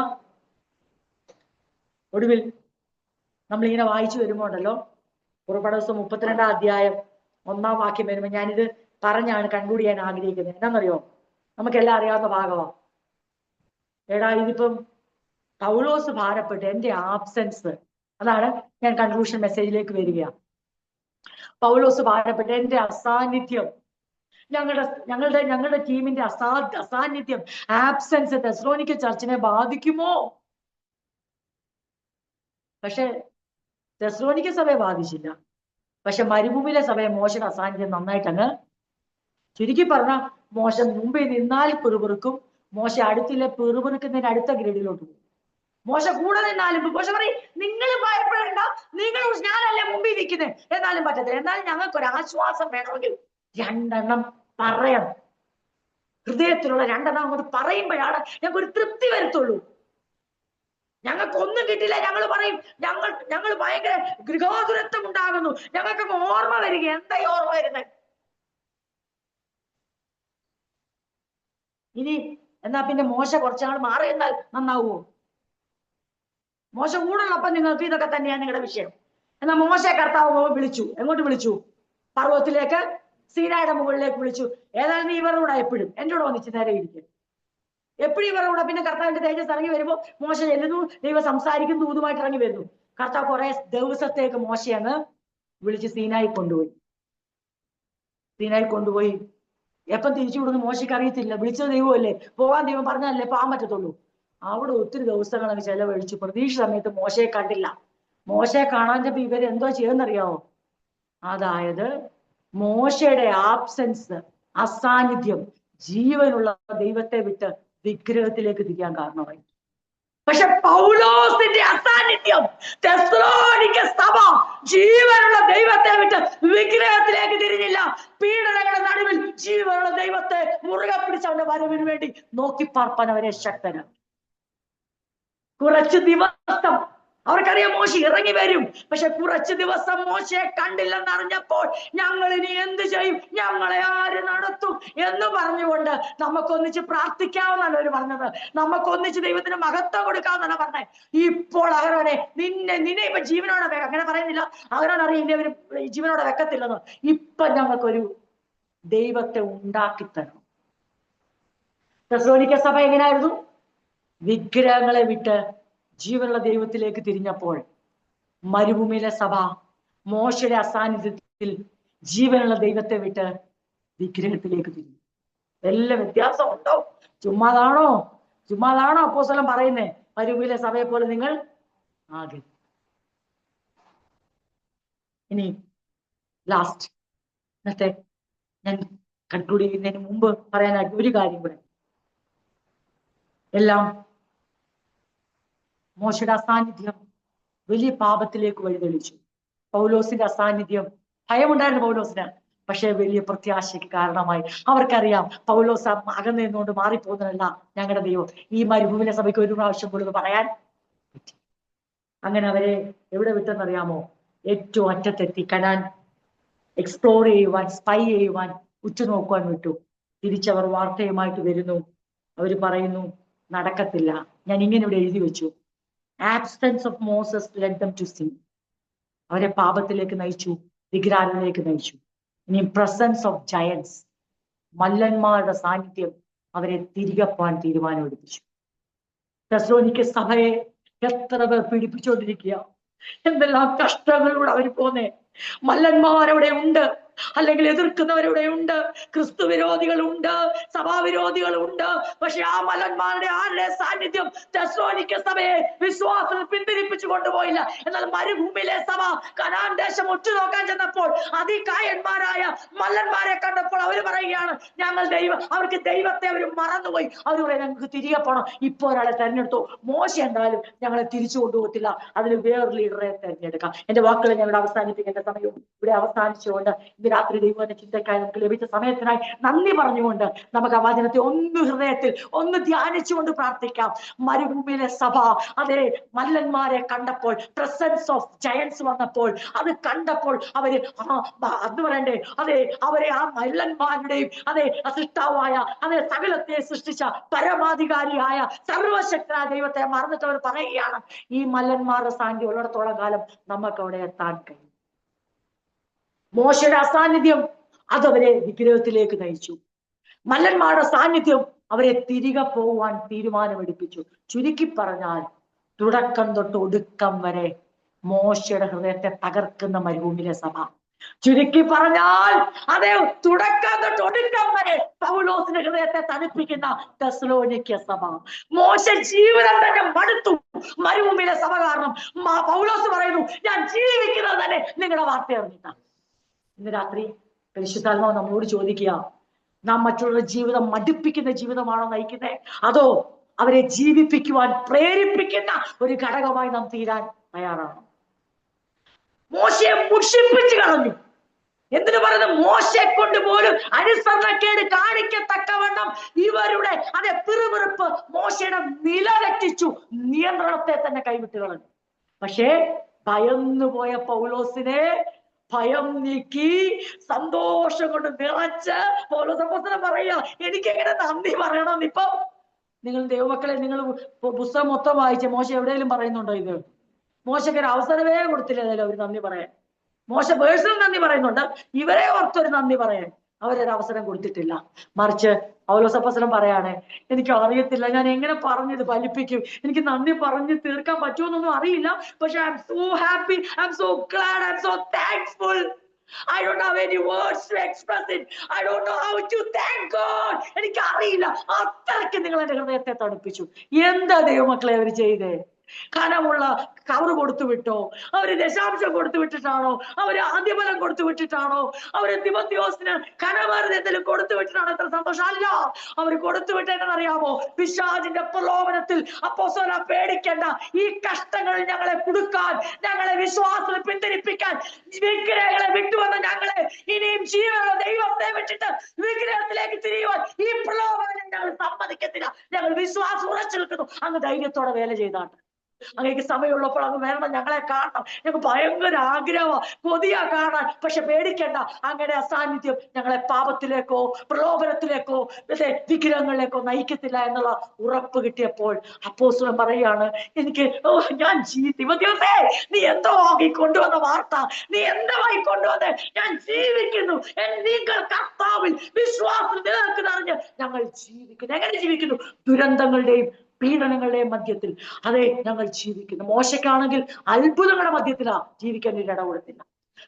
S1: ഒടുവിൽ നമ്മളിങ്ങനെ വായിച്ചു വരുമ്പോണ്ടല്ലോ, പുറപ്പാട് ദിവസം 32-1 വാക്യം വരുമ്പോ ഞാനിത് പറഞ്ഞാണ് കൺക്ലൂഡ് ചെയ്യാൻ ആഗ്രഹിക്കുന്നത്. എന്താണെന്നറിയോ? നമുക്കെല്ലാം അറിയാവുന്ന ഭാഗമാണ്. എടാ, ഇതിപ്പം പൗലോസ് ഭാരപ്പെട്ട് എന്റെ ആബ്സെൻസ്, അതാണ് ഞാൻ കൺക്ലൂഷൻ മെസ്സേജിലേക്ക് വരിക. പൗലോസ് ഭാരപ്പെട്ട് എന്റെ അസാന്നിധ്യം, ഞങ്ങളുടെ ടീമിന്റെ അസാന്നിധ്യം, ആബ്സെൻസ് തെസ്സലോനിക്ക ചർച്ചിനെ ബാധിക്കുമോ? പക്ഷെ തെസ്സലോനിക്ക സഭയെ ബാധിച്ചില്ല. പക്ഷെ മരുഭൂമിയിലെ സഭയെ മോശയുടെ അസാന്നിധ്യം നന്നായിട്ടങ്ങ്, ചുരുക്കി പറഞ്ഞ മോശ മുമ്പിൽ നിന്നാൽ പിറുപിറുക്കും, മോശ അടുത്തില്ല പിറുപിറുക്കുന്നതിന് അടുത്ത ഗ്രേഡിലോട്ട് പോകും. മോശ കൂടെ നിന്നാലും മോശ പറയും, നിങ്ങൾ ഭയപ്പെടേണ്ട, നിങ്ങൾ ഞാനല്ലേ മുമ്പിൽ നിൽക്കുന്നത്, എന്നാലും പറ്റത്തില്ല. എന്നാലും ഞങ്ങൾക്കൊരു ആശ്വാസം വേണമെങ്കിൽ 2 എണ്ണം പറയണം. ഹൃദയത്തിലുള്ള 2 എണ്ണം അങ്ങോട്ട് പറയുമ്പോഴാണ് ഞങ്ങൾക്ക് ഒരു തൃപ്തി വരത്തുള്ളൂ. ഞങ്ങൾക്കൊന്നും കിട്ടില്ല, ഞങ്ങൾ പറയും ഞങ്ങൾ ഭയങ്കര ഗൃഹാതുരത്വം ഉണ്ടാകുന്നു, ഞങ്ങൾക്കൊക്കെ ഓർമ്മ വരിക. എന്താ ഈ ഓർമ്മ വരുന്നത്? ഇനി എന്നാ പിന്നെ മോശ കുറച്ചാൾ മാറി എന്നാൽ നന്നാവുമോ? മോശ കൂടുള്ളപ്പോ നിങ്ങൾക്ക് ഇതൊക്കെ തന്നെയാണ് നിങ്ങളുടെ വിഷയം. എന്നാൽ മോശ കർത്താവ് വിളിച്ചു. എങ്ങോട്ട് വിളിച്ചു? പർവ്വതത്തിലേക്ക്, സീനായുടെ മുകളിലേക്ക് വിളിച്ചു. ഏതായാലും ഇവരുടെ കൂടെ എപ്പോഴും എന്റെ കൂടെ വന്നിച്ച് നേരെ ഇരിക്കും. എപ്പോഴും ഇവരുടെ കൂടെ. പിന്നെ കർത്താവിന്റെ തേജസ് ഇറങ്ങി വരുമ്പോ മോശ ചെല്ലുന്നു, ദൈവം സംസാരിക്കും, ദൂതുമായിട്ട് ഇറങ്ങി വരുന്നു. കർത്താവ് കുറെ ദിവസത്തേക്ക് മോശയെ അങ്ങ് വിളിച്ച് സീനായി കൊണ്ടുപോയി. എപ്പം തിരിച്ചു വിടുന്നു മോശയ്ക്ക് അറിയത്തില്ല. വിളിച്ചത് ദൈവമല്ലേ, പോകാൻ ദൈവം പറഞ്ഞതല്ലേ, പോകാൻ പറ്റത്തുള്ളൂ. അവിടെ ഒത്തിരി ദിവസങ്ങൾ അങ്ങ് ചെലവഴിച്ചു. പ്രതീക്ഷ സമയത്ത് മോശയെ കണ്ടില്ല. മോശയെ കാണാഞ്ഞപ്പോ ഇവരെന്തോ ചെയ്യുന്നറിയാവോ? അതായത് മോശയുടെ ആബ്സെൻസ്, അസാന്നിധ്യം ജീവനുള്ള ദൈവത്തെ വിട്ട് വിഗ്രഹത്തിലേക്ക് തിരിയാൻ കാരണമായി. പക്ഷെ പൗലോസിന്റെ അസാന്നിധ്യം തെസ്സലോനിക്ക സഭ ജീവനുള്ള ദൈവത്തെ വിട്ട് വിഗ്രഹത്തിലേക്ക് തിരിഞ്ഞില്ല. പീഡനങ്ങളുടെ നടുവിൽ ജീവനുള്ള ദൈവത്തെ മുറുകെ പിടിച്ച് അവന്റെ വരവിന് വേണ്ടി നോക്കി പാർപ്പാൻ അവരെ ശക്തനാണ്. കുറച്ച് ദിവസം അവർക്കറിയാം മോശ ഇറങ്ങി വരും. പക്ഷെ കുറച്ചു ദിവസം മോശയെ കണ്ടില്ലെന്ന് അറിഞ്ഞപ്പോൾ ഞങ്ങൾ ഇനി എന്ത് ചെയ്യും, ഞങ്ങളെ ആര് നടത്തും എന്ന് പറഞ്ഞുകൊണ്ട് നമുക്കൊന്നിച്ച് പ്രാർത്ഥിക്കാമെന്നാണ് അവർ പറഞ്ഞത്. നമുക്കൊന്നിച്ച് ദൈവത്തിന് മഹത്വം കൊടുക്കാമെന്നാണ് പറഞ്ഞത്. ഇപ്പോൾ അവരോടെ നിന്നെ ഇപ്പൊ ജീവനോടെ അങ്ങനെ പറയുന്നില്ല, അവരോടറിയാം ഇനി അവര് ജീവനോടെ വെക്കത്തില്ലെന്ന്. ഇപ്പൊ ഞങ്ങൾക്കൊരു ദൈവത്തെ ഉണ്ടാക്കിത്തരണം. തെസ്സലോനിക്ക സഭ എങ്ങനെയായിരുന്നു? വിഗ്രഹങ്ങളെ വിട്ട് ജീവനുള്ള ദൈവത്തിലേക്ക് തിരിഞ്ഞപ്പോൾ മരുഭൂമിയിലെ സഭ മോശയുടെ അസാന്നിധ്യത്തിൽ ജീവനുള്ള ദൈവത്തെ വിട്ട് വിഗ്രഹത്തിലേക്ക് തിരിഞ്ഞു. വല്ല വ്യത്യാസം ഉണ്ടോ? ചുമ്മാതാണോ അപ്പോസ്തലൻ പറയുന്നേ മരുഭൂമിയിലെ സഭയെ പോലെ നിങ്ങൾ ആകെ. ഇനി ലാസ്റ്റ് ഇന്നത്തെ ഞാൻ കൺക്ലൂഡ് ചെയ്യുന്നതിന് മുമ്പ് പറയാനായിട്ട് ഒരു കാര്യം കൂടെ. എല്ലാം മോശയുടെ അസാന്നിധ്യം വലിയ പാപത്തിലേക്ക് വഴിതെളിച്ചു. പൗലോസിന്റെ അസാന്നിധ്യം ഭയമുണ്ടായിരുന്നു പൗലോസിന്, പക്ഷെ വലിയ പ്രത്യാശയ്ക്ക് കാരണമായി. അവർക്കറിയാം പൗലോസ് അകന്നു നിന്നുകൊണ്ട് മാറിപ്പോകുന്നതല്ല ഞങ്ങളുടെ ദൈവം. ഈ മരുഭൂമിയിലെ സഭയ്ക്ക് ഒരു പ്രാവശ്യം പോലും പറയാൻ പറ്റി. അങ്ങനെ അവരെ എവിടെ വിട്ടെന്നറിയാമോ? ഏറ്റവും അറ്റത്തെത്തി കനാൻ എക്സ്പ്ലോർ ചെയ്യുവാൻ, സ്പൈ ചെയ്യുവാൻ, ഉറ്റുനോക്കുവാൻ വിട്ടു. തിരിച്ചവർ വാർത്തയുമായിട്ട് വരുന്നു. അവര് പറയുന്നു നടക്കത്തില്ല. ഞാൻ ഇങ്ങനെ ഇവിടെ എഴുതി വെച്ചു, absence of Moses led them to sin. അവരെ പാപത്തിലേക്ക് നയിച്ചു, വിഗ്രാരത്തിലേക്ക് നയിച്ചു. ഇനി പ്രസൻസ് ഓഫ് ജയൻസ്, മല്ലന്മാരുടെ സാന്നിധ്യം അവരെ തിരികെ പോകാൻ തീരുമാനമെടുപ്പിച്ചു. തെസ്സലോനിക്ക സഭയെ എത്ര പേർ പീഡിപ്പിച്ചുകൊണ്ടിരിക്കുക, എന്തെല്ലാം കഷ്ടങ്ങളിലൂടെ അവർ പോന്നേ. മല്ലന്മാരവിടെ ഉണ്ട്, അല്ലെങ്കിൽ എതിർക്കുന്നവരുടെ ഉണ്ട്, ക്രിസ്തു വിരോധികളുണ്ട്, സഭാവിരോധികളുണ്ട്. പക്ഷെ ആ മലന്മാരുടെ ആരുടെ സാന്നിധ്യം തെസ്സലോനിക്ക സഭയെ വിശ്വാസത്തിൽ പിന്തിരിപ്പിച്ചു കൊണ്ടുപോയില്ല. എന്നാൽ മരുഭൂമിയിലെ സഭ കനാൻ ദേശം ഉറ്റുനോക്കാൻ ചെന്നപ്പോൾ അതികായന്മാരായ മല്ലന്മാരെ കണ്ടപ്പോൾ അവർ പറയുകയാണ്, ഞങ്ങൾ അവർക്ക് ദൈവത്തെ അവർ മറന്നുപോയി. അവർ പറയും ഞങ്ങൾക്ക് തിരികെ പോകണം. ഇപ്പൊ ഒരാളെ തെരഞ്ഞെടുത്തു, മോശ എന്തായാലും ഞങ്ങളെ തിരിച്ചു കൊണ്ടുപോകത്തില്ല, അതിന് വേറൊരു ലീഡറെ തെരഞ്ഞെടുക്കാം. എന്റെ വാക്കുകളെ ഞങ്ങളുടെ അവസാനിപ്പിക്കേണ്ട സമയവും ഇവിടെ അവസാനിച്ചുകൊണ്ട് ഇന്ന് രാത്രി ദൈവത്തിന്റെ ചിന്തക്കായി നമുക്ക് ലഭിച്ച സമയത്തിനായി നന്ദി പറഞ്ഞുകൊണ്ട് നമുക്ക് ആ വചനത്തെ ഒന്ന് ഹൃദയത്തിൽ ഒന്ന് ധ്യാനിച്ചുകൊണ്ട് പ്രാർത്ഥിക്കാം. മരുഭൂമിയിലെ സഭ അതെ മല്ലന്മാരെ കണ്ടപ്പോൾ, പ്രസൻസ് ഓഫ് ജയൻസ് വന്നപ്പോൾ, അത് കണ്ടപ്പോൾ അവര് അത് പറയണ്ടേ, അതെ അവരെ ആ മല്ലന്മാരുടെയും അതെ സൃഷ്ടാവായ അതെ സകലത്തെ സൃഷ്ടിച്ച പരമാധികാരിയായ സർവശക്തനായ ദൈവത്തെ മറന്നിട്ട് അവർ പറയുകയാണ്, ഈ മല്ലന്മാരുടെ സാന്നിധ്യം ഉള്ളിടത്തോളം കാലം നമുക്ക് അവിടെ എത്താൻ കഴിയും. മോശയുടെ അസാന്നിധ്യം അതവരെ വിഗ്രഹത്തിലേക്ക് നയിച്ചു. മല്ലന്മാരുടെ സാന്നിധ്യം അവരെ തിരികെ പോകുവാൻ തീരുമാനമെടുപ്പിച്ചു. ചുരുക്കി പറഞ്ഞാൽ തുടക്കം തൊട്ട് ഒടുക്കം വരെ മോശയുടെ ഹൃദയത്തെ തകർക്കുന്ന മരുഭൂമിയിലെ സഭ. ചുരുക്കി പറഞ്ഞാൽ അതെ തുടക്കം തൊട്ട് ഒടുക്കം വരെ പൗലോസിന്റെ ഹൃദയത്തെ തണുപ്പിക്കുന്ന തെസ്സലോനിക്ക സഭ. മോശ ജീവിതം തന്നെ മടുത്തു മരുഭൂമിയിലെ സഭ കാരണം. പൗലോസ് പറയുന്നു, ഞാൻ ജീവിക്കുന്നത് തന്നെ നിങ്ങളുടെ വാർത്ത അറിഞ്ഞിട്ടാണ്. ഇന്ന് രാത്രി പരിശുദ്ധാത്മാവ് നമ്മളോട് ചോദിക്കുക, നാം മറ്റുള്ള ജീവിതം മടുപ്പിക്കുന്ന ജീവിതമാണോ നയിക്കുന്നത്, അതോ അവരെ ജീവിപ്പിക്കുവാൻ പ്രേരിപ്പിക്കുന്ന ഒരു ഘടകമായി നാം തീരാൻ തയ്യാറാണോ? മോശയെ മുഷിപ്പിച്ചു കളഞ്ഞു. എന്തിനു പറയുന്നത്? മോശയെ കൊണ്ട് പോലും അനുസരണക്കേട് കാണിക്കത്തക്കവണ്ണം ഇവരുടെ അതെ പിറുപിറുപ്പ് മോശയുടെ നില തെറ്റിച്ചു, നിയന്ത്രണത്തെ തന്നെ കൈവിട്ട് കളഞ്ഞു. പക്ഷേ ഭയന്നു പോയ പൗലോസിനെ ഭയം നീക്കി സന്തോഷം കൊണ്ട് നിറച്ച് പൗലോസ് അപ്പോസ്തലൻ പറയുക, എനിക്ക് എങ്ങനെ നന്ദി പറയണം? ഇപ്പൊ നിങ്ങൾ ദൈവമക്കളെ, നിങ്ങൾ പുസ്തകം മൊത്തം വായിച്ച മോശ എവിടെയെങ്കിലും പറയുന്നുണ്ടോ ഇത്? മോശയ്ക്ക് ഒരു അവസരമേ കൊടുത്തില്ല അവർ നന്ദി പറയാൻ. മോശ പേഴ്സണൽ നന്ദി പറയുന്നുണ്ട്, ഇവരെ ഓർത്തൊരു നന്ദി പറയാൻ അവരൊരു അവസരം കൊടുത്തിട്ടില്ല. മറിച്ച് പൗലോസ് അപ്പോസ്തലൻ പറയാണ്, എനിക്ക് അറിയത്തില്ല ഞാൻ എങ്ങനെ പറഞ്ഞത് ഫലിപ്പിക്കും, എനിക്ക് നന്ദി പറഞ്ഞു തീർക്കാൻ പറ്റുമെന്നൊന്നും അറിയില്ല, പക്ഷെ I M so happy, I M so GLAAD, I M so thankful. I don't have any words to express it. I don't know how to thank God. എനിക്ക് അറിയില്ല, അത്രയ്ക്ക് നിങ്ങൾ എന്റെ ഹൃദയത്തെ തണുപ്പിച്ചു. എന്താ ദൈവമക്കളെ അവർ ചെയ്തേ? കനമുള്ള കവർ കൊടുത്തു വിട്ടോ? അവര് ദശാംശം കൊടുത്തു വിട്ടിട്ടാണോ? അവര് ആദ്യഫലം കൊടുത്തു വിട്ടിട്ടാണോ? അവര് തിമോത്തിയോസിന് കനമേറിയ എന്തെങ്കിലും കൊടുത്തു വിട്ടിട്ടാണോ? എത്ര സന്തോഷം! അല്ല, അവർ കൊടുത്തു വിട്ടേന്നറിയാമോ? പിശാചിന്റെ പ്രലോഭനത്തിൽ അപ്പോസ്തലനാ പേടിക്കേണ്ട, ഈ കഷ്ടങ്ങളിൽ ഞങ്ങളെ കുടുക്കാൻ, ഞങ്ങളെ വിശ്വാസത്തിൽ പിന്തിരിപ്പിക്കാൻ വിഗ്രഹങ്ങളെ വിട്ടുവന്ന് ഞങ്ങളെ ഇനിയും ജീവനുള്ള ദൈവത്തെ വിട്ടിട്ട് വിഗ്രഹത്തിലേക്ക് തിരിയുവാൻ ഈ പ്രലോഭനം ഞങ്ങൾ സമ്മതിക്കത്തില്ല. ഞങ്ങൾ വിശ്വാസം ഉറച്ചു നിൽക്കുന്നു. അങ്ങ് ധൈര്യത്തോടെ വേല ചെയ്താണ്. അങ്ങേക്ക് സമയമുള്ളപ്പോൾ അങ്ങ് വരണം, ഞങ്ങളെ കാണണം. ഞങ്ങൾക്ക് ഭയങ്കര ആഗ്രഹ കൊതിയാ കാണാൻ. പക്ഷെ പേടിക്കേണ്ട, അങ്ങയുടെ അസാന്നിധ്യം ഞങ്ങളെ പാപത്തിലേക്കോ പ്രലോഭനത്തിലേക്കോ വിഗ്രഹങ്ങളിലേക്കോ നയിക്കത്തില്ല എന്നുള്ള ഉറപ്പ് കിട്ടിയപ്പോൾ അപ്പോസ്തലൻ പറയാണ്, എനിക്ക് ഞാൻ തിമോഥെയോസേ, നീ എന്തോ ആക്കി കൊണ്ടുവന്ന വാർത്ത, നീ എന്തായി കൊണ്ടുവന്ന്, ഞാൻ ജീവിക്കുന്നു, നിങ്ങൾ കർത്താവിൽ വിശ്വാസം നിലനിൽക്കുന്നറിഞ്ഞ് ഞങ്ങൾ ജീവിക്കുന്നു. എങ്ങനെ ജീവിക്കുന്നു? ദുരന്തങ്ങളുടെയും പീഡനങ്ങളുടെയും മധ്യത്തിൽ. അതെ, ഞങ്ങൾ ജീവിക്കുന്നു. മോശയ്ക്കാണെങ്കിൽ അത്ഭുതങ്ങളുടെ മധ്യത്തിലാ ജീവിക്കാൻ ഇട കൊടുത്തില്ല.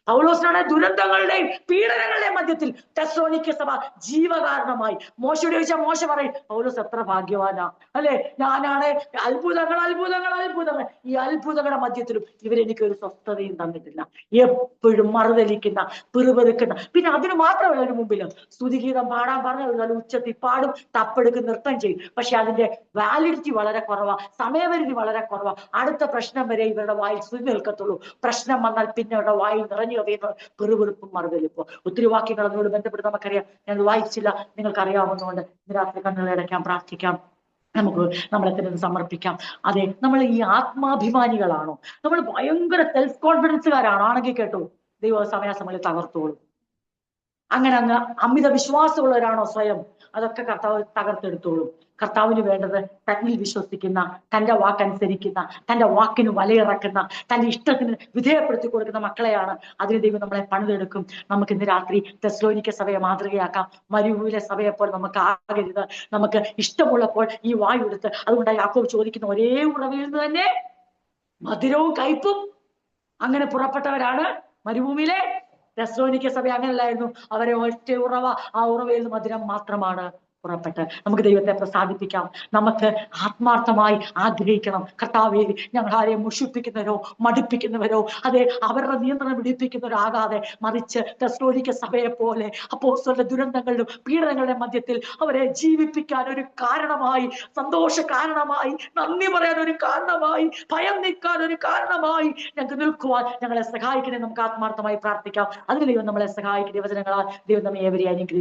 S1: പൗലോസിനാണ് ദുരന്തങ്ങളുടെയും പീഡനങ്ങളുടെയും മധ്യത്തിൽ തെസ്സലോനിക്ക സഭ ജീവകാരണമായി. മോശയോട് ചോദിച്ചാൽ മോശ പറയും, പൗലോസ് എത്ര ഭാഗ്യവാനാ അല്ലെ, ഞാനാണ് അത്ഭുതങ്ങൾ അത്ഭുതങ്ങൾ അത്ഭുതങ്ങൾ, ഈ അത്ഭുതങ്ങളുടെ മധ്യത്തിലും ഇവരെനിക്ക് ഒരു സ്വസ്ഥതയും തന്നിട്ടില്ല. എപ്പോഴും മറുതലിക്കുന്ന, പിറുപിറുക്കുന്ന. പിന്നെ അതിന് മാത്രമല്ല ഒരു മുമ്പിലും സ്തുതിഗീതം പാടാൻ പറഞ്ഞാൽ ഉച്ചത്തിൽ പാടും, തപ്പെടുക്കും, നൃത്തം ചെയ്യും. പക്ഷെ അതിന്റെ വാലിഡിറ്റി വളരെ കുറവാ, സമയപരിധി വളരെ കുറവാ. അടുത്ത പ്രശ്നം വരെ ഇവരുടെ വായിൽ സ്തുതി നിൽക്കത്തുള്ളൂ. പ്രശ്നം വന്നാൽ പിന്നെ അവരുടെ വായിൽ നിറഞ്ഞു കവിയുന്ന പെറുപെറുപ്പും മറുതലിപ്പോ. ഒത്തിരി വാക്യങ്ങൾ അതിനോട് ബന്ധപ്പെട്ട് നമുക്കറിയാം. ഞാൻ വായിച്ചില്ല, നിങ്ങൾക്ക് അറിയാവുന്നതുകൊണ്ട് ഇന്ന് രാത്രി കണ്ണുകളടയ്ക്കാം, പ്രാർത്ഥിക്കാം, നമുക്ക് നമ്മളെ തന്നെ സമർപ്പിക്കാം. അതെ, നമ്മൾ ഈ ആത്മാഭിമാനികളാണോ, നമ്മൾ ഭയങ്കര സെൽഫ് കോൺഫിഡൻസുകാരാണോ? ആണെങ്കിൽ കേട്ടോ, ദൈവ സമയാസമയം തകർത്തോളും. അങ്ങനെ അങ്ങ് അമിത വിശ്വാസമുള്ളവരാണോ സ്വയം? അതൊക്കെ കർത്താവ് തകർത്തെടുത്തോളും. കർത്താവിന് വേണ്ടത് തന്നിൽ വിശ്വസിക്കുന്ന, തന്റെ വാക്കനുസരിക്കുന്ന, തന്റെ വാക്കിന് വലയിറക്കുന്ന, തന്റെ ഇഷ്ടത്തിന് വിധേയപ്പെടുത്തി കൊടുക്കുന്ന മക്കളെയാണ്. അതിന് ദൈവം നമ്മളെ പണിതെടുക്കും. നമുക്ക് ഇന്ന് രാത്രി തെസ്സലോനിക്ക സഭയെ മാതൃകയാക്കാം. മരുഭൂമിയിലെ സഭയെപ്പോൾ നമുക്ക് ആകരുത്. നമുക്ക് ഇഷ്ടമുള്ളപ്പോൾ ഈ വായു എടുത്ത്, അതുകൊണ്ട് യാക്കോബ് ചോദിക്കുന്ന ഒരേ ഉറവയിൽ നിന്ന് തന്നെ മധുരവും കയ്പും. അങ്ങനെ പുറപ്പെട്ടവരാണ് മരുഭൂമിയിലെ തെസ്സലോനിക്ക സഭ. അങ്ങനെയല്ലായിരുന്നു. അവരെ ഒറ്റ ഉറവ, ആ ഉറവയിൽ നിന്ന് മധുരം മാത്രമാണ് പുറപ്പെട്ട്. നമുക്ക് ദൈവത്തെ പ്രസാദിപ്പിക്കാം. നമുക്ക് ആത്മാർത്ഥമായി ആഗ്രഹിക്കണം, കർത്താവേ, ഞങ്ങൾ ആരെയും മുഷിപ്പിക്കുന്നവരോ മടുപ്പിക്കുന്നവരോ അതെ അവരുടെ നിയന്ത്രണം പിടിപ്പിക്കുന്നവരാകാതെ, മറിച്ച് തെസ്സലോനിക്ക സഭയെ പോലെ അപ്പോസ്തലരുടെ ദുരന്തങ്ങളിലും പീഡനങ്ങളുടെ മധ്യത്തിൽ അവരെ ജീവിപ്പിക്കാൻ ഒരു കാരണമായി, സന്തോഷ കാരണമായി, നന്ദി പറയാൻ ഒരു കാരണമായി, ഭയം നീക്കാൻ ഒരു കാരണമായി ഞങ്ങൾക്ക് നിൽക്കുവാൻ ഞങ്ങളെ സഹായിക്കണേ. നമുക്ക് ആത്മാർത്ഥമായി പ്രാർത്ഥിക്കാം. അതിന് ദൈവം നമ്മളെ സഹായിക്കട്ടെ. വചനങ്ങളാൽ ദൈവം നമ്മെ ഏവരെയും അനുഗ്രഹിക്കട്ടെ.